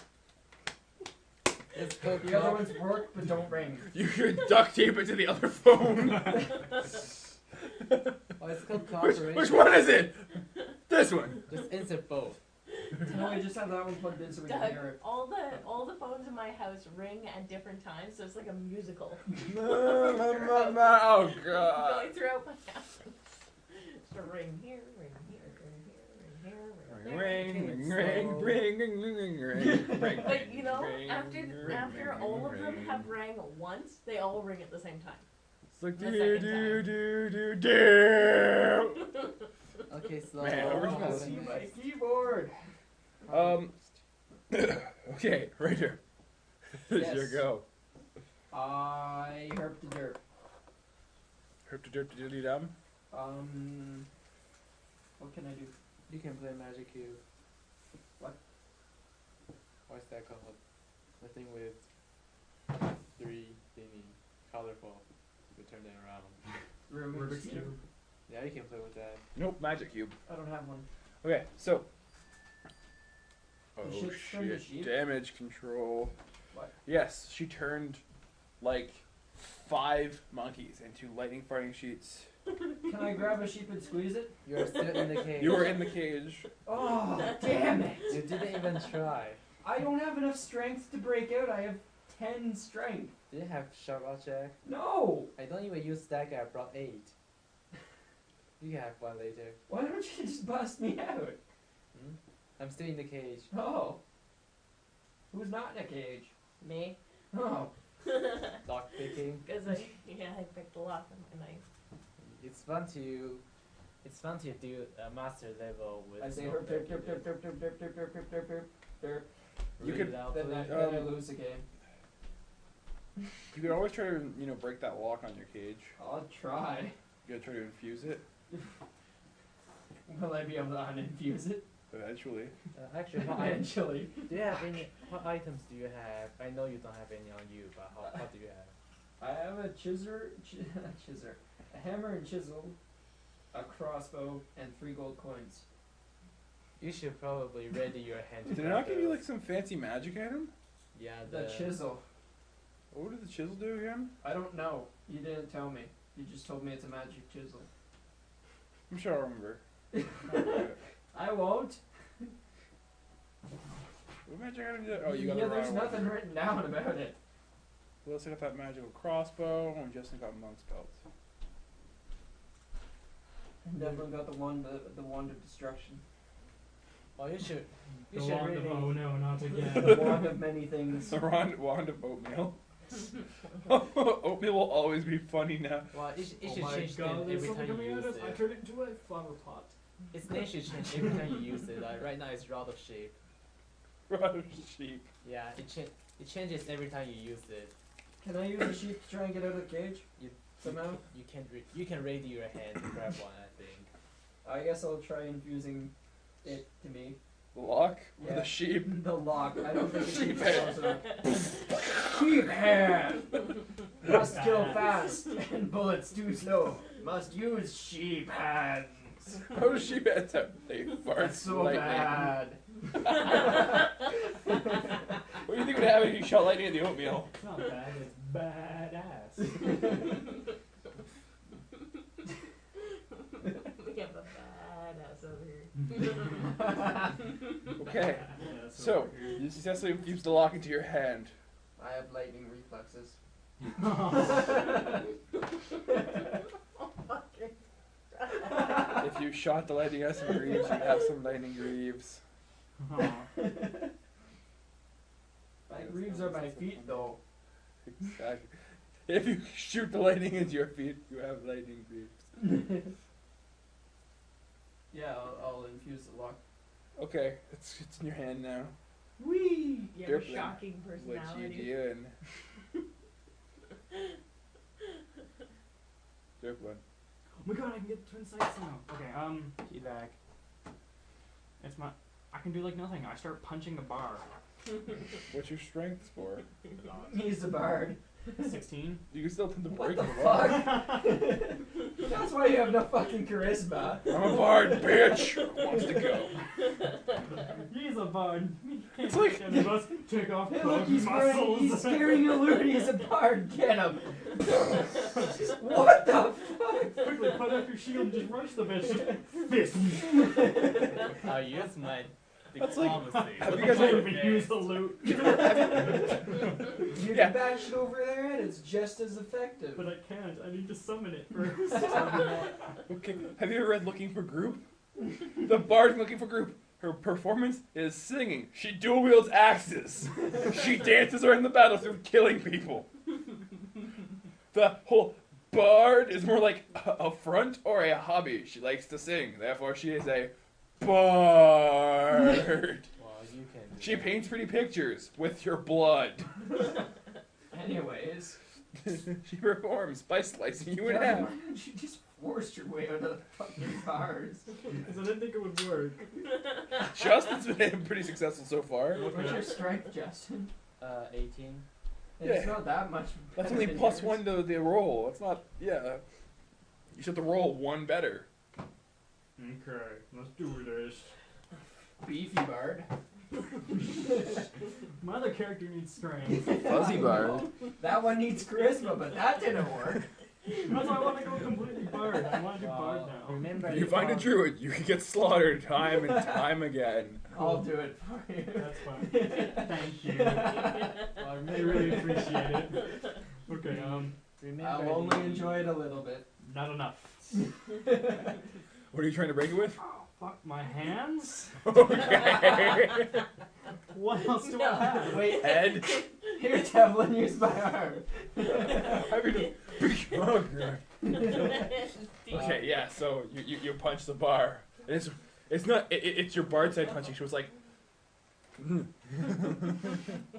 It's called The other ones work but don't ring. You should duct tape it to the other phone. Oh, it's called cooperation. Which one is it? This one. Just insert both. No, we just have that one plugged in so we can Doug, hear it. all the phones in my house ring at different times, so it's like a musical. Oh god. Going throughout my house. So ring here, ring here, ring here, ring here, ring here. But you know, after all of them have rang once, they all ring at the same time. It's like The second do. Okay, so Man, original See my keyboard! Okay, right here. Here's Yes. your go. I herp the derp. Herp to derp to dilly dum. What can I do? you can play Magic Cube. What? What's that called? The thing with 3 thingy, colorful. You turn it around. Rubik's Cube. Yeah, you can play with that. Nope, magic cube. I don't have one. Okay, so. Oh The ship's turned to shit! sheep? Damage control. What? Yes, she turned like 5 monkeys into lightning fighting sheets. Can I grab a sheep and squeeze it? You're still in the cage. You were in the cage. Oh, damn it! You didn't even try. I don't have enough strength to break out. I have 10 strength. Do you have sharp object? No! I don't even use stack. I brought 8. You can have one later. Why don't you just bust me out? Hmm? I'm still in the cage. Oh. Who's not in a cage? Me. Oh. Lock picking. Because I picked the lock and I. It's fun to do a master level with. I say no herp derp derp objective. derp derp derp derp derp derp derp derp derp. You Read could- it out, Then please. I lose the game. You can always try to, break that lock on your cage. I'll try. You gotta try to infuse it Will I be able to uninfuse it? eventually. Actually, what, Eventually. do you have any? What items do you have? I know you don't have any on you, but what do you have? I have a a hammer and chisel, a crossbow, and 3 gold coins. You should probably ready your hand. to Did it grab not give you those. like some fancy magic item? Yeah, The chisel. What did the chisel do again? I don't know. You didn't tell me. You just told me it's a magic chisel. I'm sure I'll remember. I won't. What magic item did? Oh, you got yeah, the there's wrong nothing one. written down about it. Well, let's got that magical crossbow, and Justin got monk's belt. Definitely got the wand of destruction. Well, you should The wand of, really. oh no, not again. The wand of many things. The wand of oatmeal. Oatmeal will always be funny now. Well, it Oh should my change god, every there's something time you coming out use of I it. turned it into a flower pot. Its name should change every time you use it. Like right now, it's rod of shape. Rod of sheep. Yeah, it changes every time you use it. Can I use a sheep to try and get out of the cage? Somehow? You can raise your hand to grab one. I think. I guess I'll try infusing it to me. The lock? Or Yeah. the sheep? The lock. I don't think Sheep it's head. close enough. Sheep hand! Must kill fast and bullets too slow. Must use sheep hands. How does sheep heads have? They fart That's so lightning. bad. What do you think would happen if you shot lightning at the oatmeal? It's not bad, it's badass. We have a badass over here. Okay, Yeah, that's so over here. you successfully infused the lock into your hand. I have lightning reflexes. Oh, fucking. If you shot the lightning at some greaves, you'd have some lightning greaves. Aw. My greaves are my feet though. Exactly. If you shoot the lightning into your feet, you have lightning greaves. Yeah, I'll infuse the lock. Okay, it's in your hand now. Whee! You have a Dirkling. shocking What you personality. doing? Dirkling. Oh my god, I can get twin sights now. Okay, teabag. It's my. I can do like nothing. I start punching a bar. What's your strength for? He's a bard. 16. You can still attempt to What break the the lock. fuck? That's why you have no fucking charisma. I'm a bard, bitch! Wants to go. He's a bard. It's like- Any of us take off Hey, look, clothes, he's muscles. carrying a loot. He's a bard. Get him. What the fuck? Quickly put up your shield and just rush the bitch. Fist. I'll use my That's like- diplomacy. have you I guys can't ever- even use the loot. You Yeah. can bash it over there and it's just as effective. But I can't. I need to summon it first. Okay, have you ever read Looking for Group? The bard in Looking for Group. Her performance is singing. She dual wields axes. She dances around the battlefield killing people. The whole bard is more like a front or a hobby. She likes to sing, therefore she is a bard. Well, you can. Do She that. paints pretty pictures with your blood. Anyways. She performs by slicing you in God, half. why didn't you just force your way out of the fucking bars? Because I didn't think it would work. Justin's been pretty successful so far. What's your strength, Justin? 18. It's Yeah. not that much. That's better only than plus yours. one to the roll. It's not, yeah. You should have to roll one better. Okay, let's do this. Beefy bard. My other character needs strength. Fuzzy bard. That one needs charisma, but that didn't work. That's why I want to go completely bard. I want to do bard Well, now. remember You find a druid, you can get slaughtered time and time again. I'll do it for you. That's fine. Thank you. Well, I remember, really appreciate it. Okay, remember I'll the- only enjoy it a little bit. not enough. What are you trying to break it with? Oh, fuck my hands? Okay. What else do I No. have? Wait, Head. here, Devlin, use my arm. I mean, oh, God. Okay, yeah. So you punch the bar. And it's not it's your bard side punching. She was like,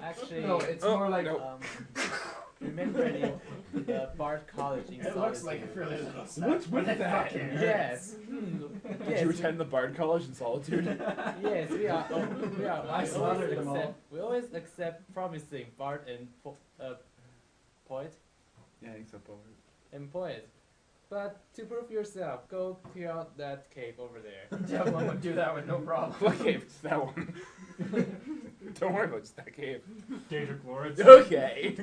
Actually, No, it's Oh, more like. no. remember the Bard College in It looks like a Solitude? frilly little snap. What's with but it that? fucking Yes. did Yes. you attend the bard college in Solitude? Yes, we are. I slaughtered them all. We always accept promising Bard and poet Yeah, I think so. and poet. But to prove yourself, go clear out that cave over there. Devlin would do that with no problem. What cave? It's that one. Don't worry about it, it's that cave. Daedric Lords. Okay.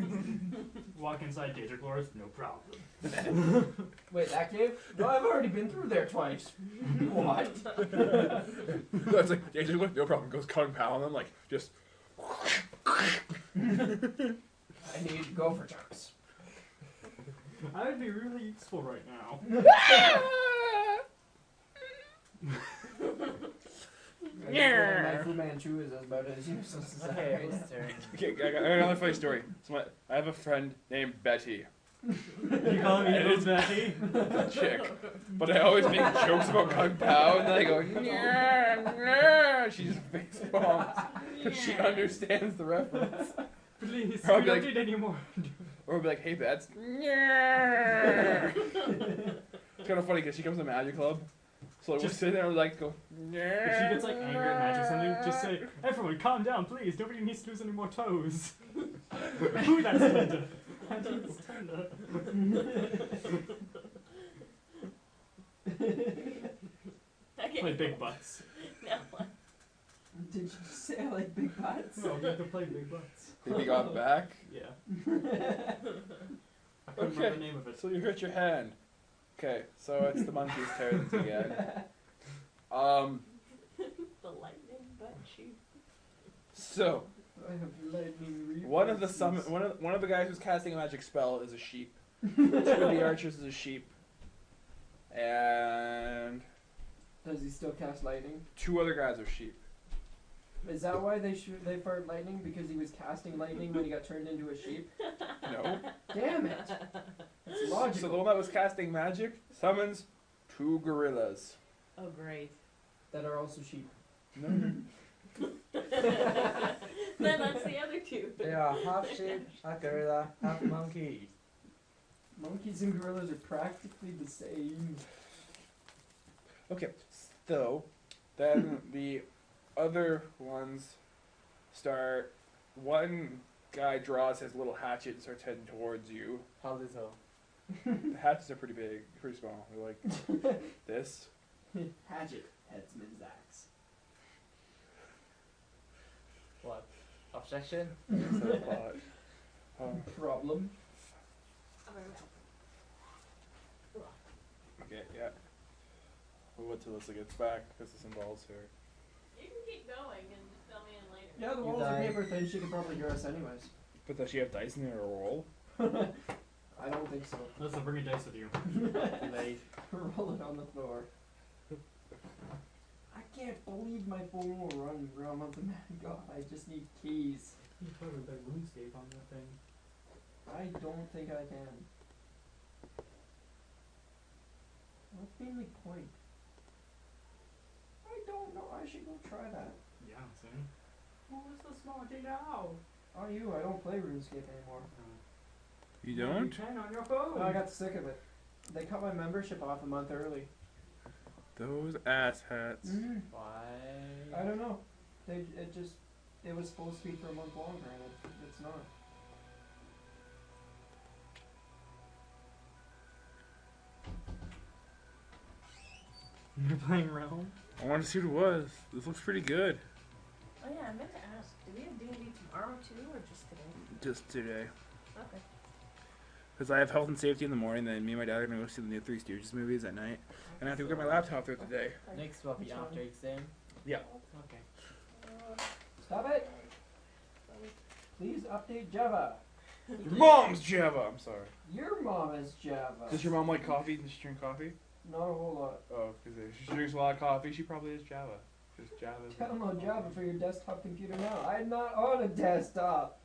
Walk inside Daedric Lords, no problem. Wait, that cave? No, I've already been through there twice. What? No, it's like, yeah, just, no problem. Goes Kung Pao on them, like, just. I need gopher chunks. I would be really useful right now. I think a knife Fu Manchu is about as useless as that. Okay, right whose now. turn? Okay, I got another funny story. I have a friend named Betty. You call me It is Betty? a chick. But I always make jokes about Kung Pao, and then I go, "Nyah." She just face bombs. Because she understands the reference. Please, Or I'll we be don't like- need any more. Or I'll be like, hey, Bets. Nyah. It's kind of funny because she comes to Magic Club. So like, we're Just- sitting there and like go, If she gets like angry at magic or something, just say, everyone calm down, please. Nobody needs to lose any more toes. Ooh, that's tender. That's tender. Okay. Play big butts. Now what? Did you just say I like big butts? No, we have to play big butts. baby got back. Yeah. I couldn't remember the name of it. So you hurt your hand. Okay, so it's the monkey's turns again. The lightning butt shoot. So I have lightning one of the reflexes. one of the guys who's casting a magic spell is a sheep. Two of the archers is a sheep, and Does he still cast lightning? two other guys are sheep. Is that why they fired lightning? Because he was casting lightning when he got turned into a sheep? No. Damn it! It's So the logical. one that was casting magic summons two gorillas. Oh, great. That are also sheep. Then that's the other two. They are half sheep, half gorilla, half monkey. Monkeys and gorillas are practically the same. Okay, so then the other ones start. One guy draws his little hatchet and starts heading towards you. How little? The hatchets are pretty big, pretty small. They're like this. Hatchet, headsman's axe. What? Objection? That's what I thought. Problem. Okay, yeah. We'll wait till Lissa gets back because this involves her. You can keep going and just fill me in later. Yeah, the You walls are die. paper thin. She could probably hear us anyways. But does she have dice in her roll? I don't think so. Listen, bring your dice with you. Late. Roll it on the floor. I can't believe my phone will run Realm of the Mad God. I just need keys. You probably play RuneScape on that thing. I don't think I can. What's the only point? I don't know. I should go try that. Yeah, see? Who's the smarty now? Oh, you. I don't play RuneScape anymore. You You don't? can on your phone. Oh, I got sick of it. They cut my membership off a month early. Those ass hats. Why? I don't know. It was supposed to be for a month longer, and it's not. You're playing Realm? I wanted to see what it was. This looks pretty good. Oh yeah, I meant to ask. Do we have D&D tomorrow too, or just today? Just today. Okay. Because I have health and safety in the morning, then me and my dad are going to go see the new Three Stooges movies at night. And I have to go get my laptop throughout the day. Next will be Which one? after exam. Yeah. Okay. Stop it! Please update Java. Your mom's Java! I'm sorry. Your mom is Java. Does your mom like coffee? Does she drink coffee? Not a whole lot. Oh, because if she drinks a lot of coffee, she probably is Java. Because Java is Download Java for your desktop computer now. I'm not on a desktop.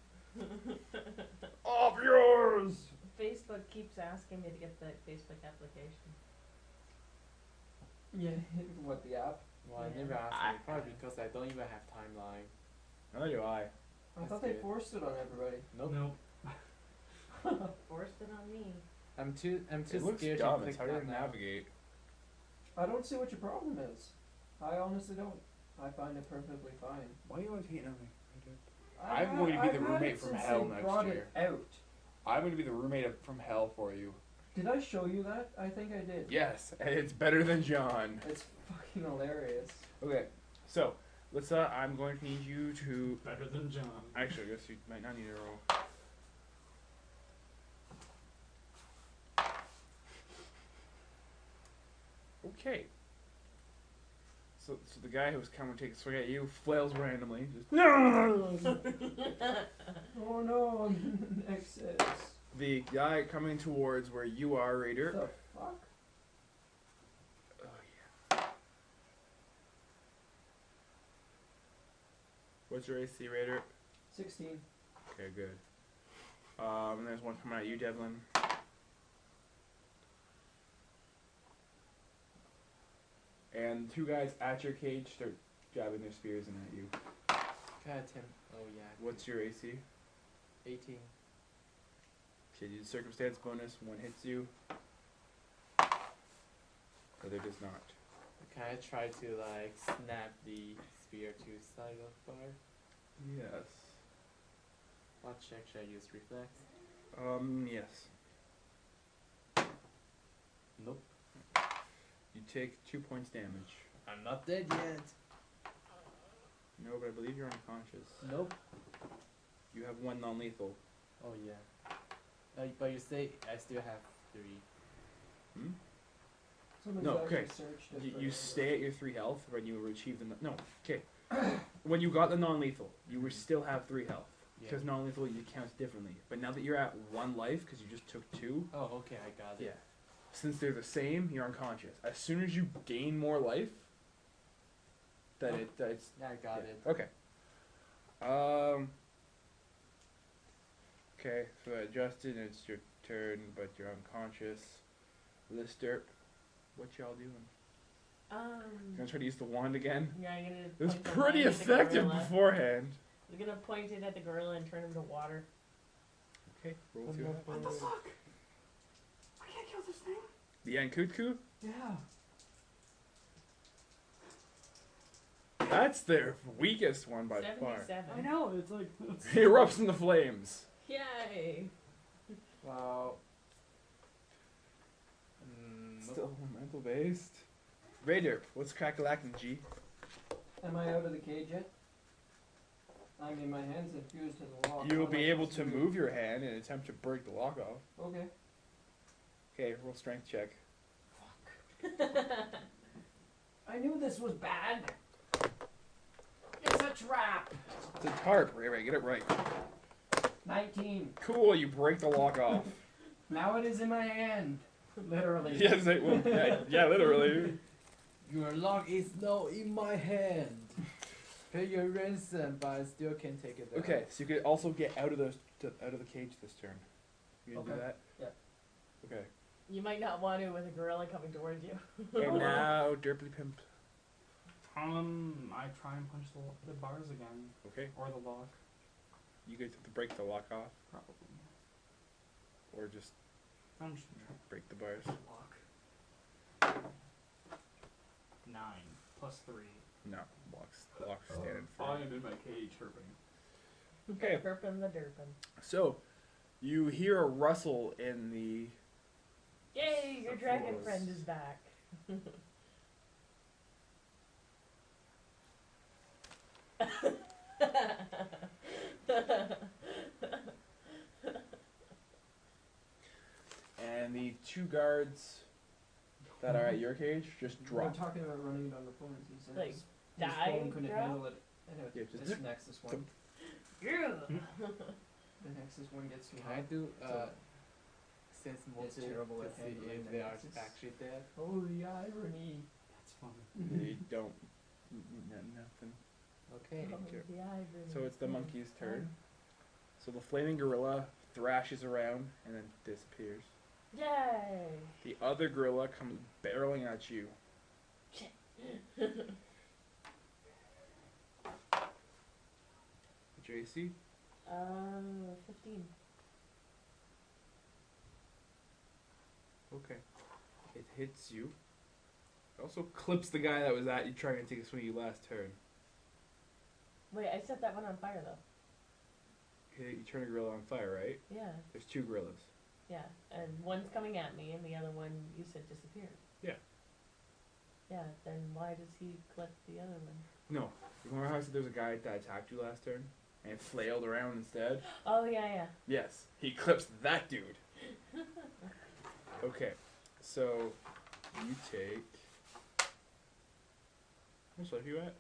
Off yours! Facebook keeps asking me to get the Facebook application. Yeah, what, the app? Well, I Yeah. never asked me. Probably because I don't even have timeline. Neither do I. I That's thought they good. forced it on everybody. Nope. Nope. Forced it on me. I'm too It looks scared dumb. to It's click harder that to now. navigate. I don't see what your problem is. I honestly don't. I find it perfectly fine. Why are you always hating on me? I'm going to be I've the had roommate it from since hell they next brought year. it out. I'm going to be the roommate from hell for you. Did I show you that? I think I did. Yes, and it's better than John. It's fucking hilarious. Okay, so, Lissa, I'm going to need you to... Better than John. Actually, I guess you might not need a roll. Okay. So the guy who was coming to take a swing at you flails randomly. Just no. Oh no, I'm excess. The guy coming towards where you are, Raider. The fuck? Oh What's your AC, Raider? 16. Okay, good. And there's one coming at you, Devlin. And two guys at your cage start jabbing their spears in at you. Can I attempt? Oh yeah. What's your AC? 18. Okay, you do circumstance bonus. One hits you. Other does not. Can I try to like snap the spear to side of fire? Yes. What check should I use? Reflex? Yes. Nope. You take 2 points damage. I'm not dead yet. No, but I believe you're unconscious. Nope. You have one non-lethal. Oh yeah. But you say I still have 3. Hmm? Somebody's No, actually okay. searched it for You it. stay at your 3 health when you achieve the... No, okay. When you got the non-lethal, you were still have 3 health. Yeah. Because non-lethal, you count differently. But now that you're at 1 life, because you just took 2... Oh, okay, I got it. Yeah. Since they're the same, you're unconscious. As soon as you gain more life, it's... Yeah, I got yeah. it. Okay. Okay, so Justin, it's your turn, but you're unconscious. Lister, what y'all doing? You gonna try to use the wand again? Yeah, I'm gonna. It was point the pretty wand at the effective gorilla. beforehand. I'm gonna point it at the gorilla and turn him to water. Okay, roll to What the fuck? I can't kill this thing. the Yankutku. Yeah. That's their weakest one by far. 77. I know. It's like. It's He erupts in the flames. Yay! Wow. Still mental based. Raider, what's crack-a-lacking, G? Am I out of the cage yet? I mean, my hand's infused to the lock. You'll What am be I able supposed to do? move your hand and attempt to break the lock off. Okay. Okay, roll strength check. I knew this was bad. It's a trap. It's a tarp, Ray, get it right. 19. Cool, you break the lock off. Now it is in my hand. Literally. Yes, it will. Yeah, literally. Your lock is now in my hand. Pay your ransom, but I still can't take it down. Okay, so you could also get out of the cage this turn. You gonna do Okay. that? Yeah. Okay. You might not want to with a gorilla coming towards you. And now, Derply Pimp. I try and punch the bars again. Okay. Or the lock. You guys have to break the lock off, Probably. or just I'm just break the bars. lock. 9 plus 3. No, lock's standing for. I am in my cage herping. Okay. Burping the derping. So, you hear a rustle in the. Yay! Your The dragon floors. friend is back. And the 2 guards that are at your cage just We're drop. talking about running it on the phone. He said Like, his die, phone couldn't drop? handle it. And it Yeah, just disconnects this one. Yeah. The Nexus one gets too Can I hot. do So- sense motive terrible to at see handling if the they are Nexus. actually dead? Oh, the irony. That's funny. They don't. Nothing. Okay. Oh, the irony. So it's the monkey's turn. So the flaming gorilla thrashes around and then disappears. Yay! The other gorilla comes barreling at you. JC? 15. Okay. It hits you. It also clips the guy that was at you trying to take a swing at you last turn. Wait, I set that one on fire though. Okay, you turn a gorilla on fire, right? Yeah, There's 2 gorillas. yeah. And one's coming at me, and the other one you said disappeared. Yeah. Yeah. Then why does he clip the other one? No. Remember how I said there's a guy that attacked you last turn? And flailed around instead? Oh yeah. Yes. He clips that dude. Okay. So, you take... How much life are you at?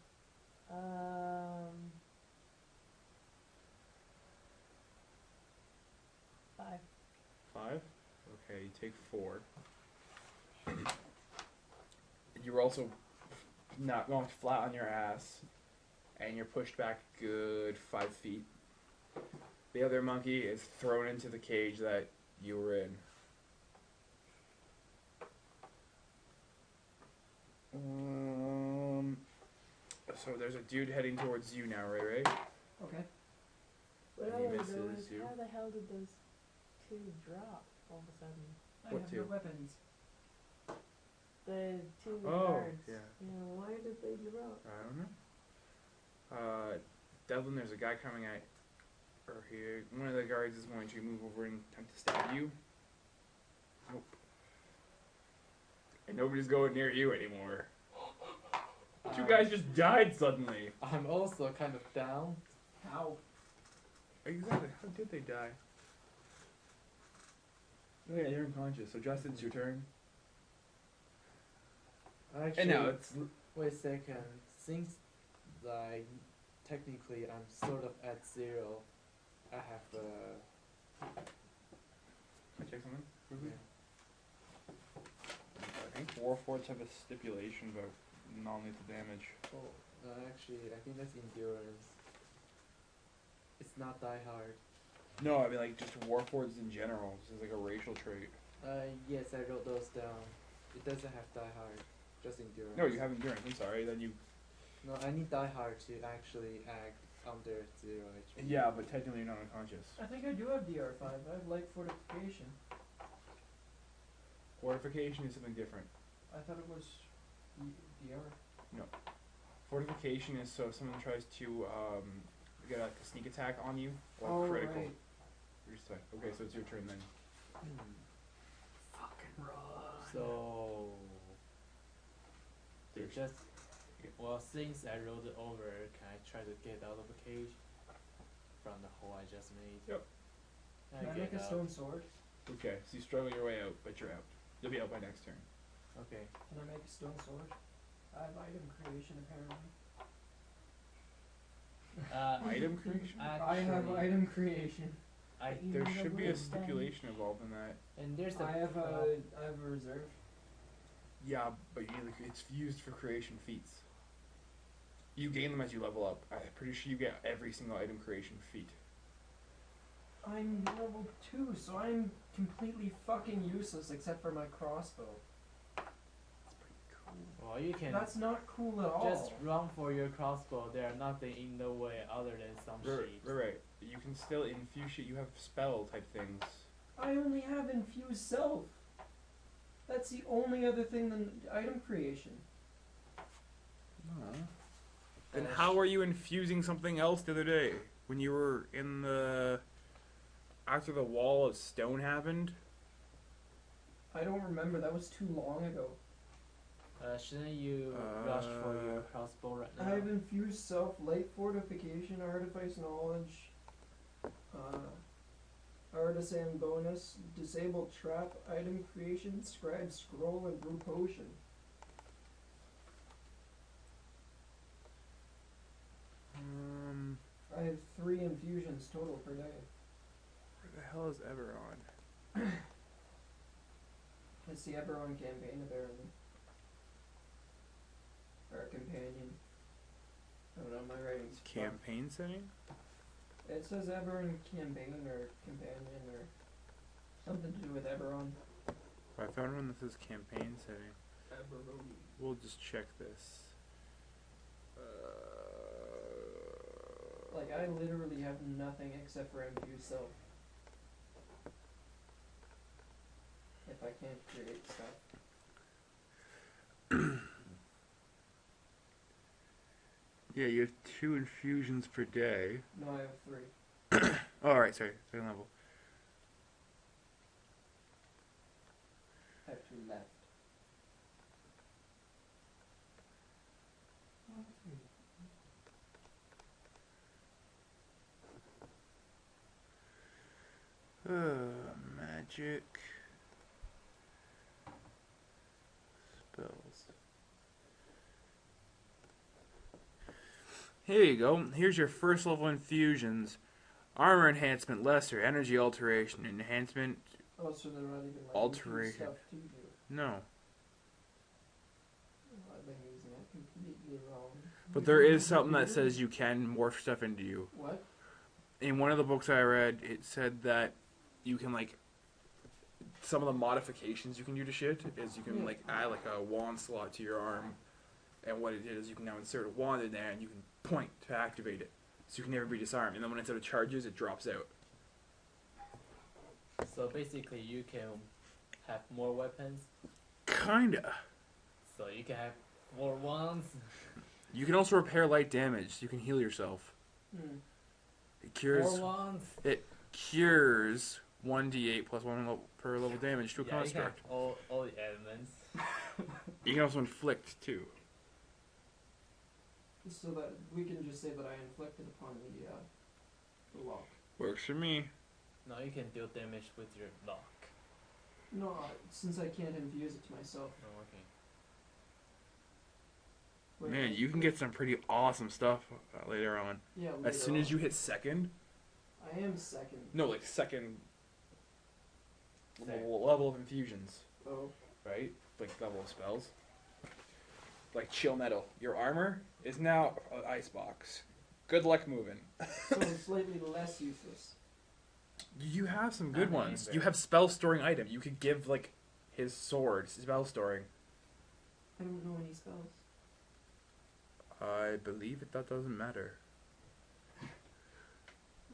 5. 5? Okay, you take 4. You were also not knocked flat on your ass. and you're pushed back a good 5 feet. The other monkey is thrown into the cage that you were in. So there's a dude heading towards you now, right? Okay. What He I wanna misses know is you. how the hell did those two drop all of a sudden? I What have two? no weapons. The two Oh, guards. yeah. Why did they drop? I don't know. Devlin, there's a guy coming at, or here. One of the guards is going to move over and attempt to stab you. Nope. And nobody's going near you anymore. Two guys just died suddenly. I'm also kind of down. How? Exactly. How did they die? Oh yeah, you're unconscious. So Justin, it's your turn. Actually, And now it's wait a second. Since like technically I'm sort of at 0, I have Can I check something? yeah. I think Warforged have a stipulation about non-lethal damage. Oh, actually, I think that's endurance. It's not die hard. No, I mean like just Warforged in general. This is like a racial trait. Yes, I wrote those down. It doesn't have die hard, just endurance. No, you have endurance. I'm sorry. Then you. No, I need die hard to actually act under 0 HP. Yeah, but technically you're not unconscious. I think I do have DR5. I have light fortification. Fortification is something different. I thought it was DR. Fortification is so if someone tries to get like a sneak attack on you or Oh, critical. right. You're just like, okay, so it's your turn then. Fucking run. So they There's- just well, since I rolled it over, can I try to get out of the cage from the hole I just made? Yep. Can I make a stone sword? Okay, so you struggle your way out, but you're out. You'll be out by next turn. Okay. Can I make a stone sword? I have item creation apparently. Item creation? I have Actually, item creation. There should be a stipulation involved in that. and there's a I have a reserve. Yeah, but it's used for creation feats. You gain them as you level up. I'm pretty sure you get every single item creation feat. I'm level 2, so I'm completely fucking useless except for my crossbow. well, you can That's not cool at all. just run for your crossbow. There are nothing in the way other than some sheep. Right. You can still infuse shit. You have spell type things. I only have infused self. That's the only other thing than item creation. Then how are you infusing something else the other day? When you were in the... After the wall of stone happened? I don't remember. That was too long ago. Shouldn't you rush for your crossbow right now? I have infused self, light fortification, artifice knowledge, artisan bonus, disabled trap, item creation, scribe scroll, and brew potion. I have 3 infusions total per day. Where the hell is Eberron? It's the Eberron campaign apparently. Or a companion. I don't know, my writing's fucked. Campaign setting? It says Eberron campaign or companion or something to do with Eberron. I found one that says campaign setting. Eberron. We'll just check this. Like, I literally have nothing except for infused self. If I can't create stuff. Yeah, you have 2 infusions per day. No, I have 3. Oh, alright, sorry. Second level. I have 2 left. Magic. Spells. Here you go. Here's your first level infusions. Armor enhancement, lesser, energy alteration, enhancement. Oh, so they're not even like Alteration. infused stuff to do. No. Oh, I've been using that completely wrong. But there is something that says you can morph stuff into you. What? In one of the books I read, it said that you can like some of the modifications you can do to shit is you can like add like a wand slot to your arm, and what it is you can now insert a wand in there and you can point to activate it, so you can never be disarmed. And then when it's out of charges, it drops out. So basically, you can have more weapons. Kinda. So you can have more wands. You can also repair light damage. So you can heal yourself. Hmm. It cures. More wands. It cures 1d8 plus 1 per level damage to a Yeah, you can have construct. all the elements. You can also inflict too. So that we can just say that I inflicted upon the lock. Works for me. No, you can deal damage with your lock. No, since I can't infuse it to myself. Oh, okay. Wait, Man, you can get some pretty awesome stuff later on. Yeah. As soon as you hit second. I am second. No, like second Second. level of infusions, Oh. right? Like level of spells. Like chill metal. Your armor is now an icebox. Good luck moving. So it's slightly less useless. You have some good I mean, ones. but- You have spell storing item. You could give like his sword spell storing. I don't know any spells. I believe that doesn't matter.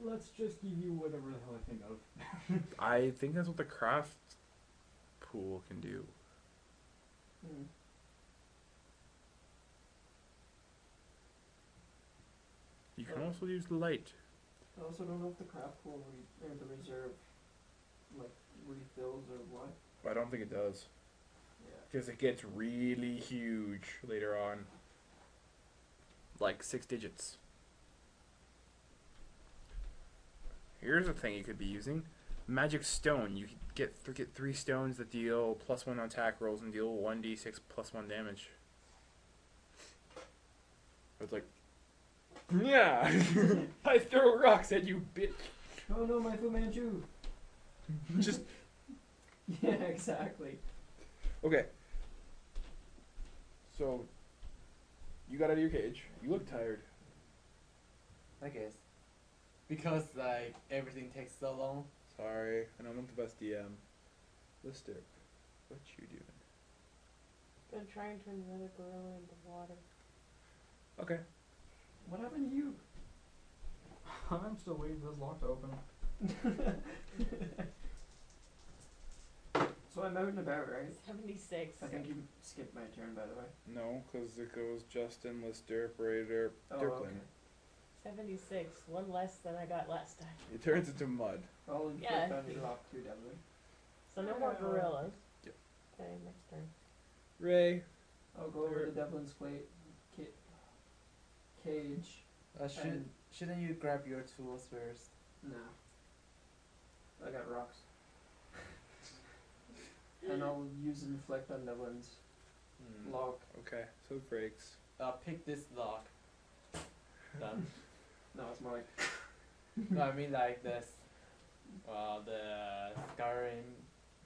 Let's just give you whatever the hell I think of. I think that's what the craft pool can do. Hmm. You can also use light. I also don't know if the craft pool or the reserve like refills or what. I don't think it does. Yeah. Because it gets really huge later on. Like 6 digits. Here's a thing you could be using. Magic Stone. You could get 3 stones that deal +1 on attack rolls and deal 1d6 +1 damage. It's like, yeah, I throw rocks at you, bitch. Oh no, my Fu Manchu! Just Yeah, exactly. okay. So, you got out of your cage. You look tired. I guess. Because like everything takes so long. Sorry, I know I'm not the best DM. Lister, what you doing? Gonna try and turn another gorilla into water. Okay. What happened to you? I'm still waiting for this lock to open. So I'm out and about, right? 76. I think you skipped my turn, by the way. No, because it goes Justin, Lister, Raider, Oh, Dirklin. okay. 76. One less than I got last time. It turns into mud. I'll inflict Yeah. on your lock too, Devlin. So no more gorillas. Yep. Okay, next turn. Ray. I'll go over to Devlin's cage. And Shouldn't you grab your tools first? no. I got rocks. And I'll use inflict on Devlin's lock. Okay, so it breaks. Pick this lock. Done. No, it's more like No, I mean like this. The Skyrim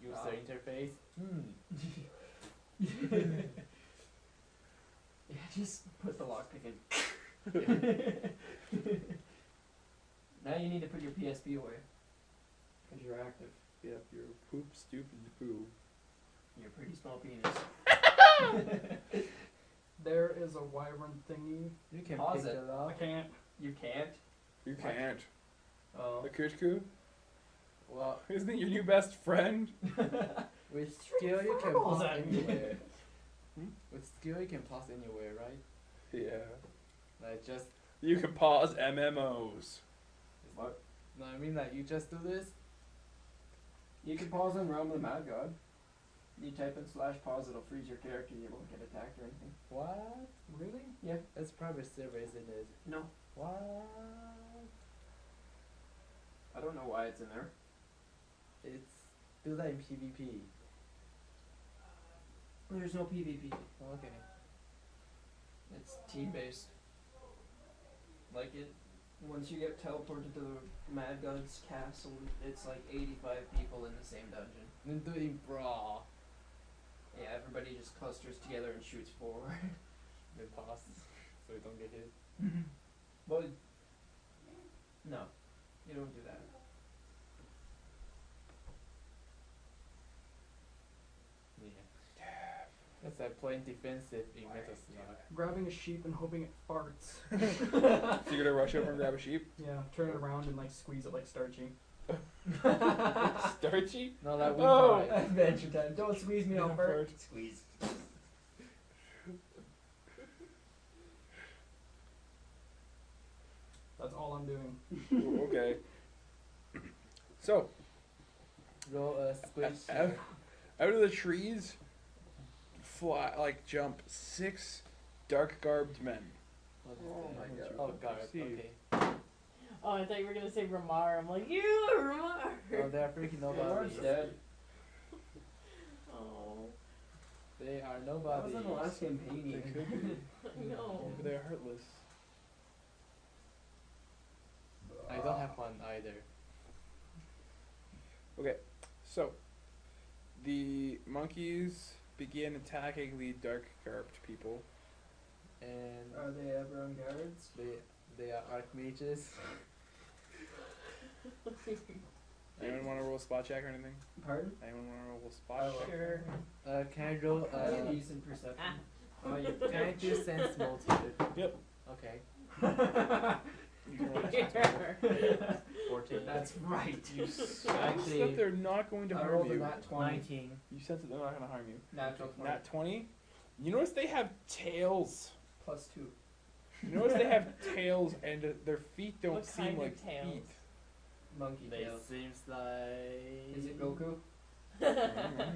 user interface. yeah, just put the lock pick in. Now you need to put your PSP away. Because you're active. Yep, you're poop, stupid poo. You're a pretty small penis. There is a wyvern thingy. You can Pause pick it. the I lock. can't. You can't? You can't. Oh, The Kushku? well, Isn't it your new best friend? with skill you can What was pass that? anywhere. Hmm? With skill you can pass anywhere, right? Yeah. Like just You can pause MMOs. What? no, I mean like you just do this. You can pause on Realm of the Mad God. You type in /pause, it'll freeze your character and you won't get attacked or anything. What? Really? Yeah. It's private server, isn't it? No. What? I don't know why it's in there. It's do that in PvP. There's no PvP. Okay. It's team based. Like it, once you get teleported to the Mad God's castle, it's like 85 people in the same dungeon. Then do it in brawl. Yeah, everybody just clusters together and shoots forward. Then pass. so you don't get hit. Well, no, you don't do that. Yeah. That's like playing defensive in Metal Slug. Grabbing a sheep and hoping it farts. So you're gonna rush over and grab a sheep? Yeah, turn it around and like squeeze it like Starchy. Starchy? No, like Oh! Winter. Adventure time. Don't squeeze me, I'll Yeah, fart. fart. Squeeze. That's all I'm doing. Ooh, okay. So, Roll a squish. out of the trees, jump 6 dark garbed men. Oh my god. Oh god, See. okay. Oh, I thought you were gonna say Ramar. I'm like, you Ramar. Oh, they are freaking Lamar's nobodies. dead. Oh, They are That was nobodies. in the last campaign. They even. could be. no. Maybe they're heartless. I don't have one either. Okay, so the monkeys begin attacking the dark garbed people. And Are they ever on guards? they are archmages. Anyone want to roll a spot check or anything? Pardon? Anyone want to roll a spot check? Sure. Can I roll I have decent perception. Oh, you can I do sense multitude? Yep. Okay. You can roll a Here. 14. That's right. You sense Actually, that they're not going to I harm rolled a you. nat 20. 19. You sense that they're not going to harm you. Natural 20. Nat 20? You notice they have tails. Plus 2. You notice they have tails and their feet don't What seem kind of like tails? feet. Monkey They tails. seems like. Is it Goku?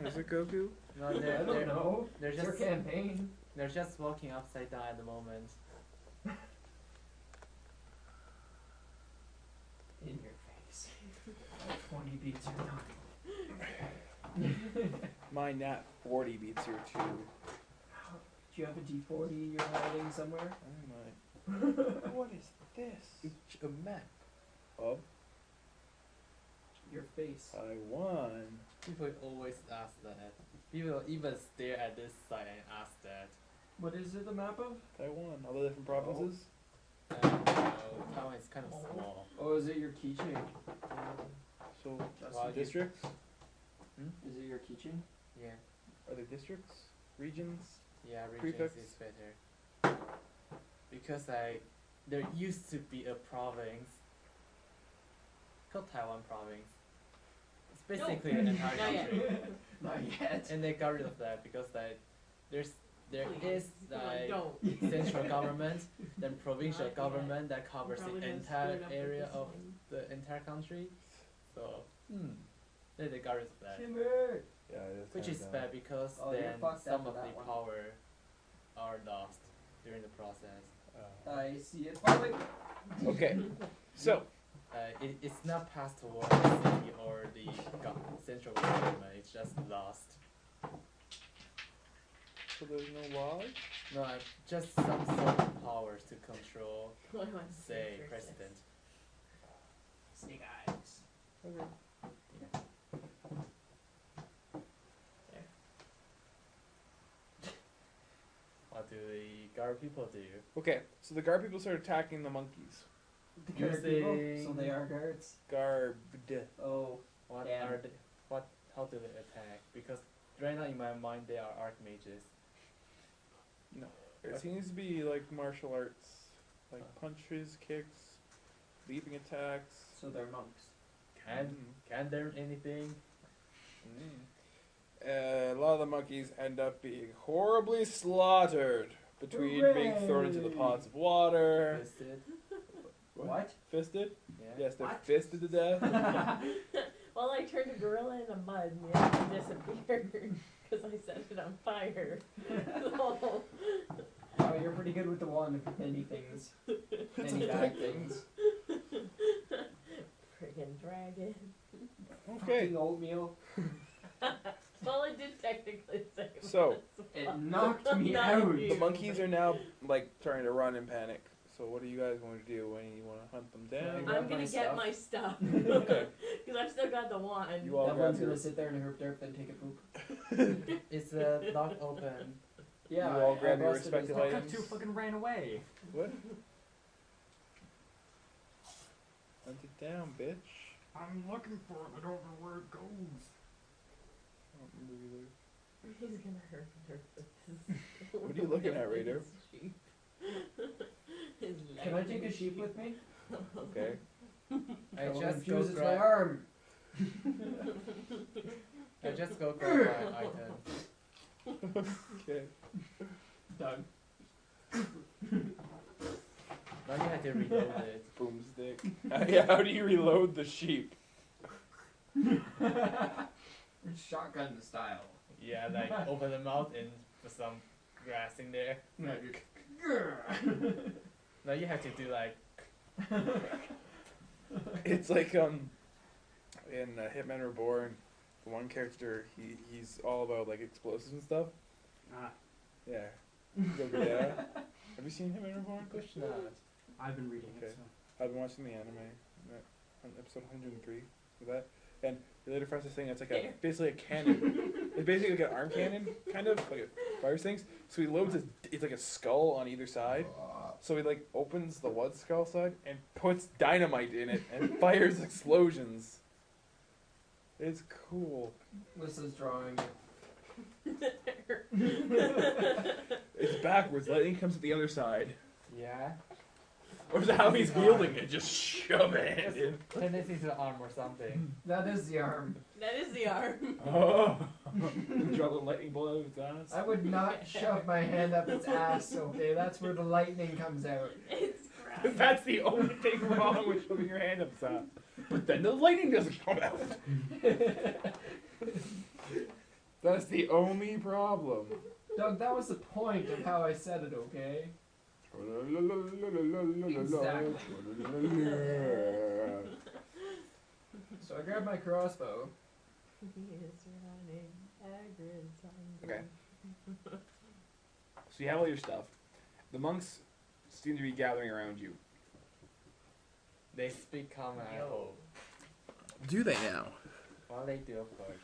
Is it Goku? No, I they're don't know. they're It's your just campaign. they're just walking upside down at the moment. In your face. 20 beats or nothing. My nat 40 beats your 2. Do you have a D40 you're hiding somewhere? Oh my. What is this? It's a map. Of Your face. Taiwan. People always ask that. People even stare at this site and ask that. What is it the map of? Taiwan. All the different provinces. Taiwan is kind of small. Oh, is it your keychain? So, Well, districts? Is it your keychain? Yeah, Are they districts? Regions? yeah, regions Prefix? is better. Because there used to be a province called Taiwan province. It's basically an entire Not yet. country. Not yet. And they got rid of that because there Please. is Don't. central government, then provincial Not yet. government that covers Probably the gonna entire screw it up with area this of one. the entire country. So then they got rid of that. Timber! Yeah, it is. Which kinda is dumb. bad because Oh, you're then fucked some after of the that one. power are lost during the process. I see it falling. Okay, so It's not passed towards the city or the central government, it's just lost. so there's no laws. No, just some sort of powers to control, I want to say, see president. Snake eyes. Okay. What do the guard people do? Okay, so the guard people start attacking the monkeys. The guard people? Using- So they are guards. Garbed. Oh, What Damn. are they? How do they attack? Because right now in my mind they are archmages. It seems to be like martial arts, like punches, kicks, leaping attacks. so they're monks. Can there anything? A lot of the monkeys end up being horribly slaughtered between being thrown into the Hooray! pots of water. Fisted? What? Fisted? Yeah. Yes, they're What? fisted to death. Well, I turned a gorilla into mud and the other disappeared because I set it on fire. So, Oh, you're pretty good with the one, many things. Many bad things. friggin' dragon. Okay, Fucking oatmeal. Well, it did technically say it So, was, It but knocked me not out. you. the monkeys are now like trying to run in panic. So what are you guys going to do when you want to hunt them down? grab I'm gonna my get stuff. my stuff. Okay. Because I've still got the wand. You all That grab one's your- gonna sit there in a herb derp, then take a poop. It's not open. Yeah, You all I grab your busted respective his That items. two fucking ran away. What? Hunt it down, bitch. I'm looking for it. I don't know where it goes. I don't remember either. He's gonna hurt her with his. What are you looking at, Raider? His sheep. His Can I leg take a sheep with me? Okay. I Don't just go confuse, it's my grab. arm. I just go grab my item. Okay. Done. Now you have to reload it. Boomstick. Yeah, how do you reload the sheep? Shotgun style. Yeah, like open the mouth and put some grass in there. No, Now you have to do like. It's like in Hitman Reborn, the one character he's all about like explosives and stuff. Ah, Yeah. Go do that. Have you seen Hitman Reborn? Push not. I've been reading Okay. it. So. I've been watching the anime on episode 103 with that, and he later finds this thing that's like basically a cannon. It's basically like an arm cannon, kind of like it fires things. So he loads it's like a skull on either side. So he like opens the one skull side and puts dynamite in it and fires explosions. It's cool. Lissa's drawing it. It's backwards. Lightning comes at the other side. Yeah. Or is that how he's wielding it? Just shove it in. Tendency to the arm or something. That is the arm. That is the arm. Oh. Drop a lightning bolt out of its ass. I would not shove my hand up its ass, okay? That's where the lightning comes out. It's gross. That's the only thing wrong with shoving your hand up its ass. But then the lightning doesn't come out. That's the only problem. Doug, that was the point of how I said it, okay? So I grabbed my crossbow. He is running. Hagrid's hungry. Okay. So you have all your stuff. The monks seem to be gathering around you. They speak common, I hope. Do they now? Well, they do, of course.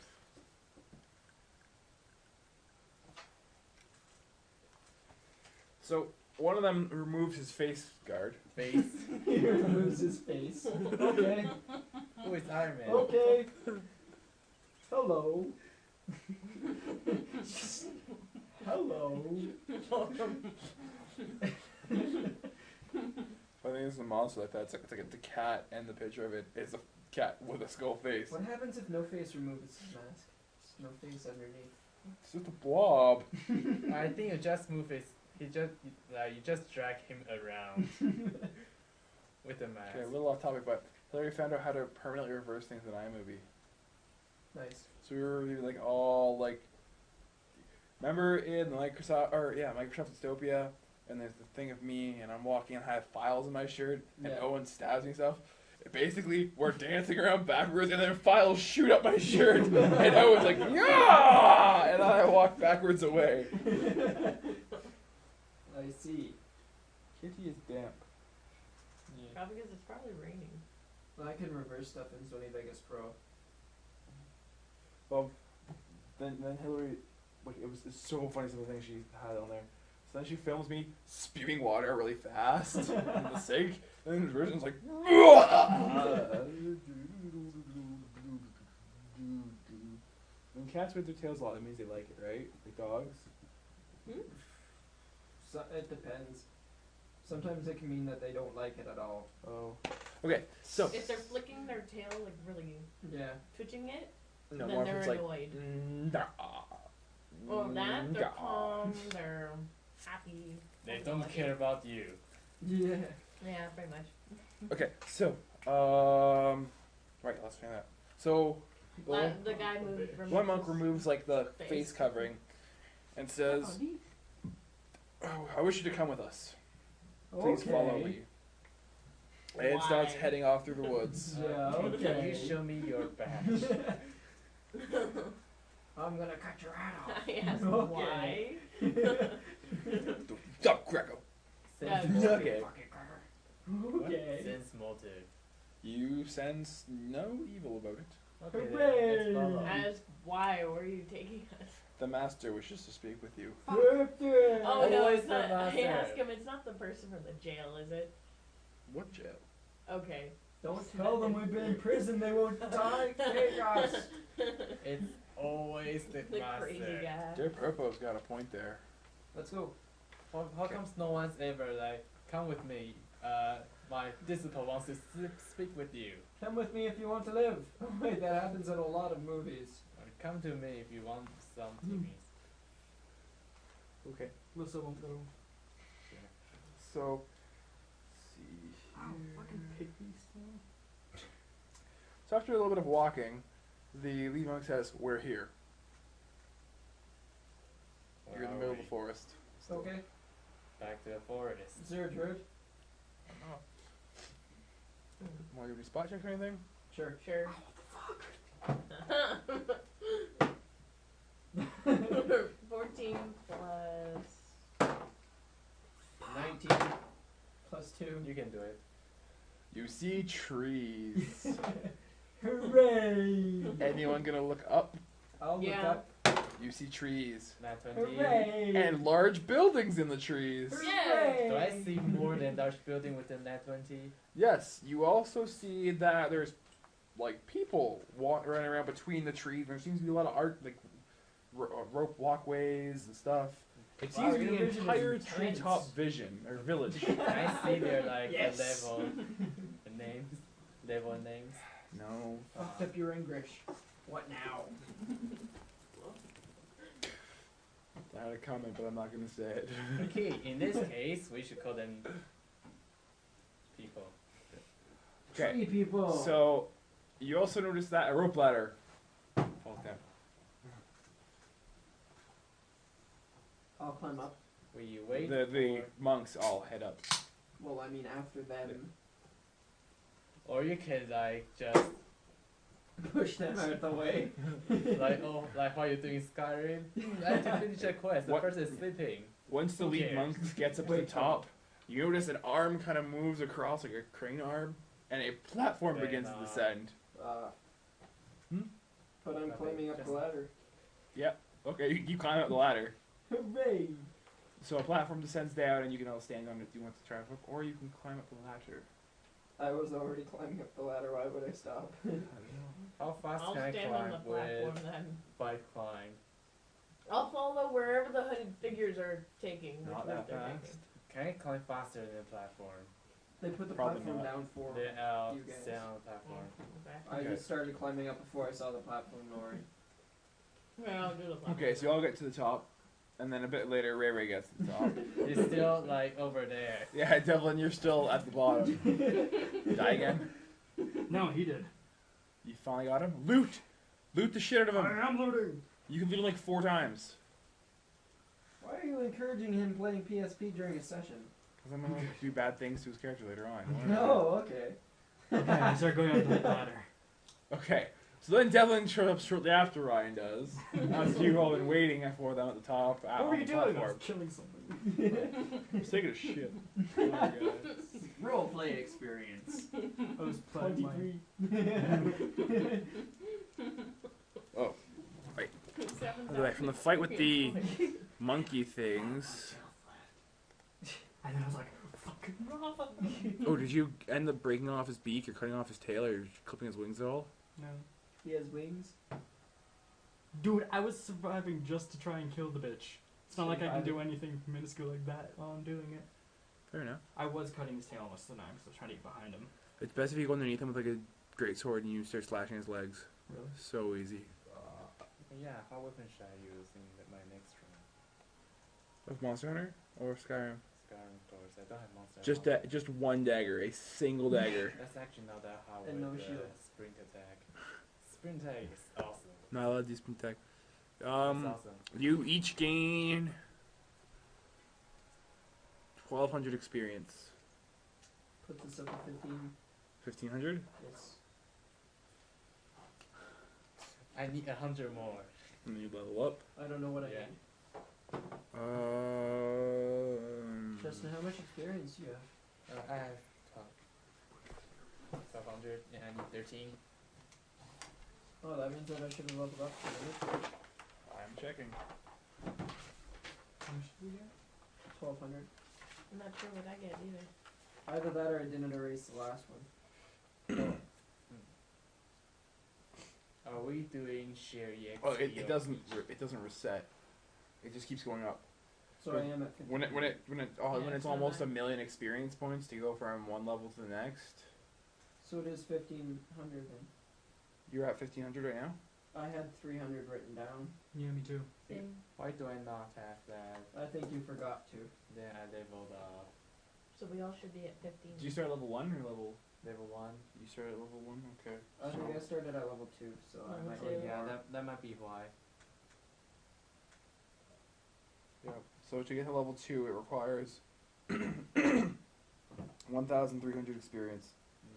So one of them removes his face guard. Face. He removes his face. Okay. Who is Iron Man? Okay. Hello. Hello. I think it's a monster like that. It's like the cat, and the picture of it is a cat with a skull face. What happens if No Face removes his mask? There's no face underneath. It's just a blob. I think you just move his. You just drag him around with the mask. Okay, a little off topic, but Hillary found out how to permanently reverse things in iMovie. Nice. So we were like all like, remember in Microsoft Dystopia, and there's the thing of me, and I'm walking and I have files in my shirt, and Yeah. Owen stabs me and stuff. Basically, we're dancing around backwards, and then files shoot up my shirt, and Owen's like, yeah, and I walk backwards away. I see. Kitty is damp. Probably because it's probably raining. I can reverse stuff in Sony Vegas Pro. Well, then Hillary, like it's so funny some of the things she had on there. So then she films me spewing water really fast in the sink, and then the version's like. When cats wag their tails a lot, that means they like it, right? Like dogs. So, it depends. Sometimes it can mean that they don't like it at all. Oh. Okay, so. If they're flicking their tail, like really Yeah. twitching it, No, then more they're if it's like. annoyed. Nah. Well, that, they're Nah. calm, they're happy. They don't care about you. Yeah. Yeah, pretty much. Okay, so right, let's find that. So The guy moved. one monk removes like the face covering, and says, "Oh, I wish you to come with us. Please follow me." And starts Why? heading off through the woods. Yeah, Can okay. you show me your badge? I'm gonna cut your head off. I asked Okay. why. Stop, Greco. Sense Okay. Okay. Sense motive. You sense no evil about it. Okay, Hooray! then let's follow. As why? Where are you taking us? The master wishes to speak with you. Oh no, Always it's the not. I master. ask him. It's not the person from the jail, is it? What jail? Okay. Don't tell them we've been in prison. They won't take us. It's always the The master. crazy guy. Dear Purpo's got a point there. Let's go. How comes no one's ever like, come with me? My disciple wants to speak with you. Come with me if you want to live. Oh wait, that happens in a lot of movies. Or come to me if you want some TVs. Okay. Lissa won't go. So, let's see. Ow, fucking pygmies. So after a little bit of walking, the lead monk says, "We're here. You're in the middle of the forest." Still. Okay. Back to the forest. Is there a druid? Want to do any spot checks or anything? Sure. Sure. 14 plus. 19 plus 2. You can do it. You see trees. Hooray! Anyone gonna look up? I'll look Yeah. up. You see trees. Nat 20. Hooray! And large buildings in the trees. Hooray! Do I see more than large building with the Nat 20? Yes, you also see that there's like people running around between the trees. There seems to be a lot of art, like rope walkways and stuff. It Wow, seems to be your an vision is entire intense. treetop vision or village. I see there like Yes. the level, the names, level names. No. Fucked up your English. What now? I had a comment, but I'm not gonna say it. Okay, in this case, we should call them people. Okay, Tree people. so you also notice that a rope ladder falls down. I'll climb up. We wait The for, monks all head up. Well, I mean after them. or you can like just Push them out of the way. like like how you doing in Skyrim. I have to finish a quest. The What? person is sleeping. Once the Who lead cares? monk gets up to the Wait, top, you notice an arm kind of moves across like a crane arm, and a platform Very begins to nice. descend. But I'm Nothing, climbing up just- the ladder. Okay, you climb up the ladder. Hooray! So a platform descends down, and you can all stand on it if you want to try to hook, or you can climb up the ladder. I was already climbing up the ladder. Why would I stop? I don't know. How fast I'll can I stand on the climb platform with then. bike climb? I'll follow wherever the hooded figures are taking. which Not route that they're fast. taking. Can I climb faster than the platform? They put the Probably platform not. down for Then me. I'll You guys. stay on the platform. Okay. I Okay. just started climbing up before I saw the platform lowering. Yeah, I'll do the platform. Okay, so you all get to the top, and then a bit later, Ray Ray gets to the top. It's still like over there. Yeah, Devlin, you're still at the bottom. Die again. No, he did. You finally got him. Loot! Loot the shit out of him. I am looting. You can loot him like 4 times. Why are you encouraging him playing PSP during a session? Because I'm gonna do bad things to his character later on. No, okay. Okay, I start going up the ladder. Okay, so then Devlin shows up shortly after Ryan does. As you all been waiting for them at the top. What were you doing? I was killing somebody. I was taking a shit. Oh my God. Role play experience. I was playing my... 23. Anyway, from the fight with the monkey things. And then I was like, fucking run. Oh, did you end up breaking off his beak or cutting off his tail or clipping his wings at all? No. He has wings. Dude, I was surviving just to try and kill the bitch. It's not like I can do anything minuscule like that while I'm doing it. Fair enough. I was cutting his tail most of the time because I was trying to get behind him. It's best if you go underneath him with like a great sword and you start slashing his legs. Really? So easy. Yeah, how weapon should I use in my next round? Of Monster Hunter or Skyrim? Skyrim, of course. I don't have monster. Just one dagger, a single dagger. That's actually not that hard And with no the shield. sprint attack. Sprint attack is awesome. Not allowed to do sprint attack. That's awesome. You each gain 1,200 experience. Put this up to 15. 1,500? Yes. I need 100 more. And you level up. I don't know what I Yeah. need. Justin, how much experience do you have? I have 1200 and I need 13. Oh, that means that I should have leveled up. shouldn't I'm I'm checking. How much did we get? 1200. I'm not sure what I get either. Either that or I didn't erase the last one. Are we doing share EXP? Oh, it doesn't reset. It just keeps going up. So But I am at 15. When it's it's almost not a million experience points to go from one level to the next. So it is 1500 then. You're at 1500 right now. I had 300 written down. Yeah, me too. Same. Why do I not have that? I think you forgot to. Then I leveled So we all should be at 15. Did you start at level 1 or level? level 1. You started at level 1. Okay. I think I started at level 2, so I Level might two. need Yeah, more. that might be why. Yeah. So to get to level 2, it requires 1,300 experience.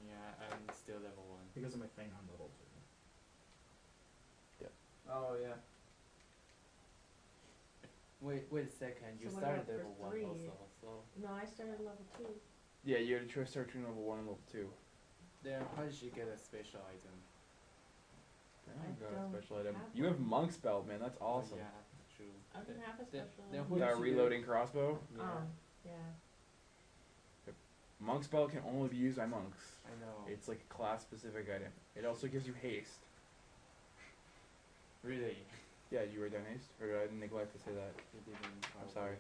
Yeah, I'm still level 1. Because of my thing on level 2. Oh yeah. Wait a second. You So what started about for level 1 3? also. So No, I started level 2. Yeah, you had to start between level 1 and level 2. then how did you get a special item? I Got a don't special item. have You have one. Monk's Belt, man. That's awesome. Yeah, true. I don't have a Then- special. then one. who- That should reloading crossbow. Yeah, Yeah. Monk's Belt can only be used by monks. I know. It's like a class specific item. It also gives you haste. Really? Yeah, you were done haste? Or did I neglect to say that? You didn't. I'm probably. sorry.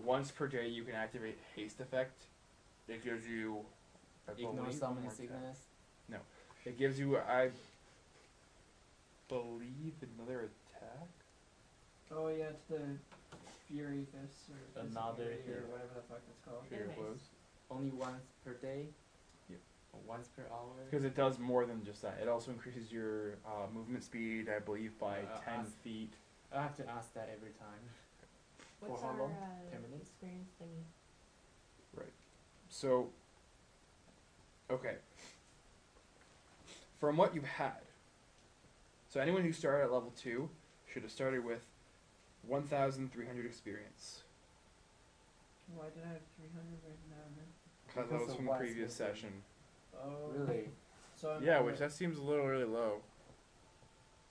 Once per day you can activate haste effect. It gives you I Ignore believe, summoning one more attack. sickness. It gives you I believe another attack. Oh yeah, it's the Fury Fist or Another Fury or hit. whatever the fuck it's called. For your Nice. blows. Only once per day? Yep. Or once per hour? Because it does more than just that. It also increases your movement speed, I believe, by 10 ask- feet. I have to ask that every time. What's how our long? 10 minutes? experience thingy? So, okay. From what you've had, so anyone who started at level 2 should have started with 1,300 experience. Why did I have 300 written down then? Because that Because was of from the what's previous missing. session. Oh. Really? So I'm Yeah, at which that seems a little really low.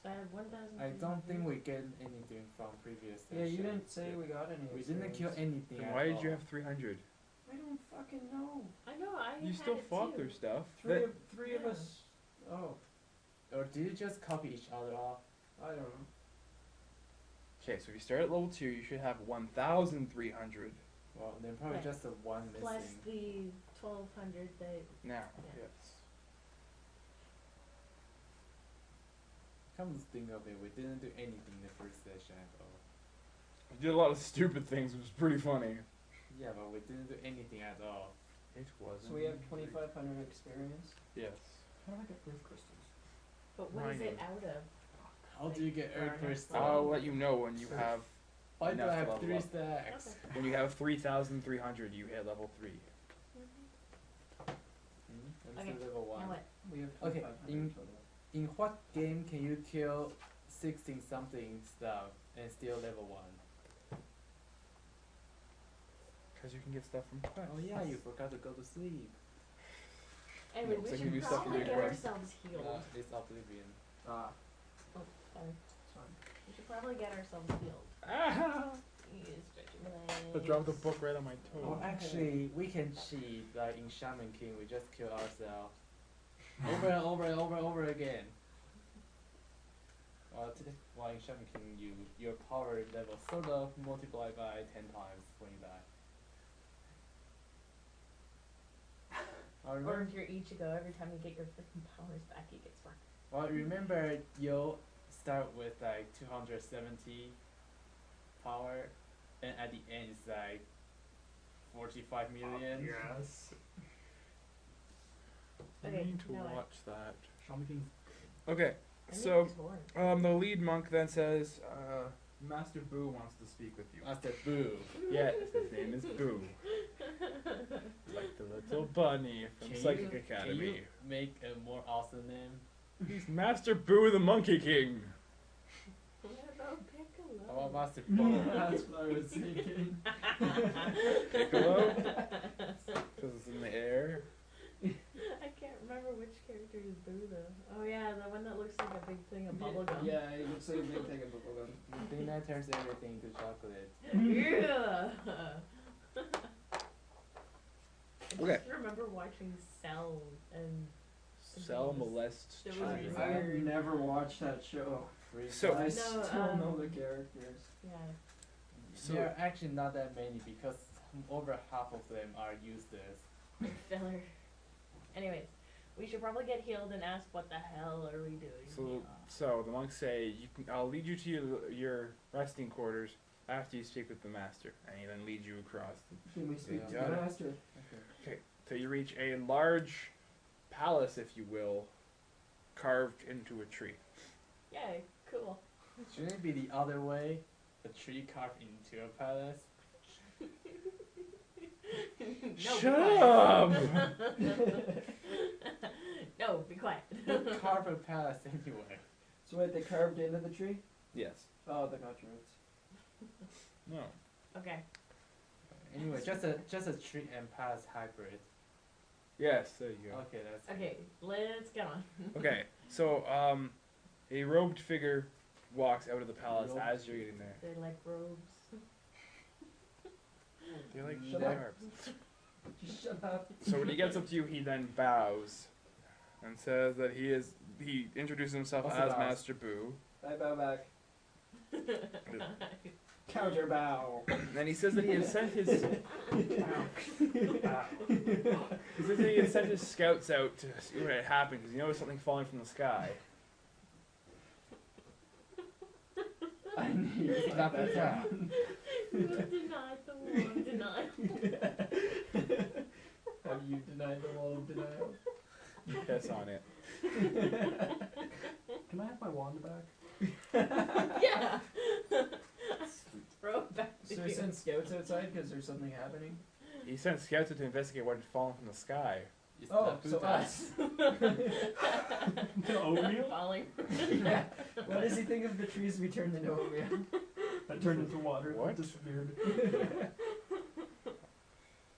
So I have 1,000. I don't think we get anything from previous Yeah, you sessions. didn't say we got any. We didn't kill experience. anything Then at why did you all. have 300? I don't fucking know. I know. I You had still it fought too. their stuff. Three of Yeah. us. Oh, Or did you just copy each other off? I don't know. Okay, so if you start at level 2, you should have 1,300 Well, then probably Right. just the one missing. Plus the 1,200 that. now. Yeah. Yes. Come to think of it, we didn't do anything in the first session at all. We did a lot of stupid things, which was pretty funny. Yeah, but we didn't do anything at all. It wasn't. So we have 2,500 experience. Yes. How do I get earth crystals? But what is it Mining. out of? How do you get Earth Burn. Crystal? I'll let you know when you have Why do enough I to have level 3 up. stacks? Okay. When you have 3,300, you hit level 3. I'm Okay, still level 1. Now what? We have Okay, 2,500 total. In what game can you kill 16 something stuff and still level 1? Because you can get stuff from quests. Oh yeah, you forgot to go to sleep. Anyway, No, we so should give you stuff to probably do get quest. ourselves healed. It's Oblivion. Ah, Oh, sorry. it's fine. We should probably get ourselves healed. Ah! Yeah, stretching my I legs. dropped the book right on my toe. Oh, actually, we can cheat. Like in Shaman King, we just kill ourselves over and over and over and over again. While in Shaman King, your power level sort of multiplied by 10 times when you die. Or if you're Ichigo, every time you get your freaking powers back, it gets stronger. Well, remember you'll start with like 270 power, and at the end it's like 45 million. Yes. I Okay, need to now what? watch that. Shaman King's Okay, I need so this horn. the lead monk then says, Master Boo wants to speak with you. I said boo. Yes, his name is Boo. Like the little bunny from Psychic Academy. Can you make a more awesome name? He's Master Boo the Monkey King. What about Piccolo? How about Master Bo? That's what I was thinking. Piccolo? Because it's in the air. I can't remember which character is Boo though. Oh yeah, the one that looks like a big thing of bubble gum. Yeah, it looks like a big thing of bubblegum. The thing that turns everything to chocolate. Yeah. I Okay. just remember watching Cell and Cell molest There was children. a- I've never watched that show. So- I No, still know the characters. yeah. So- There are actually not that many because over half of them are useless. Filler. Anyways, we should probably get healed and ask what the hell are we doing. So the monks say, I'll lead you to your resting quarters after you speak with the master, and he then leads you across. Can we speak to Yeah. the master? Till you reach a large palace, if you will, carved into a tree. Yay, cool. Shouldn't it be the other way? A tree carved into a palace? No, Shut be quiet. up! No, be quiet. Who carve a palace anyway? So wait, they carved into the tree? Yes. Oh, the gotcha roots. No. Okay. Anyway, just a tree and palace hybrid. Yes, there you go. Okay, that's Okay, let's get on. Okay, so a robed figure walks out of the palace Robed as you're getting there. They're like robes. They're like Shut shut up. up. Just shut up. So when he gets up to you, he then bows and says that he introduces himself What's as the bows? Master Boo. I bow back. Counter bow. And then he says that he has sent his he says that he has sent his scouts out to see what had happened because he noticed something falling from the sky. I need to That that was down. You have denied the wall of denial. Have you denied the wall of denial? Piss on it. Can I have my wand back? Yeah. Throw it back to So you. he sent scouts outside because there's something happening? He sent scouts out to investigate what had fallen from the sky. It's Oh, the so Buddha. us. The oatmeal Falling. Yeah. What does he think of the trees we turned into oatmeal? that turned into water What? that disappeared.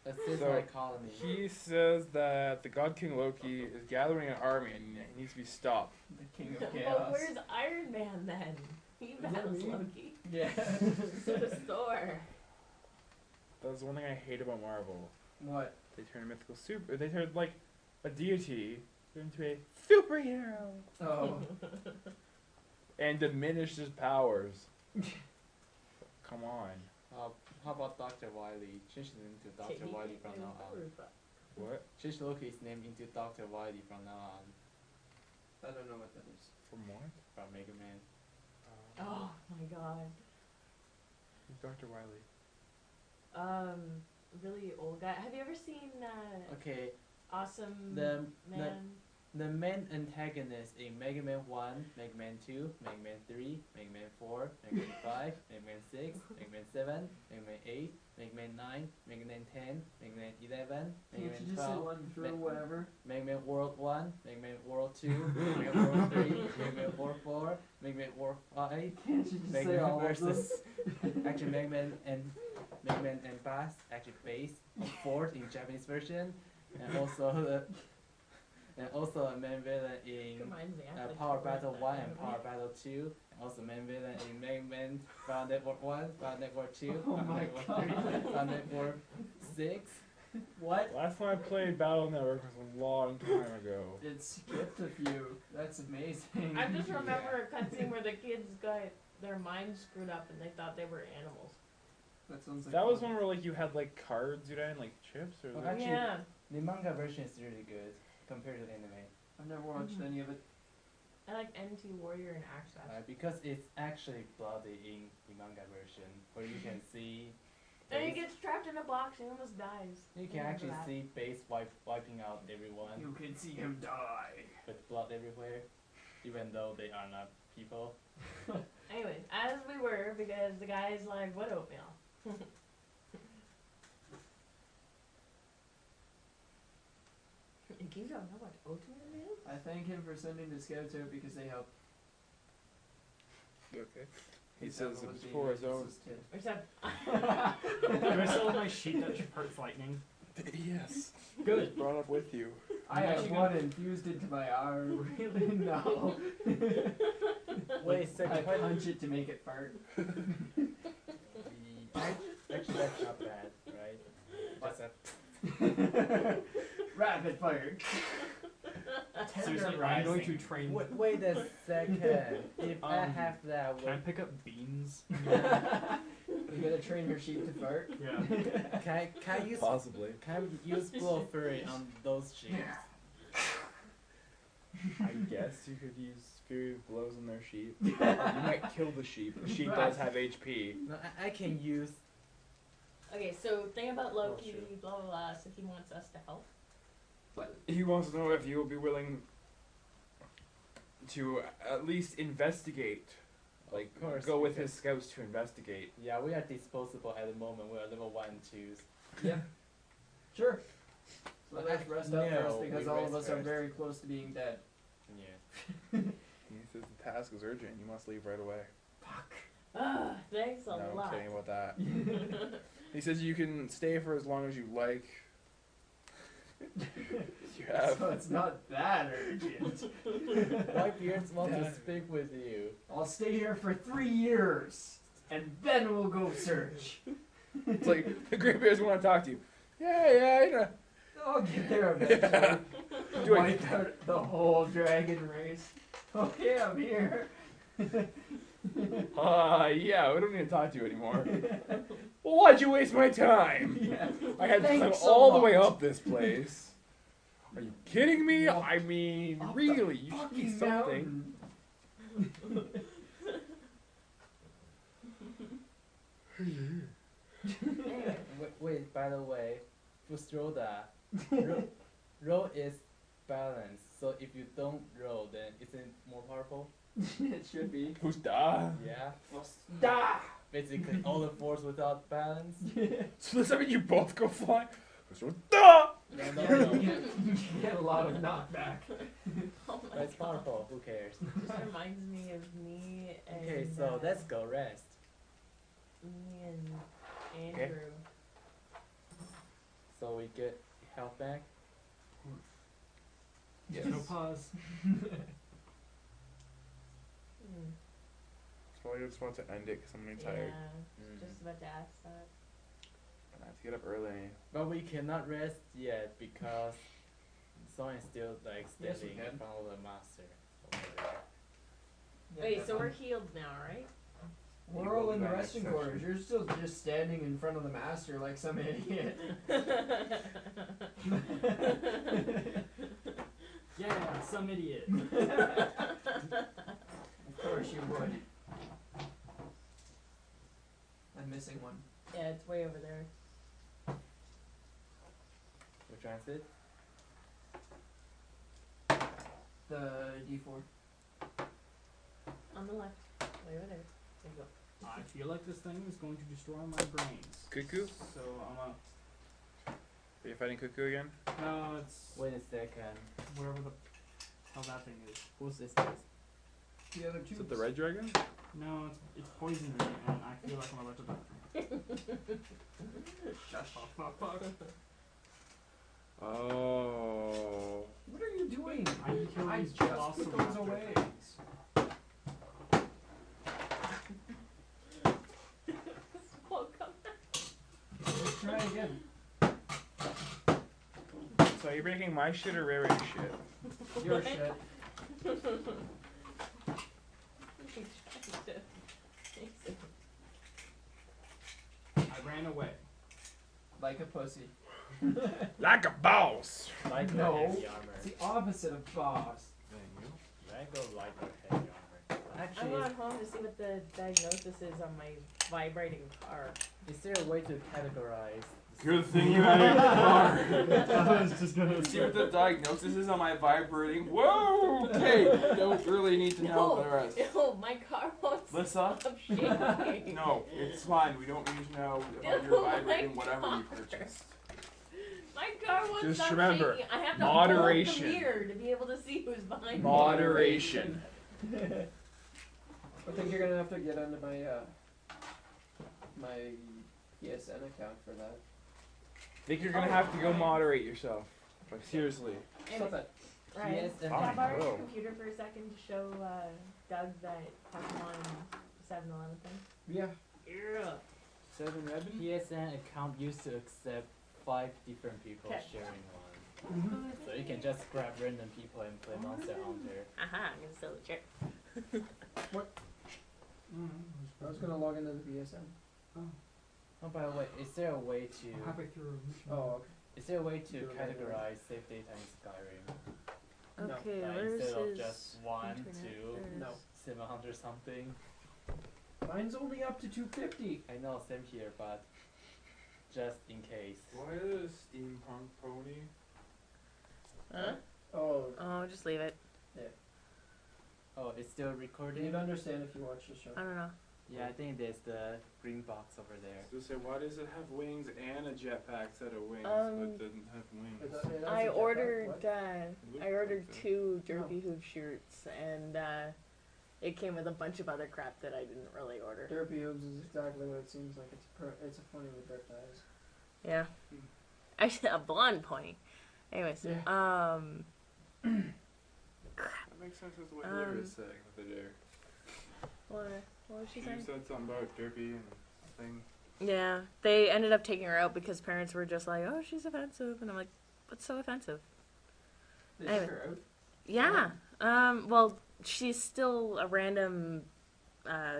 That's just So, my colony. He says that the god king Loki is gathering an army and he needs to be stopped. The king of Well, chaos. where's Iron Man then? He that battles me? Loki. Yeah. So does Thor. That's one thing I hate about Marvel. What? They turn a mythical super. They turn like a deity into a superhero Oh. and diminish his powers. Come on. How about Dr. Wiley? Change his name to Dr. Wiley from now on. What? Change Loki's name into Dr. Wiley from now on. I don't know what that is. For more? From Mega Man. Oh my god. Who's Dr. Wiley? Really old guy. Have you ever seen Okay, Awesome the Man? main antagonists in Mega Man 1, Mega Man 2, Mega Man 3, Mega Man 4, Mega Man 5, Mega Man 6, Mega Man 7, Mega Man 8, Mega Man 9, Mega Man 10, Mega Man 11, Mega Can't Man you just say 12, one through whatever? Mega Man World 1, Mega Man World 2, Mega Man World 3, Mega Man World 4, Mega Man World 5, Can't you just Mega say Man all of them? versus actually Mega Man and Bass actually based on 4th in Japanese version, and also a main villain in Reminds me, I have to Power correct Battle that 1 right and away. Power Battle 2, and also main villain in Mega Man Battle Network 1, Battle Network 2, Oh Battle my Network God. 3, Battle Network 6. What? Last time I played Battle Network was a long time ago. It skipped a few. That's amazing. I just remember a cutscene where the kids got their minds screwed up and they thought they were animals. That sounds like That was fun. one where like you had like cards you'd add, like chips or. Oh, like- actually- Yeah. The manga version is really good compared to the anime, I've never watched any of it. I like NT Warrior and Access. because it's actually bloody in the manga version, where you can see. Then he Base- gets trapped in a box and almost dies. You I can remember actually that. see Base wiping out everyone You can see him die. with blood everywhere, even though they are not people. Anyways, as we were, because the guy's like, what oatmeal? You don't know what oatmeal is? I thank him for sending the scouts out because they helped. Okay. He His says devil it was was being for his own. resisted. Except, Do I still have my sheet that hurts lightning? Yes. Good. Brought up with you. I have one infused into my arm. Really? No. Wait, so I punch it to make it fart. actually that's not bad, right? What? That's Rapid fire. Seriously, I'm going to train. wait a second. If I have that, Can I pick up beans? You gotta train your sheep to fart. Yeah. can I use Possibly. can I use blow fury on those sheep? I guess you could use Fury of Blows on their sheep. You might kill the sheep. The sheep does have HP. No, I can use. Okay, so thing about Loki, sure. blah blah blah. So he wants us to help. He wants to know if you will be willing to at least investigate. Like, Of course, go with because- his scouts to investigate. Yeah, we are disposable at the moment. We are level 1 and 2s. Yeah. Sure. So But let's rest up no, first because we all of rest us are first. very close to being dead. Yeah. He says the task is urgent. You must leave right away. Fuck. Ah, thanks a No, I'm lot. kidding about that. He says you can stay for as long as you like. You have. So it's not that urgent. Whitebeards want Yeah. to speak with you. I'll stay here for 3 years, and then we'll go search. It's like the Greybeards want to talk to you. Yeah, you know. I'll get there eventually. Do it. Wipe out the whole dragon race. Okay, I'm here. Yeah, we don't need to talk to you anymore. Well, why'd you waste my time? Yeah. I had to climb Thanks a all the way lot. up this place. Are you kidding me? Walk I mean, Up really, the you should be fucking something. mountain. Wait, by the way, Fustroda, roll is balanced. So if you don't roll, then isn't it more powerful? It should be. Who's da? Yeah. Da! Basically, all the force without balance. So does that mean you both go fly? Who's da? No, Yeah, no. you get a lot of knockback. Oh my But it's god. powerful. Who cares? Just reminds me of me and. Okay, so let's go rest. Me and Okay. Andrew. So we get health back. Yes. No pause. Hmm. So I just want to end it because I'm really tired. Yeah, Mm. just about to ask that. And I have to get up early. But we cannot rest yet because someone is still like Yes, we standing can. in front of the master. over there. Wait, so we're healed now, right? We're all in the resting quarters. You're still just standing in front of the master like some idiot. Yeah, some idiot. Of course you would. I'm missing one. Yeah, it's way over there. Which one is it? The D4. On the left. Way over there. There you go. I feel like this thing is going to destroy my brains. Cuckoo? So I'm Are you fighting Cuckoo again? no, it's Wait a second. whatever the hell that thing is. Who's this? The other two. Is it the red dragon? No, it's poisoning me, and I feel like I'm about to die. Shut Fuck. Oh. What are you doing? I can kill I these just awesome put those raptor away. things. Welcome. Let's try again. So are you breaking my shit or Ray Ray's shit? Your What? shit. I ran away. Like a pussy. Like a boss! Like No. heavy armor. It's the opposite of boss. I go like heavy armor. I'm Actually, going home to see what the diagnosis is on my vibrating car. is there a way to categorize? Good thing you had a car. I was just gonna See what the diagnosis is on my vibrating. Whoa! Okay, don't really need to know the rest. No, my car won't Lissa? stop shaking. No, it's fine. We don't need to know about No, your my vibrating whatever you car. purchased. My car won't Just stop remember, shaking. I have to moderation. hold the mirror to be able to see who's behind me. Moderation. I think you're gonna have to get onto my my PSN account for that. Think you're gonna have to go moderate yourself. Like seriously. Stop it. Ryan, Yes, can and I borrow your Oh. computer for a second to show Doug that Pokemon 7-Eleven thing? Yeah. Yeah. 7-Eleven? PSN account used to accept 5 different people Okay. sharing one. So you can just grab random people and play Monster Hunter. Aha, I'm gonna steal the chair. I was gonna log into the PSN. Oh, by the way, is there a way to Halfway through. Oh, okay. is there a way to Do it categorize save data in Skyrim? No. Okay, Like, where's instead of his just 1, internet? 2, There it No. is. 700 something. Mine's only up to 250. I know, same here, but just in case. Why is steampunk pony? Huh? Oh, Oh, just leave it. Oh, it's still recording? you'd understand if you watch the show. I don't know. Yeah, I think there's the green box over there. So say, why does it have wings and a jetpack set of wings, but doesn't have wings? It has I a jetpack, ordered what? Looks I ordered like that. 2 Derpy Hoof shirts, and it came with a bunch of other crap that I didn't really order. Derpy Hooves is exactly what it seems like. It's a funny with dirt thighs. Yeah. Actually, a blonde pony. Anyways, Yeah. That makes sense with what Um, Hillary was saying the other day. what was she She saying? said something about derpy and thing. Yeah, they ended up taking her out because parents were just like, "Oh, she's offensive," and I'm like, "What's so offensive?" They Anyway. took her out. Yeah. Well, she's still a random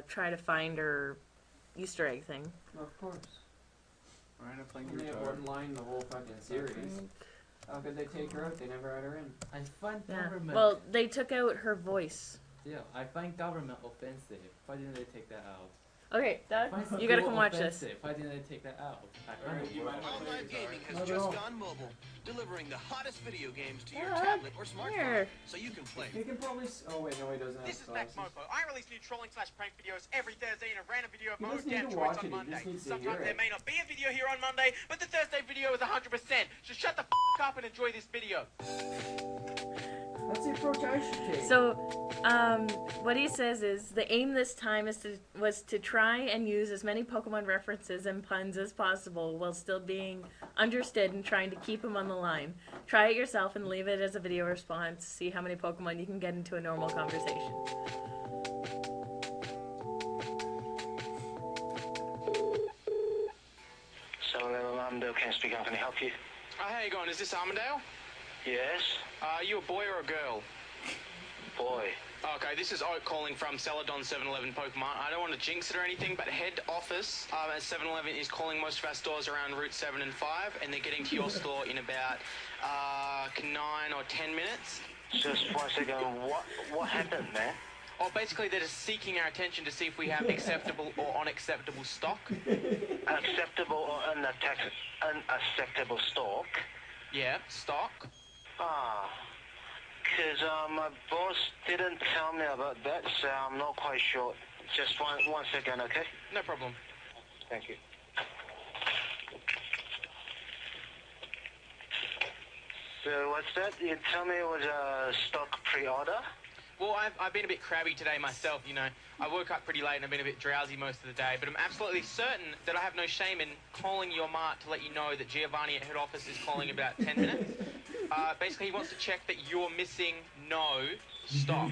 try to find her Easter egg thing. Of course. Ryan playing Only have guitar. one line in the whole fucking series. How could they take her out? They never had her in. I find Yeah. government. Well, they took out her voice. yeah, I find government offensive. Why didn't they take that out? Okay, Doug, I find you gotta school come watch this. offensive. Why didn't they take that out? I find Alright, it you wrong. mind if I play Online guitar? gaming has Not at just all. gone mobile, delivering the hottest video games to your What? tablet or smartphone Here. so you can play. He can probably. Oh wait, no, he doesn't have This is Max glasses. Mopo. I release new trolling/prank videos every Thursday and a random video of He my own doesn't need damn to droids watch on it, he Monday. just needs to Sometimes hear there it. may not be a video here on Monday, but the Thursday video is 100%. So shut the up and enjoy this video. That's the approach I should take. So, what he says is the aim this time was to try and use as many Pokemon references and puns as possible while still being understood and trying to keep him on the line. Try it yourself and leave it as a video response. See how many Pokemon you can get into a normal conversation. So, Armadale can speak. How can I help you? How you going? Is this Armadale? Yes, Are you a boy or a girl? boy. Okay, this is Oak calling from Celadon 7-Eleven Pokemon. I don't want to jinx it or anything, but head office at 7-Eleven is calling most of our stores around Route 7 and 5, and they're getting to your store in about 9 or 10 minutes. Just 1 second. What happened, man? Oh, basically they're just seeking our attention to see if we have acceptable or unacceptable stock. Acceptable or unacceptable stock? Yeah, stock. Because my boss didn't tell me about that, so I'm not quite sure. Just one second, okay? No problem. Thank you. So what's that? You tell me it was a stock pre-order? Well, I've been a bit crabby today myself, you know. I woke up pretty late and I've been a bit drowsy most of the day, but I'm absolutely certain that I have no shame in calling your mart to let you know that Giovanni at head office is calling in about 10 minutes. Basically, he wants to check that you're missing no stock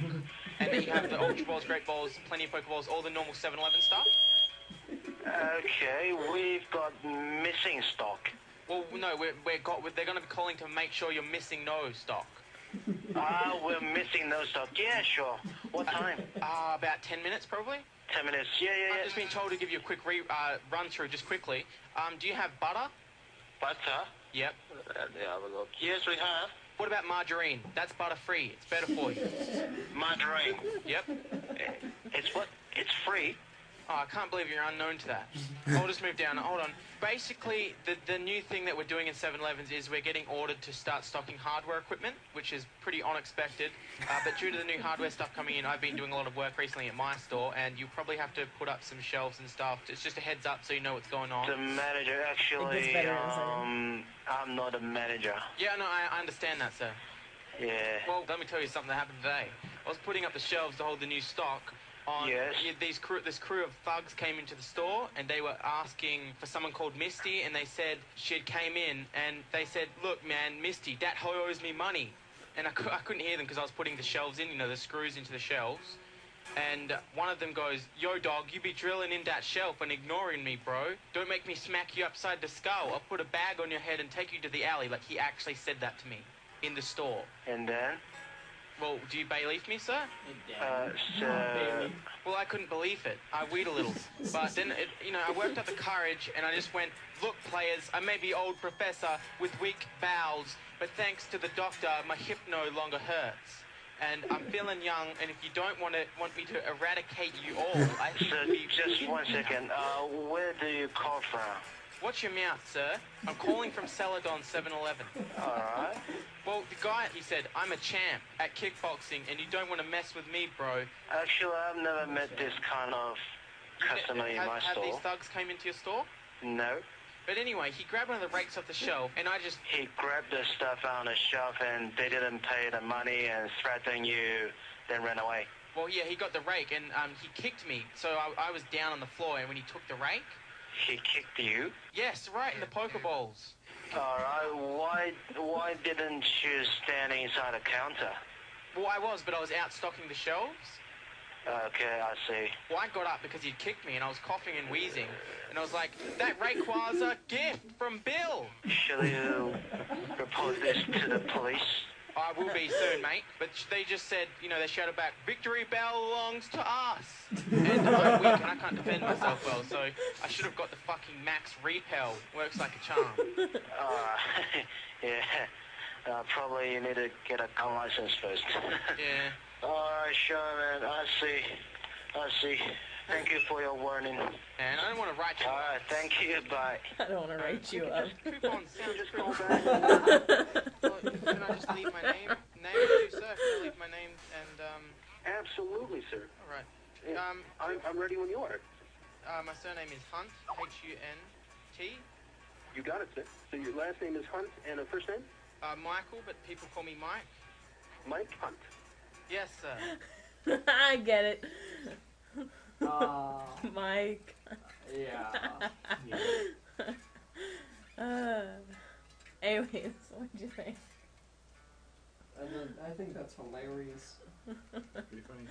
and that you have the Ultra Balls, Great Balls, plenty of Pokeballs, all the normal 7-Eleven stuff. Okay, we've got missing stock. Well, no, they're going to be calling to make sure you're missing no stock. We're missing no stock. Yeah, sure. What time? About 10 minutes, probably. 10 minutes. Yeah. I've just been told to give you a quick run through just quickly. Do you have butter? Butter? Yep. Let me have a look. Yes, we have. What about margarine? That's butter free. It's better for you. Margarine. Yep. It's what? It's free. Oh, I can't believe you're unknown to that. I'll just move down. Hold on. Basically, the new thing that we're doing in 7-Elevens is we're getting ordered to start stocking hardware equipment, which is pretty unexpected. But due to the new hardware stuff coming in, I've been doing a lot of work recently at my store, and you probably have to put up some shelves and stuff. It's just a heads up so you know what's going on. The manager, actually, better in a second. I'm not a manager. Yeah, no, I understand that, sir. Yeah. Well, let me tell you something that happened today. I was putting up the shelves to hold the new stock on Yes. this crew of thugs came into the store and they were asking for someone called Misty, and they said she came in and they said, look man, Misty, that hoe owes me money. And I couldn't hear them because I was putting the shelves in, the screws into the shelves. And one of them goes, yo dog, you be drilling in that shelf and ignoring me, bro. Don't make me smack you upside the skull. I'll put a bag on your head and take you to the alley. Like, he actually said that to me in the store. And then? Well, do you bailiff me, sir? So... Well, I couldn't believe it. I weed a little. But then, I worked up the courage and I just went, look, players, I may be old professor with weak bowels, but thanks to the doctor, my hip no longer hurts. And I'm feeling young, and if you don't want me to eradicate you all, I think So, just 1 second. Where do you call from? Watch your mouth, sir. I'm calling from Celadon 7-Eleven. Alright. Well, the guy, he said, I'm a champ at kickboxing, and you don't want to mess with me, bro. Actually, I've never met this kind of customer in my Have store. these thugs came into your store? No. But anyway, he grabbed one of the rakes off the shelf, and I just... He grabbed the stuff on the shelf and they didn't pay the money and threatened you, then ran away. Well, yeah, he got the rake, and he kicked me, so I was down on the floor, and when he took the rake... He kicked you? Yes, right in the pokeballs. Alright, why didn't you stand inside the counter? Well, I was, but I was out stocking the shelves. Okay, I see. Well, I got up because he'd kicked me, and I was coughing and wheezing. And I was like, that rake was a gift from Bill. Shall you report this to the police? I will be soon, mate. But they just said, they shouted back, victory belongs to us. And I'm weak and I can't defend myself well, so I should have got the fucking max repel. Works like a charm. Yeah. Probably you need to get a gun license first. Yeah. Alright, sure, man. I see. Thank you for your warning. And I don't want to write you up. Alright, thank you. Bye. I don't want to write you up. Coupons sound Just pretty call good. back. Can I just leave my name? Name too, sir. Can I leave my name and, Absolutely, sir. Alright. I'm ready when you are. My surname is Hunt, Hunt. You got it, sir. So your last name is Hunt and a first name? Michael, but people call me Mike. Mike Hunt. Yes, sir. I get it. Ah. Mike. Yeah. Anyways, what'd you think? I think that's hilarious. Pretty funny.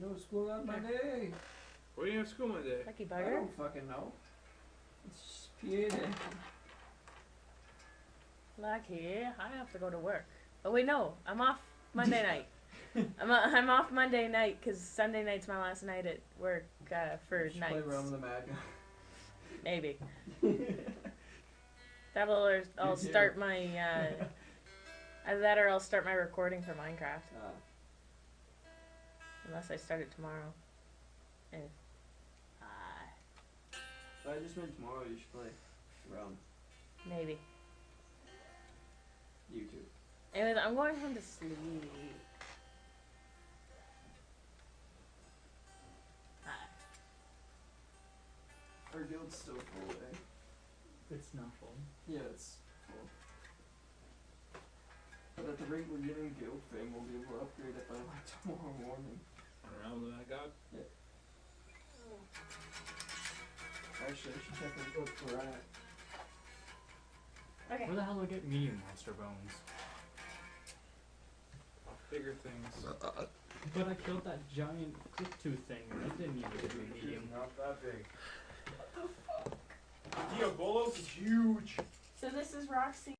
No school on Monday. What do you have school Monday? Lucky I bugger. don't fucking know. It's just PA day. Lucky, I have to go to work. Oh wait, no, I'm off Monday night. I'm off Monday night because Sunday night's my last night at work for Just nights. play around with the mad guy. Maybe. I'll start my either that or I'll start my recording for Minecraft. Unless I start it tomorrow. And I just meant tomorrow you should play around maybe. YouTube. Anyways, I'm going home to sleep. Our guild's still full, eh? It's not full. Yeah, it's full. But at the rate we're getting guild fame, we'll be able to upgrade it by like tomorrow morning. Around the god. Actually, I should check what we're at. Okay. Where the hell do I get medium monster bones? Bigger things. But I killed that giant clip tooth thing. That didn't even give me medium. Not that big. Diabolos is huge. So this is Roxy.